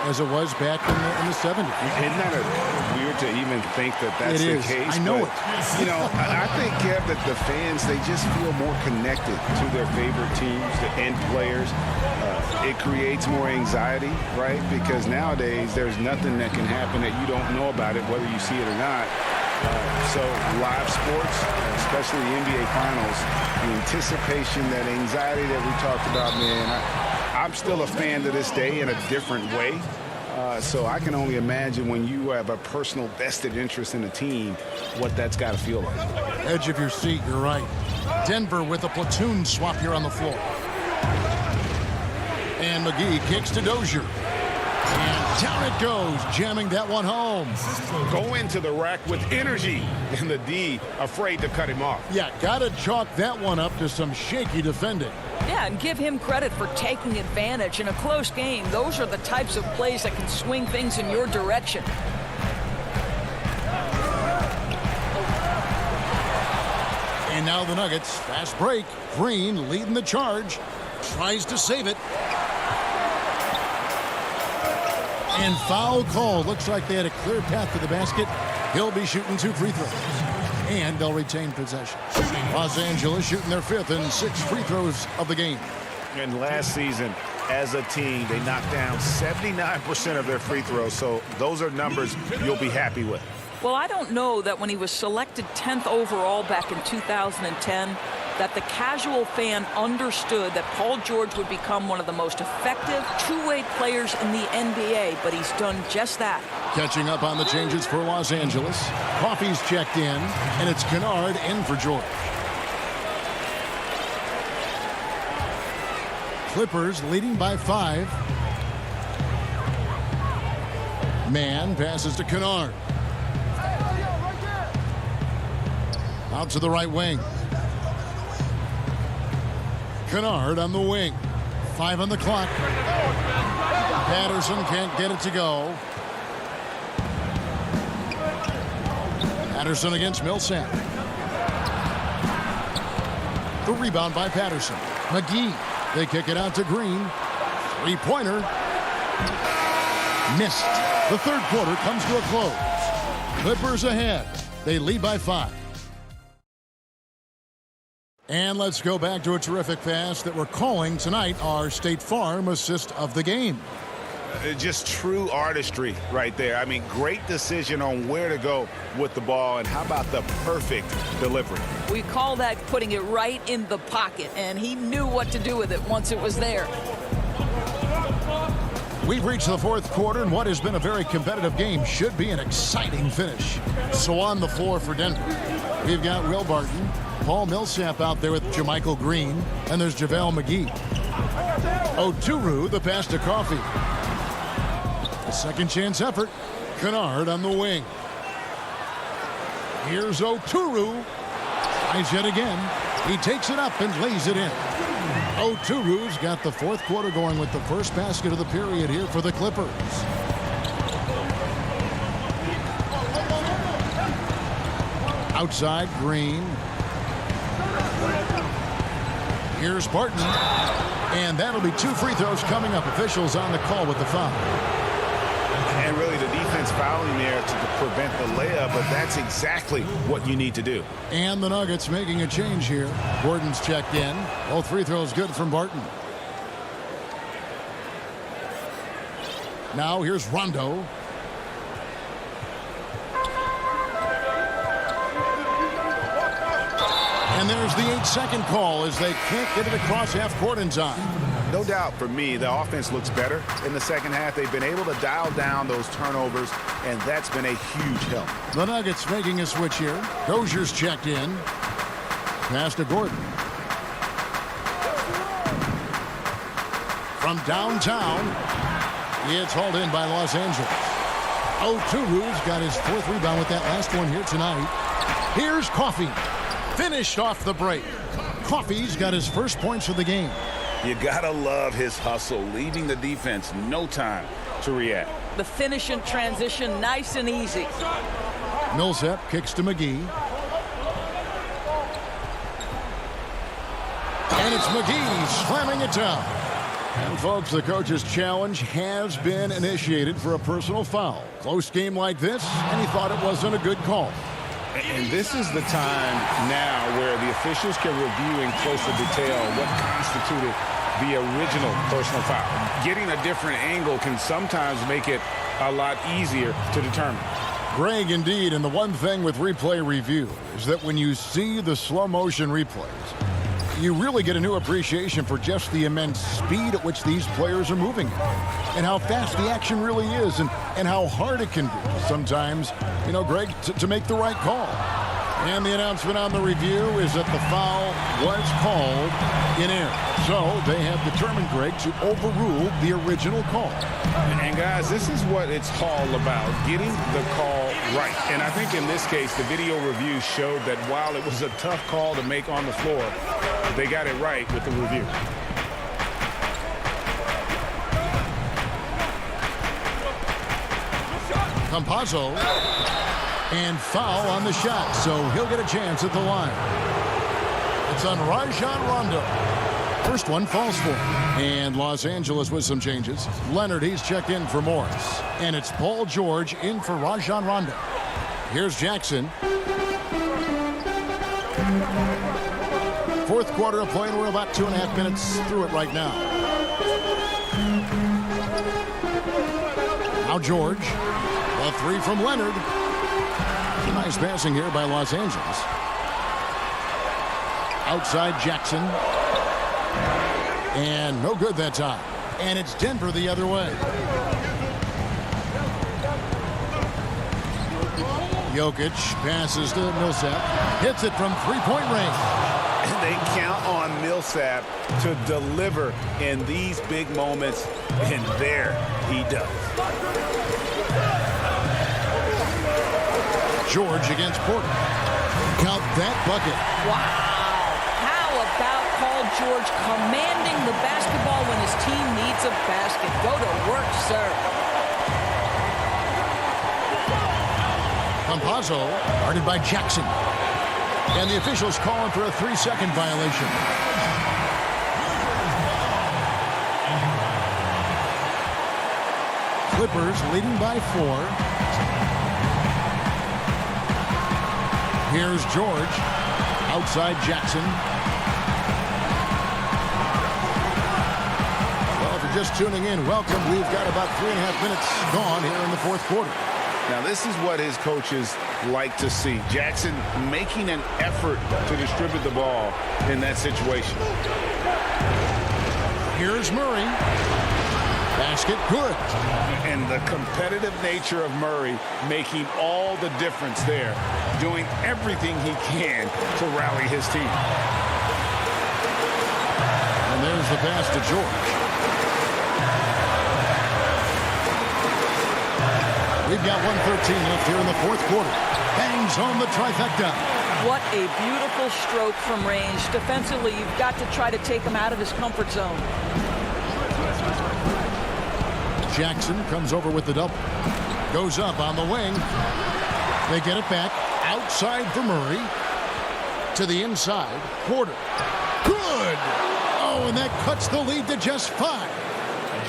as it was back in the 70s? Isn't that weird to even think that that's the case? I know it. You know, I think, Kev, that the fans, they just feel more connected to their favorite teams, the end players. It creates more anxiety, right? Because nowadays there's nothing that can happen that you don't know about it, whether you see it or not. So live sports, especially the NBA Finals, the anticipation, that anxiety that we talked about, man, I'm still a fan to this day in a different way. So I can only imagine when you have a personal vested interest in a team, what that's got to feel like. Edge of your seat, you're right. Denver with a platoon swap here on the floor. And McGee kicks to Dozier. And down it goes, jamming that one home. Go into the rack with energy, and the D afraid to cut him off. Yeah, got to chalk that one up to some shaky defending. Yeah, and give him credit for taking advantage. In a close game, those are the types of plays that can swing things in your direction. And now the Nuggets, fast break. Green leading the charge. Tries to save it. And foul call. Looks like they had a clear path to the basket. He'll be shooting 2 free throws. And they'll retain possession. Los Angeles shooting their 5th and 6th free throws of the game. And last season, as a team, they knocked down 79% of their free throws. So those are numbers you'll be happy with. Well, I don't know that when he was selected 10th overall back in 2010, that the casual fan understood that Paul George would become one of the most effective two-way players in the NBA, but he's done just that. Catching up on the changes for Los Angeles. Coffey's checked in, and it's Kennard in for George. Clippers leading by 5. Mann passes to Kennard. Out to the right wing. Kennard on the wing. 5 on the clock. Patterson can't get it to go. Patterson against Millsap. The rebound by Patterson. McGee. They kick it out to Green. 3-pointer. Missed. The third quarter comes to a close. Clippers ahead. They lead by 5. And let's go back to a terrific pass that we're calling tonight our State Farm assist of the game. Just true artistry right there. I mean, great decision on where to go with the ball, and how about the perfect delivery? We call that putting it right in the pocket, and he knew what to do with it once it was there. We've reached the fourth quarter, and what has been a very competitive game should be an exciting finish. So on the floor for Denver, we've got Will Barton, Paul Millsap out there with Jermichael Green, and there's JaVale McGee. Oturu, the pass to Coffey. A second chance effort. Kennard on the wing. Here's Oturu. Tries yet again. He takes it up and lays it in. Oturu's got the fourth quarter going with the first basket of the period here for the Clippers. Outside, Green. Here's Barton. And that'll be 2 free throws coming up. Officials on the call with the foul. And really the defense fouling there to prevent the layup, but that's exactly what you need to do. And the Nuggets making a change here. Gordon's checked in. Both free throws good from Barton. Now here's Rondo. And there's the 8-second call as they can't get it across half court in time. No doubt for me, the offense looks better in the second half. They've been able to dial down those turnovers, and that's been a huge help. The Nuggets making a switch here. Dozier's checked in. Pass to Gordon. From downtown, it's hauled in by Los Angeles. Oturu's got his 4th rebound with that last one here tonight. Here's Coffey. Finished off the break. Coffey's got his first points of the game. You gotta love his hustle, leaving the defense no time to react. The finish and transition, nice and easy. Millsap kicks to McGee. And it's McGee slamming it down. And folks, the coach's challenge has been initiated for a personal foul. Close game like this, and he thought it wasn't a good call. And this is the time now where the officials can review in closer detail what constituted the original personal foul. Getting a different angle can sometimes make it a lot easier to determine. Greg, indeed, and the one thing with replay review is that when you see the slow motion replays, you really get a new appreciation for just the immense speed at which these players are moving and how fast the action really is and how hard it can be sometimes, you know, Greg, to make the right call. And the announcement on the review is that the foul was called in error. So they have determined, Greg, to overrule the original call. And guys, this is what it's all about, getting the call right. And I think in this case, the video review showed that while it was a tough call to make on the floor, they got it right with the review. Campazzo, and foul on the shot, so he'll get a chance at the line. It's on Rajon Rondo. First one falls for him. And Los Angeles with some changes. Leonard, he's checked in for Morris. And it's Paul George in for Rajon Rondo. Here's Jackson. Fourth quarter of play, and we're about 2.5 minutes through it right now. Now George. A 3 from Leonard. Nice passing here by Los Angeles. Outside Jackson. And no good that time. And it's Denver the other way. Jokic passes to Millsap. Hits it from three-point range. And they count on Millsap to deliver in these big moments. And there he does. George against Porter. Count that bucket. Wow. How about Paul George commanding the basketball when his team needs a basket? Go to work, sir. Campazzo guarded by Jackson. And the officials calling for a 3-second violation. Clippers leading by 4. Here's George. Outside Jackson. Well, if you're just tuning in, welcome. We've got about 3.5 minutes gone here in the fourth quarter. Now, this is what his coaches like to see. Jackson making an effort to distribute the ball in that situation. Here's Murray. Basket good. And the competitive nature of Murray making all the difference there, doing everything he can to rally his team. And there's the pass to George. We've got 1:13 left here in the fourth quarter. Bangs home the trifecta. What a beautiful stroke from range. Defensively, you've got to try to take him out of his comfort zone. Jackson comes over with the double. Goes up on the wing. They get it back. Outside for Murray. To the inside. Porter. Good! Oh, and that cuts the lead to just 5.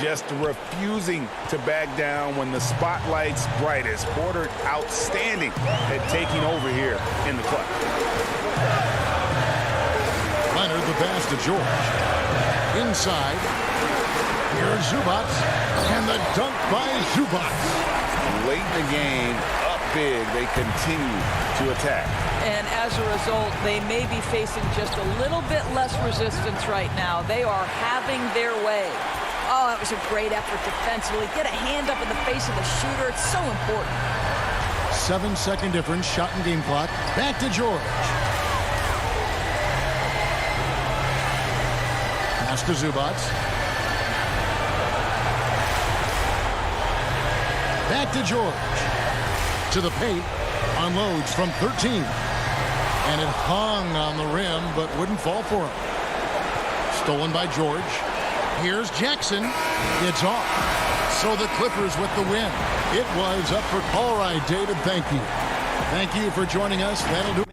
Just refusing to back down when the spotlight's brightest. Porter outstanding at taking over here in the clutch. Leonard the pass to George. Inside. Here's Zubac. And the dunk by Zubac. Late in the game, up big, they continue to attack. And as a result, they may be facing just a little bit less resistance right now. They are having their way. Oh, that was a great effort defensively. Get a hand up in the face of the shooter. It's so important. 7-second difference, shot and game clock. Back to George. Pass to Zubac. Back to George. To the paint. Unloads from 13. And it hung on the rim, but wouldn't fall for him. Stolen by George. Here's Jackson. It's off. So the Clippers with the win. It was up for all right, David. Thank you. Thank you for joining us. That'll do it.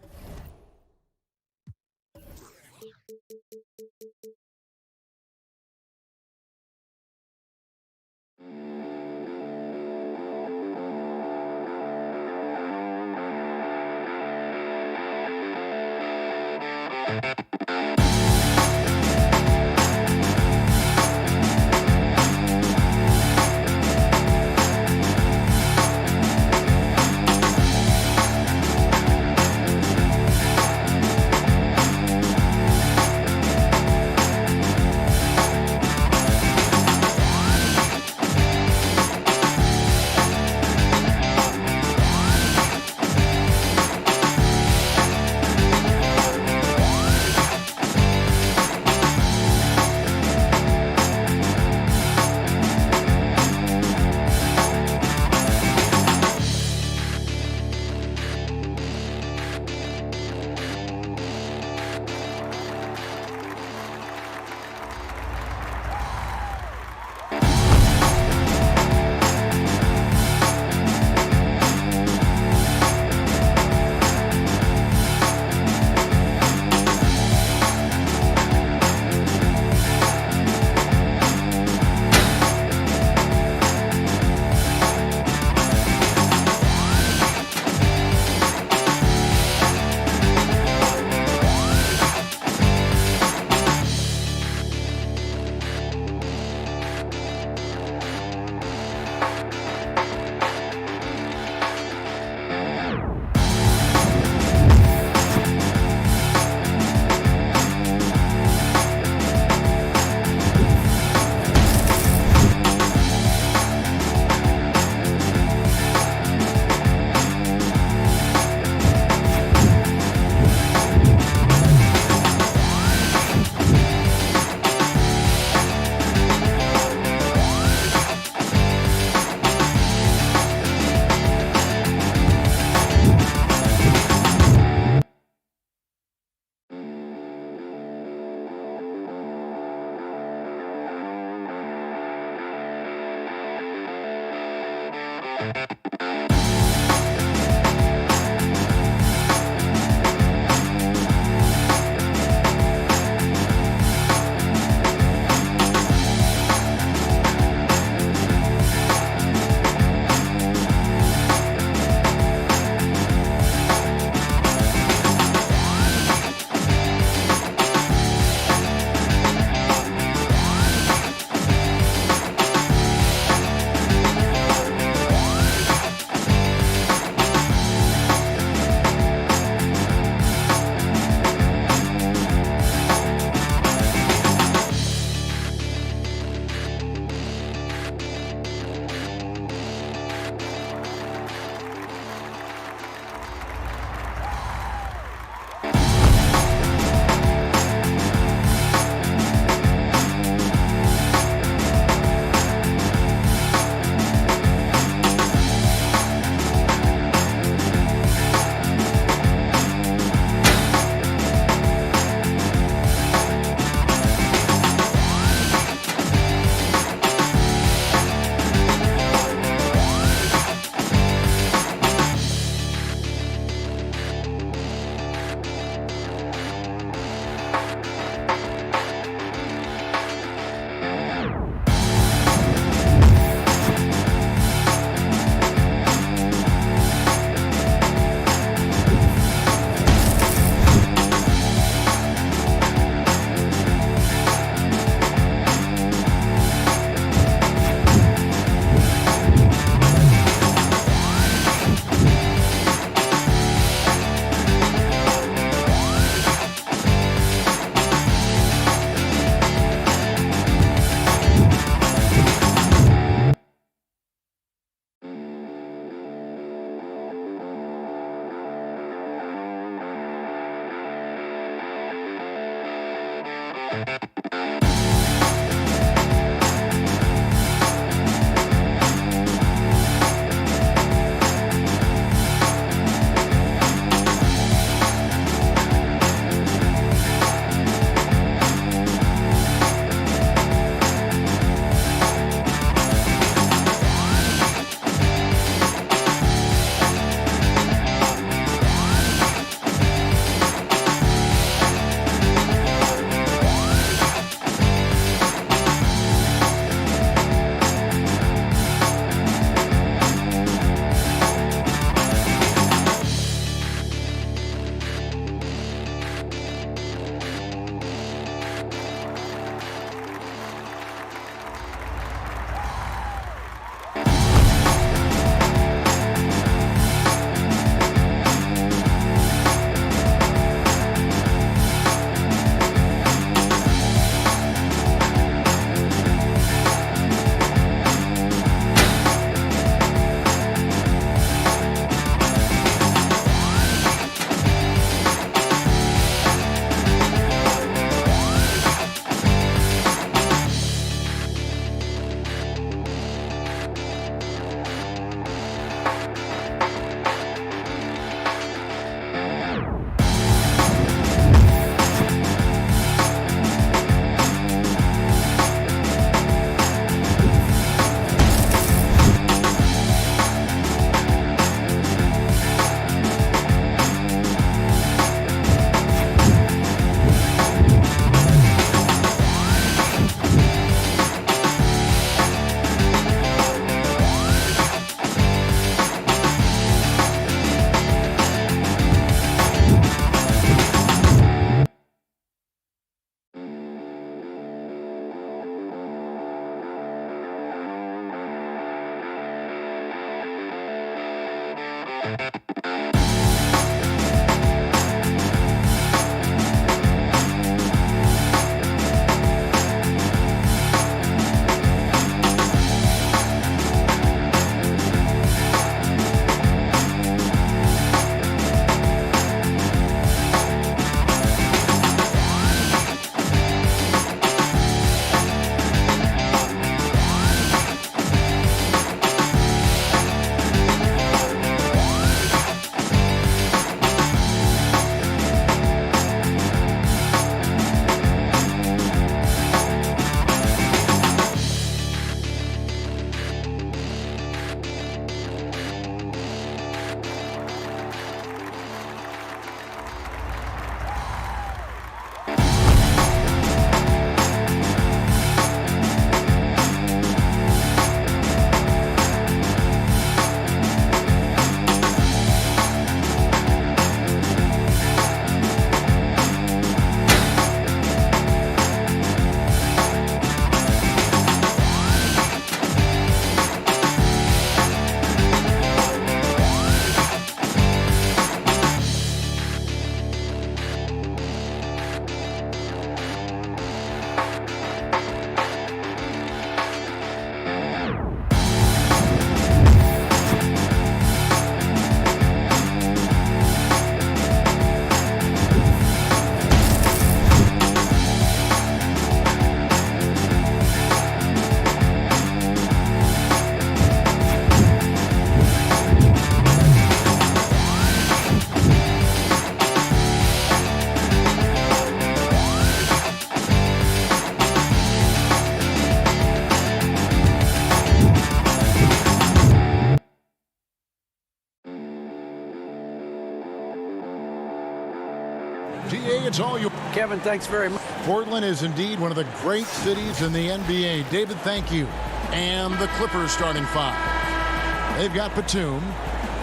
DA, it's all you. Kevin, thanks very much. Portland is indeed one of the great cities in the NBA. David, thank you. And the Clippers starting five. They've got Batum,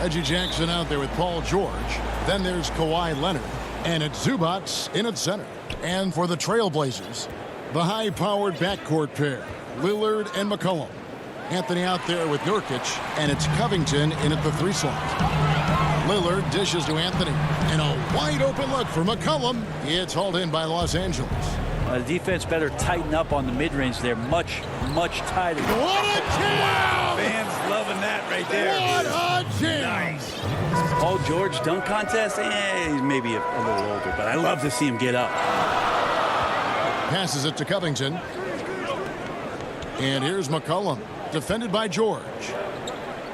Reggie Jackson out there with Paul George. Then there's Kawhi Leonard. And it's Zubats in at center. And for the Trailblazers, the high-powered backcourt pair, Lillard and McCollum. Anthony out there with Nurkic, and it's Covington in at the 3 slot. Lillard dishes to Anthony, and a wide-open look for McCollum. It's hauled in by Los Angeles. The defense better tighten up on the mid-range. They're much, much tighter. What a jam! Wow, fans loving that right there. What a jam! Nice. Paul George dunk contest? He's maybe a little older, but I love to see him get up. Passes it to Covington. And here's McCollum, defended by George.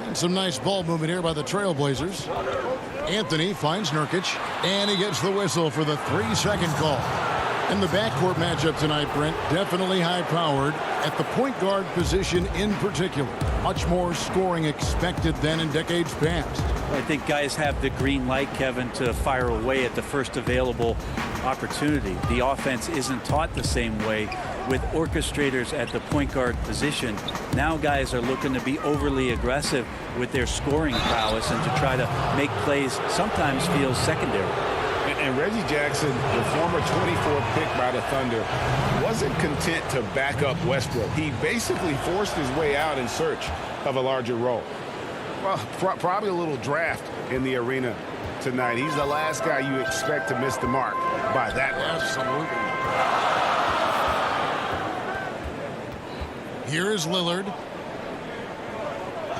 And some nice ball movement here by the Trailblazers. Anthony finds Nurkic, and he gets the whistle for the 3-second call. And the backcourt matchup tonight, Brent, definitely high-powered at the point guard position in particular. Much more scoring expected than in decades past. I think guys have the green light, Kevin, to fire away at the first available opportunity. The offense isn't taught the same way with orchestrators at the point guard position. Now guys are looking to be overly aggressive with their scoring prowess and to try to make plays sometimes feels secondary. And Reggie Jackson, the former 24th pick by the Thunder, wasn't content to back up Westbrook. He basically forced his way out in search of a larger role. Well, probably a little draft in the arena tonight. He's the last guy you expect to miss the mark by that much. Absolutely. Here is Lillard.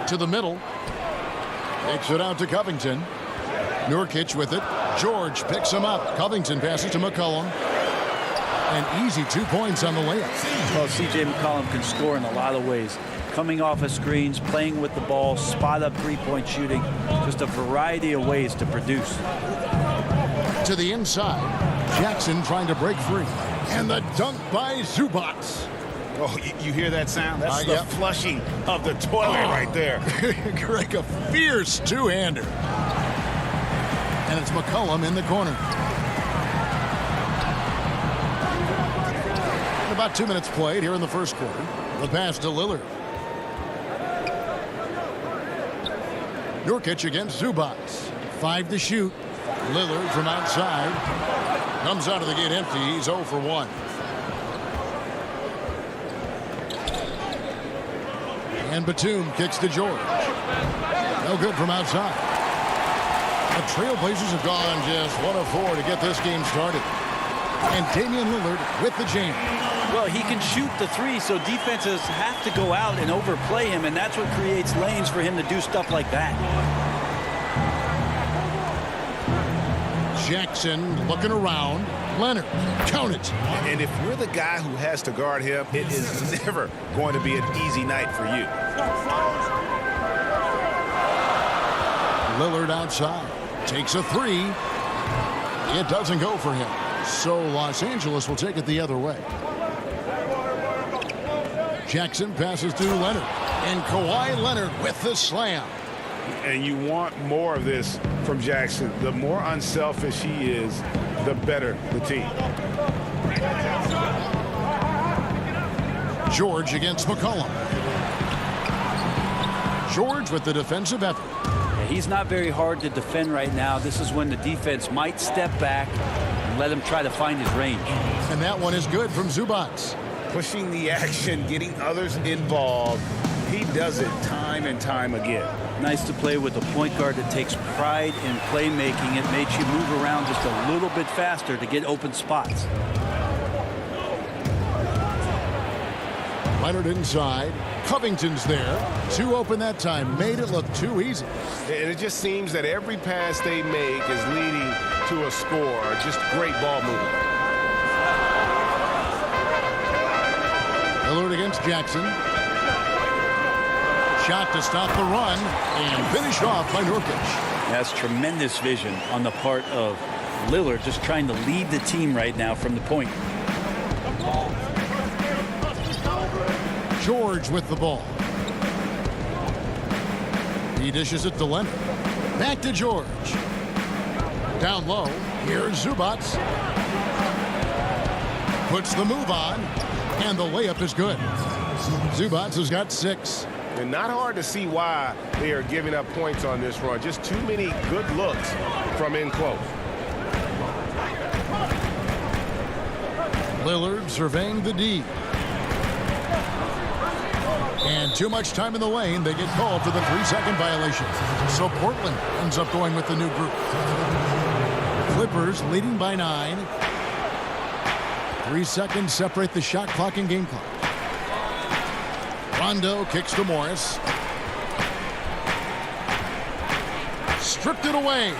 To the middle. Takes it out to Covington. Nurkic with it. George picks him up. Covington passes to McCollum. And easy 2 points on the layup. Well, C.J. McCollum can score in a lot of ways. Coming off of screens, playing with the ball, spot-up three-point shooting. Just a variety of ways to produce. To the inside. Jackson trying to break free. And the dunk by Zubac. Oh, you hear that sound? That's the flushing of the toilet right there. Greg, a fierce two-hander. And it's McCollum in the corner. And about 2 minutes played here in the first quarter. The pass to Lillard. Nurkic against Zubac. 5 to shoot. Lillard from outside. Comes out of the gate empty. He's 0 for 1. And Batum kicks to George. No good from outside. The Trailblazers have gone just 1 of 4 to get this game started. And Damian Lillard with the jam. Well, he can shoot the three, so defenses have to go out and overplay him, and that's what creates lanes for him to do stuff like that. Jackson looking around. Leonard, count it. And if you're the guy who has to guard him, it is never going to be an easy night for you. Lillard outside. Takes a three. It doesn't go for him. So Los Angeles will take it the other way. Jackson passes to Leonard. And Kawhi Leonard with the slam. And you want more of this from Jackson. The more unselfish he is, the better the team. George against McCollum. George with the defensive effort. Yeah, he's not very hard to defend right now. This is when the defense might step back and let him try to find his range. And that one is good from Zubac. Pushing the action, getting others involved. He does it time and time again. Nice to play with a point guard that takes pride in playmaking. It makes you move around just a little bit faster to get open spots. Leonard inside. Covington's there. 2 open that time. Made it look too easy. And it just seems that every pass they make is leading to a score. Just great ball movement. Lillard against Jackson. Shot to stop the run and finished off by Nurkic. That's tremendous vision on the part of Lillard, just trying to lead the team right now from the point. George with the ball. He dishes it to Leonard. Back to George. Down low. Here's Zubac. Puts the move on. And the layup is good. Zubac has got 6. And not hard to see why they are giving up points on this run. Just too many good looks from in close. Lillard surveying the D. And too much time in the lane. They get called for the 3-second violation. So Portland ends up going with the new group. Clippers leading by 9. 3 seconds separate the shot clock and game clock. Rondo kicks to Morris. Stripped it away.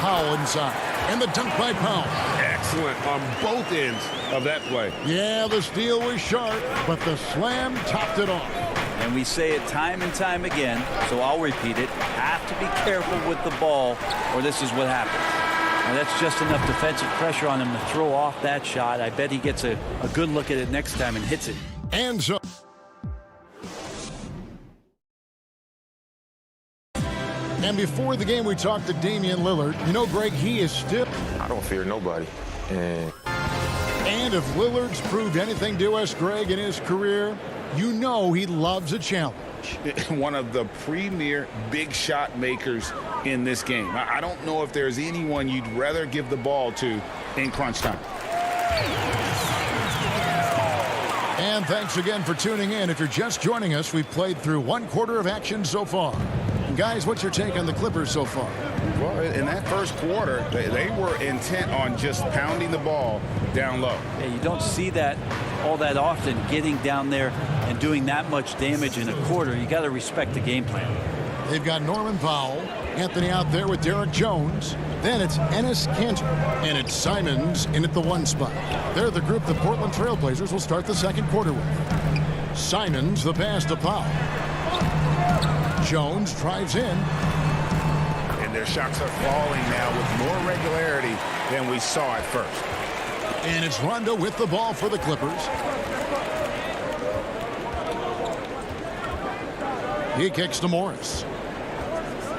Powell inside. And the dunk by Powell. Excellent on both ends of that play. Yeah, the steal was sharp, but the slam topped it off. And we say it time and time again, so I'll repeat it. Have to be careful with the ball, or this is what happens. Now, that's just enough defensive pressure on him to throw off that shot. I bet he gets a good look at it next time and hits it. And so. And before the game, we talked to Damian Lillard. You know, Greg, he is still. I don't fear nobody. And if Lillard's proved anything to us, Greg, in his career, you know he loves a challenge. One of the premier big shot makers in this game. I don't know if there's anyone you'd rather give the ball to in crunch time. And thanks again for tuning in. If you're just joining us, we've played through 1/4 of action so far. And guys, what's your take on the Clippers so far? Well, in that first quarter, they were intent on just pounding the ball down low. Yeah, you don't see that all that often, getting down there and doing that much damage in a quarter. You got to respect the game plan. They've got Norman Powell, Anthony out there with Derek Jones. Then it's Enes Kanter, and it's Simons in at the 1 spot. They're the group the Portland Trail Blazers will start the second quarter with. Simons, the pass to Powell. Jones drives in. And their shots are falling now with more regularity than we saw at first. And it's Rondo with the ball for the Clippers. He kicks to Morris.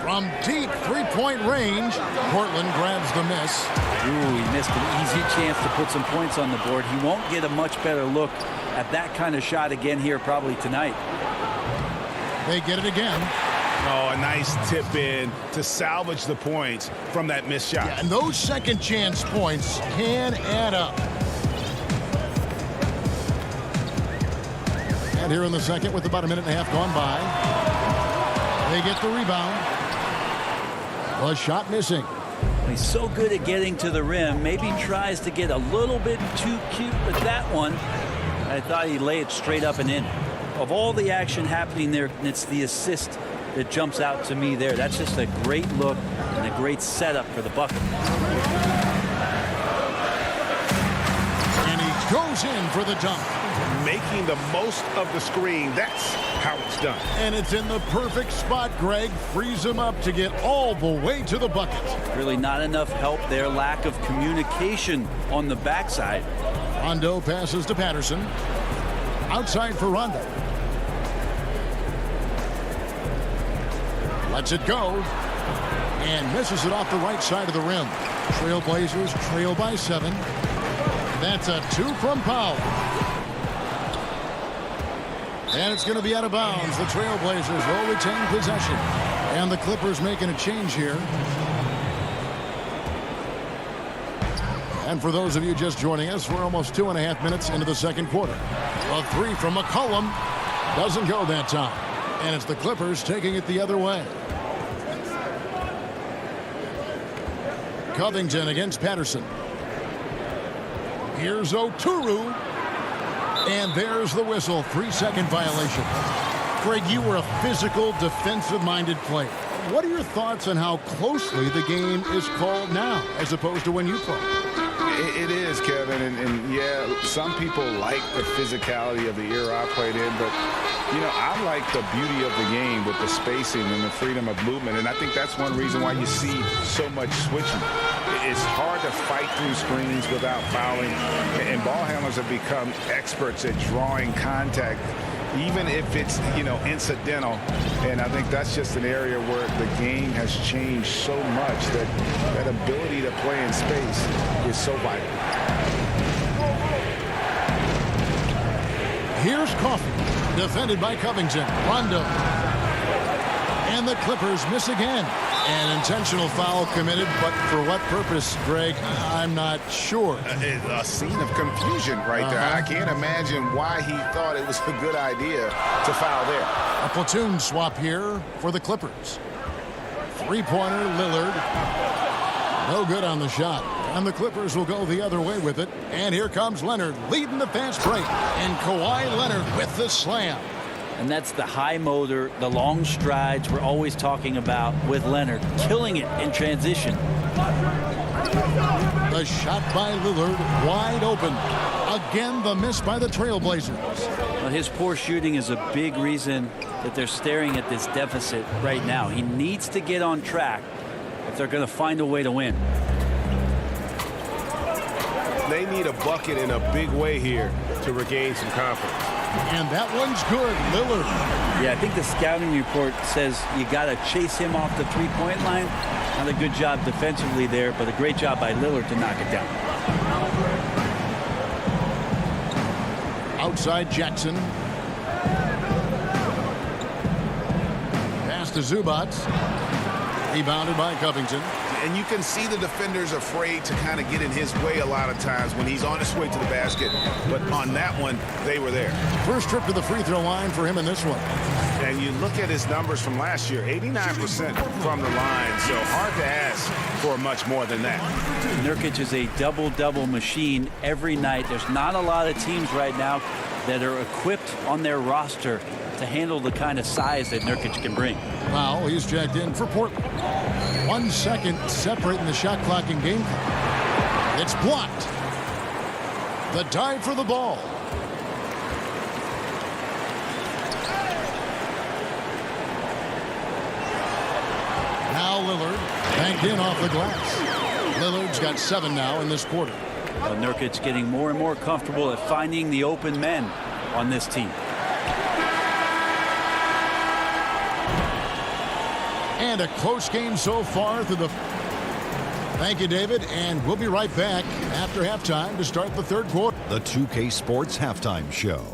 From deep three-point range, Portland grabs the miss. Ooh, he missed an easy chance to put some points on the board. He won't get a much better look at that kind of shot again here probably tonight. They get it again. Oh, a nice tip in to salvage the points from that missed shot. Yeah, and those second chance points can add up. And here in the second with about a minute and a half gone by, they get the rebound. A shot missing. He's so good at getting to the rim. Maybe tries to get a little bit too cute with that one. I thought he'd lay it straight up and in. Of all the action happening there, it's the assist that jumps out to me there. That's just a great look and a great setup for the bucket. And he goes in for the dunk. Making the most of the screen. That's how it's done. And it's in the perfect spot, Greg. Frees him up to get all the way to the bucket. Really not enough help there. Lack of communication on the backside. Rondo passes to Patterson. Outside for Rondo. Lets it go. And misses it off the right side of the rim. Trailblazers trail by 7. That's a 2 from Powell. And it's going to be out of bounds. The Trailblazers will retain possession. And the Clippers making a change here. And for those of you just joining us, we're almost 2.5 minutes into the second quarter. A 3 from McCollum. Doesn't go that time. And it's the Clippers taking it the other way. Covington against Patterson. Here's Oturu. And there's the whistle. 3-second violation. Greg, you were a physical, defensive-minded player. What are your thoughts on how closely the game is called now as opposed to when you played? It is, Kevin, and yeah, some people like the physicality of the era I played in, but, you know, I like the beauty of the game with the spacing and the freedom of movement, and I think that's one reason why you see so much switching. It's hard to fight through screens without fouling, and ball handlers have become experts at drawing contact, even if it's, you know, incidental. And I think that's just an area where the game has changed so much that that ability to play in space is so vital. Here's Coffey, defended by Covington. Rondo. And the Clippers miss again. An intentional foul committed, but for what purpose, Greg? I'm not sure. A scene of confusion right there. I can't imagine why he thought it was a good idea to foul there. A platoon swap here for the Clippers. Three-pointer, Lillard. No good on the shot. And the Clippers will go the other way with it. And here comes Leonard leading the fast break. And Kawhi Leonard with the slam. And that's the high motor, the long strides we're always talking about with Leonard, killing it in transition. The shot by Lillard, wide open. Again, the miss by the Trailblazers. Well, his poor shooting is a big reason that they're staring at this deficit right now. He needs to get on track if they're going to find a way to win. They need a bucket in a big way here to regain some confidence. And that one's good, Lillard. Yeah, I think the scouting report says you got to chase him off the three-point line. Not a good job defensively there, but a great job by Lillard to knock it down. Outside Jackson. Pass to Zubac. Rebounded by Covington. And you can see the defenders afraid to kind of get in his way a lot of times when he's on his way to the basket. But on that one, they were there. First trip to the free throw line for him in this one. And you look at his numbers from last year, 89% from the line. So hard to ask for much more than that. Nurkic is a double-double machine every night. There's not a lot of teams right now that are equipped on their roster to handle the kind of size that Nurkic can bring. Wow, he's checked in for Portland. 1 second separating the shot clock and game clock. It's blocked. The dive for the ball. Now Lillard banked in off the glass. Lillard's got 7 now in this quarter. Nurkic getting more and more comfortable at finding the open men on this team. And a close game so far through the... Thank you, David. And we'll be right back after halftime to start the third quarter. The 2K Sports Halftime Show.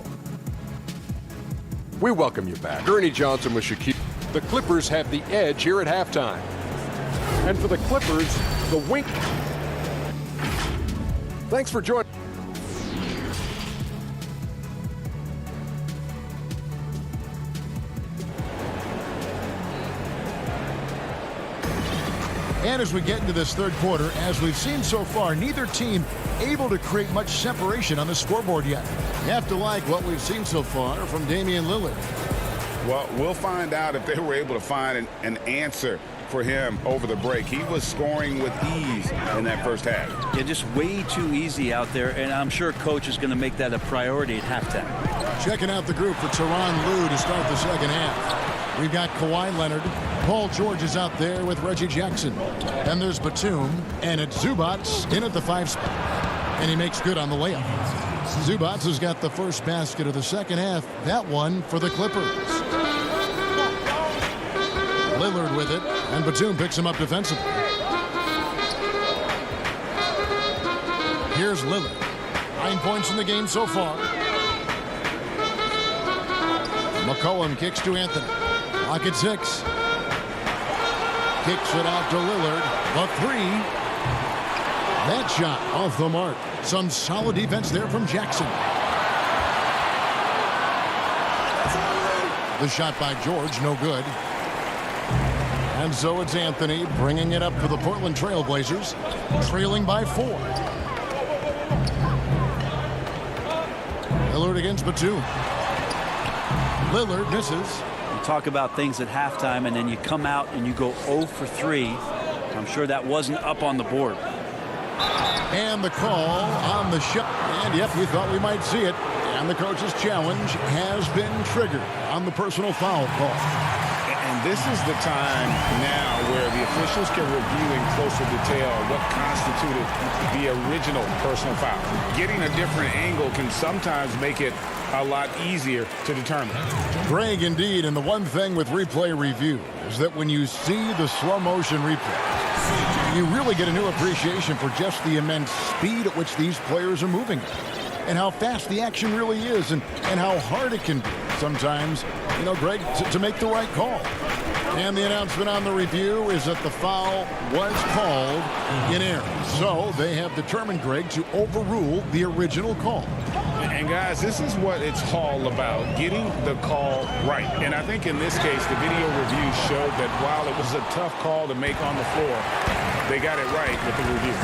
We welcome you back. Ernie Johnson with Shaquille. The Clippers have the edge here at halftime. And for the Clippers, the wink. Thanks for joining. And as we get into this third quarter, as we've seen so far, neither team able to create much separation on the scoreboard yet. You have to like what we've seen so far from Damian Lillard. Well, we'll find out if they were able to find an answer for him over the break. He was scoring with ease in that first half. Yeah, just way too easy out there, and I'm sure coach is going to make that a priority at halftime. Checking out the group for Tyronn Lue to start the second half. We've got Kawhi Leonard. Paul George is out there with Reggie Jackson. Then there's Batum, and it's Zubac in at the 5 spot. And he makes good on the layup. Zubac has got the first basket of the second half. That one for the Clippers. Lillard with it, and Batum picks him up defensively. Here's Lillard. 9 points in the game so far. McCollum kicks to Anthony. Clock at 6. Kicks it out to Lillard. The 3. That shot off the mark. Some solid defense there from Jackson. The shot by George, no good. And so it's Anthony bringing it up for the Portland Trailblazers, trailing by 4. Lillard against Batum. Lillard misses. You talk about things at halftime, and then you come out and you go 0 for 3. I'm sure that wasn't up on the board. And the call on the shot. And yep, we thought we might see it. And the coach's challenge has been triggered on the personal foul call. And this is the time now where the officials can review in closer detail what constituted the original personal foul. Getting a different angle can sometimes make it a lot easier to determine. Greg, indeed, and the one thing with replay review is that when you see the slow motion replay, you really get a new appreciation for just the immense speed at which these players are moving and how fast the action really is and how hard it can be sometimes, you know, Greg, to make the right call. And the announcement on the review is that the foul was called in error. So they have determined, Greg, to overrule the original call. And guys, this is what it's all about, getting the call right. And I think in this case, the video review showed that while it was a tough call to make on the floor, they got it right with the review.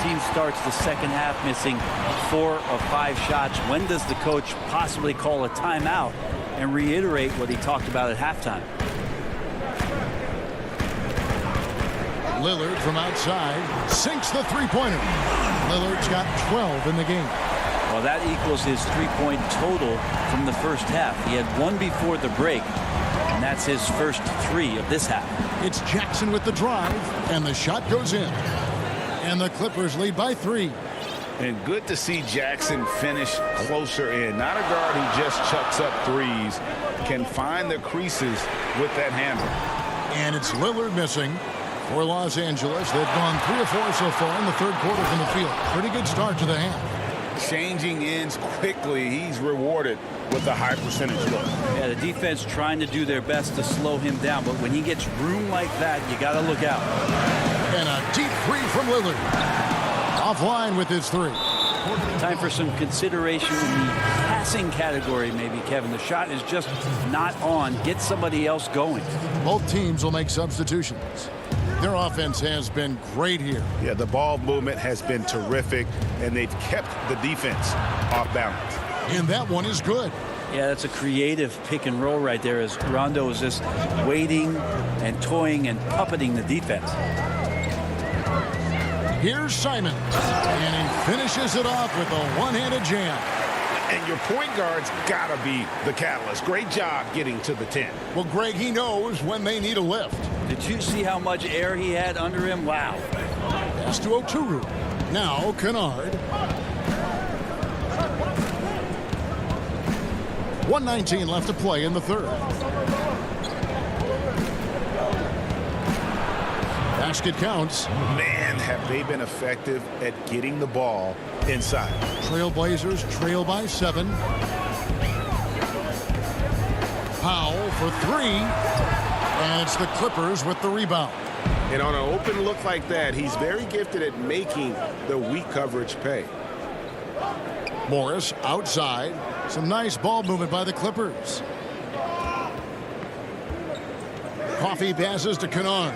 Team starts the second half missing 4 of 5 shots. When does the coach possibly call a timeout and reiterate what he talked about at halftime. Lillard from outside sinks the three-pointer. Lillard's got 12 in the game. Well, that equals his three-point total from the first half. He had one before the break, and that's his first three of this half. It's Jackson with the drive, and the shot goes in. And the Clippers lead by 3. And good to see Jackson finish closer in. Not a guard who just chucks up threes. Can find the creases with that handle. And it's Lillard missing for Los Angeles. They've gone 3 or 4 so far in the third quarter from the field. Pretty good start to the half. Changing ends quickly. He's rewarded with a high percentage look. Yeah, the defense trying to do their best to slow him down, but when he gets room like that, you got to look out. And a deep three from Lillard. Offline with his 3. Time for some consideration in the passing category, maybe, Kevin. The shot is just not on. Get somebody else going. Both teams will make substitutions. Their offense has been great here. Yeah, the ball movement has been terrific, and they've kept the defense off balance. And that one is good. Yeah, that's a creative pick and roll right there as Rondo is just waiting and toying and puppeting the defense. Here's Simons, and he finishes it off with a one-handed jam. And your point guard's got to be the catalyst. Great job getting to the 10. Well, Greg, he knows when they need a lift. Did you see how much air he had under him? Wow. Pass to Oturu. Now Kennard. 1:19 left to play in the third. Basket counts. Man, have they been effective at getting the ball inside. Trailblazers trail by 7. Powell for 3. And it's the Clippers with the rebound. And on an open look like that, he's very gifted at making the weak coverage pay. Morris outside. Some nice ball movement by the Clippers. Coffee passes to Kennard.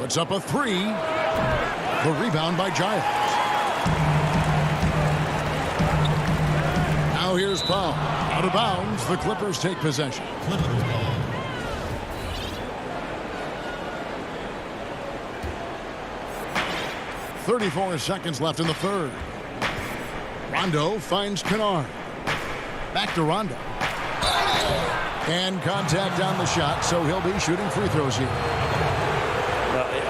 Puts up a 3. The rebound by Giles. Now here's Powell. Out of bounds. The Clippers take possession. 34 seconds left in the third. Rondo finds Kennard. Back to Rondo. And contact on the shot, so he'll be shooting free throws here.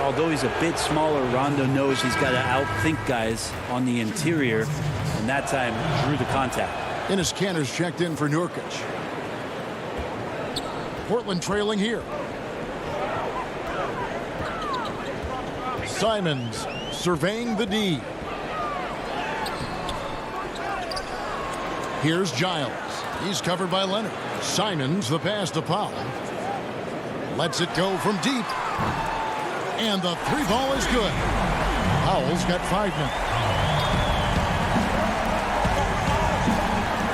Although he's a bit smaller, Rondo knows he's got to outthink guys on the interior, and that time drew the contact. Enes Kanter's checked in for Nurkic. Portland trailing here. Simons surveying the D. Here's Giles. He's covered by Leonard. Simons, the pass to Powell. Lets it go from deep. And the 3 ball is good. Powell's got 5 now.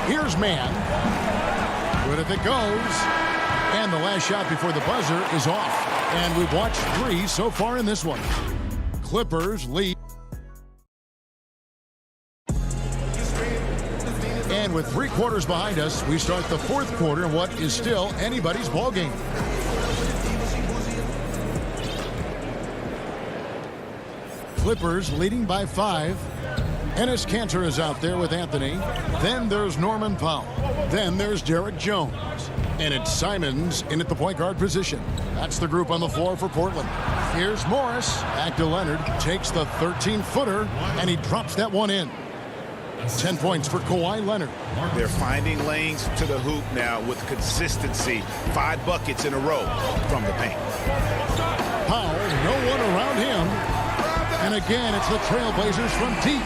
Here's Mann. Good if it goes. And the last shot before the buzzer is off. And we've watched 3 so far in this one. Clippers lead. And with 3 quarters behind us, we start the 4th quarter in what is still anybody's ball game. Clippers leading by 5. Enes Kanter is out there with Anthony. Then there's Norman Powell. Then there's Derek Jones. And it's Simons in at the point guard position. That's the group on the floor for Portland. Here's Morris. Back to Leonard. Takes the 13-footer, and he drops that one in. 10 points for Kawhi Leonard. They're finding lanes to the hoop now with consistency. 5 buckets in a row from the paint. Powell, no one around him. And again, it's the Trailblazers from deep.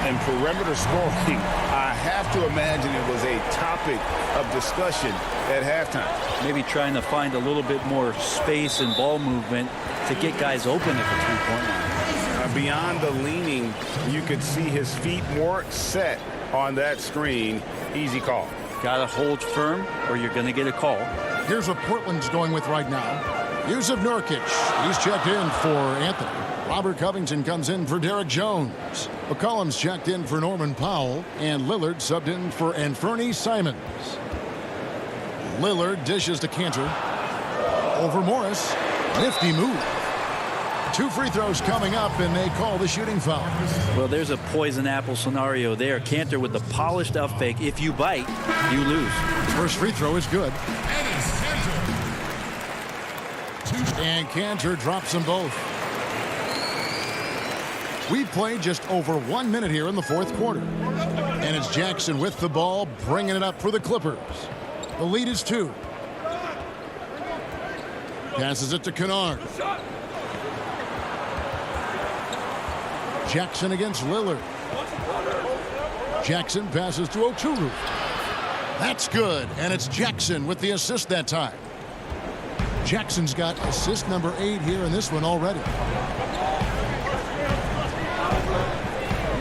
And perimeter scoring, I have to imagine it was a topic of discussion at halftime. Maybe trying to find a little bit more space and ball movement to get guys open at the three-point line. Beyond the leaning, you could see his feet more set on that screen. Easy call. Got to hold firm or you're going to get a call. Here's what Portland's going with right now. Yusuf Nurkic. He's checked in for Anthony. Robert Covington comes in for Derek Jones. McCollum's checked in for Norman Powell. And Lillard subbed in for Anthony Simons. Lillard dishes to Cantor. Over Morris. Nifty move. 2 free throws coming up, and they call the shooting foul. Well, there's a poison apple scenario there. Cantor with the polished up fake. If you bite, you lose. First free throw is good. And Cantor drops them both. We've played just over 1 minute here in the fourth quarter. And it's Jackson with the ball, bringing it up for the Clippers. The lead is 2. Passes it to Kennard. Jackson against Lillard. Jackson passes to Oturu. That's good, and it's Jackson with the assist that time. Jackson's got assist number 8 here in this one already.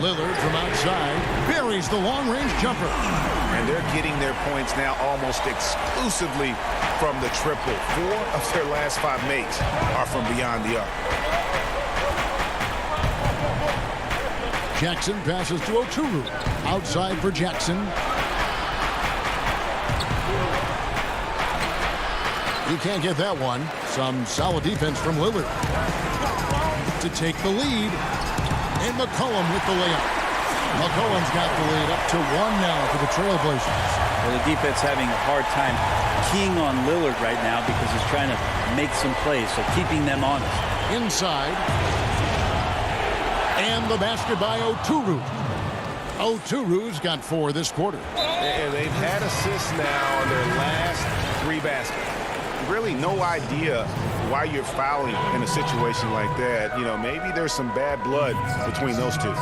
Lillard from outside buries the long-range jumper. And they're getting their points now almost exclusively from the triple. 4 of their last 5 makes are from beyond the arc. Jackson passes to Oturu. Outside for Jackson. He can't get that one. Some solid defense from Lillard. To take the lead. And McCollum with the layup. McCollum's got the lead up to 1 now for the Trailblazers. Well, the defense having a hard time keying on Lillard right now because he's trying to make some plays, so keeping them honest. Inside. And the basket by Oturu. Oturu's got 4 this quarter. And they've had assists now on their last 3 baskets. Really no idea why you're fouling in a situation like that. You know, maybe there's some bad blood between those two.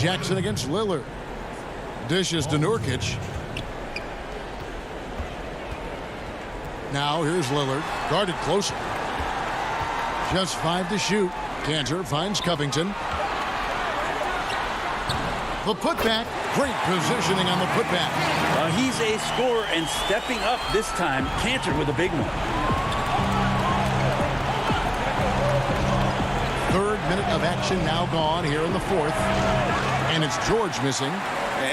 Jackson against Lillard. Dishes to Nurkic. Now here's Lillard. Guarded closer. Just 5 to shoot. Cantor finds Covington. The putback. Great positioning on the putback. He's a scorer and stepping up this time. Cantor with a big one. 3rd minute of action now gone here in the 4th. And it's George missing.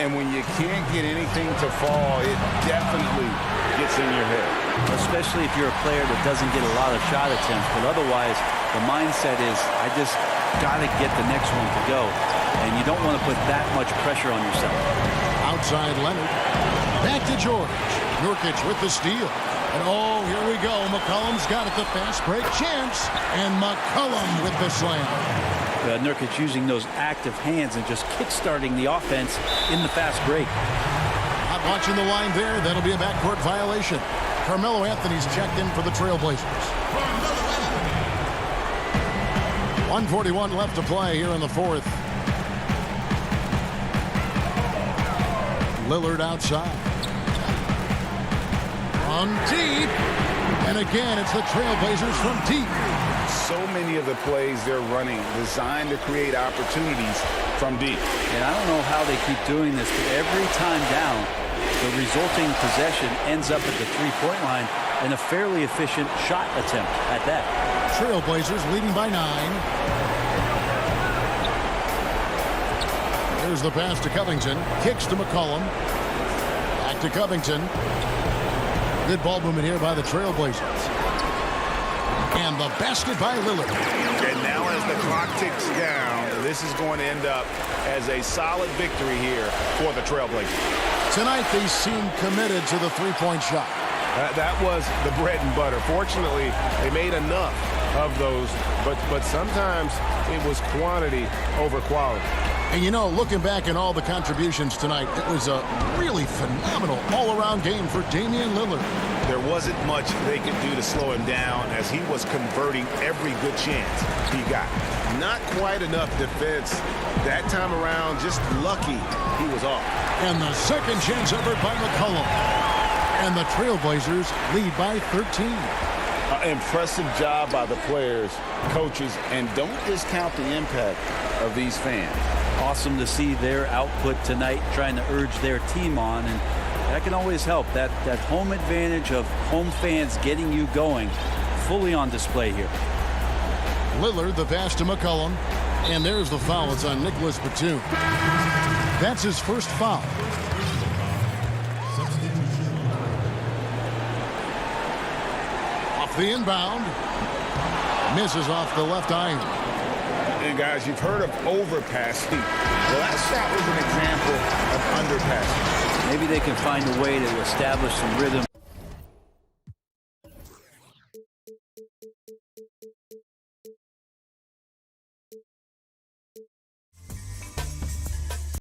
And when you can't get anything to fall, it definitely gets in your head. Especially if you're a player that doesn't get a lot of shot attempts. But otherwise, the mindset is, I just got to get the next one to go. And you don't want to put that much pressure on yourself. Outside Leonard. Back to George. Nurkic with the steal. And oh, here we go. McCollum's got it, the fast break chance. And McCollum with the slam. Nurkic using those active hands and just kick-starting the offense in the fast break. Not watching the line there. That'll be a backcourt violation. Carmelo Anthony's checked in for the Trailblazers. 1:41 left to play here in the 4th. Lillard outside. On deep. And again, it's the Trailblazers from deep. So many of the plays they're running designed to create opportunities from deep. And I don't know how they keep doing this, but every time down, the resulting possession ends up at the three-point line and a fairly efficient shot attempt at that. Trailblazers leading by 9. There's the pass to Covington. Kicks to McCollum. Back to Covington. Good ball movement here by the Trailblazers. And the basket by Lillard. And now as the clock ticks down, this is going to end up as a solid victory here for the Trailblazers. Tonight they seem committed to the three-point shot. That was the bread and butter. Fortunately, they made enough of those, but sometimes it was quantity over quality. And you know, looking back at all the contributions tonight, it was a really phenomenal all-around game for Damian Lillard. There wasn't much they could do to slow him down as he was converting every good chance he got. Not quite enough defense that time around, just lucky he was off. And the second chance effort by McCollum. And the Trailblazers lead by 13. Impressive job by the players, coaches, and don't discount the impact of these fans. Awesome to see their output tonight, trying to urge their team on. And That can always help. That home advantage of home fans getting you going, fully on display here. Lillard, the pass to McCollum. And there's the foul. It's on Nicholas Batum. That's his first foul. Off the inbound. Misses off the left iron. And guys, you've heard of overpassing. Well, that shot was an example of underpassing. Maybe they can find a way to establish some rhythm.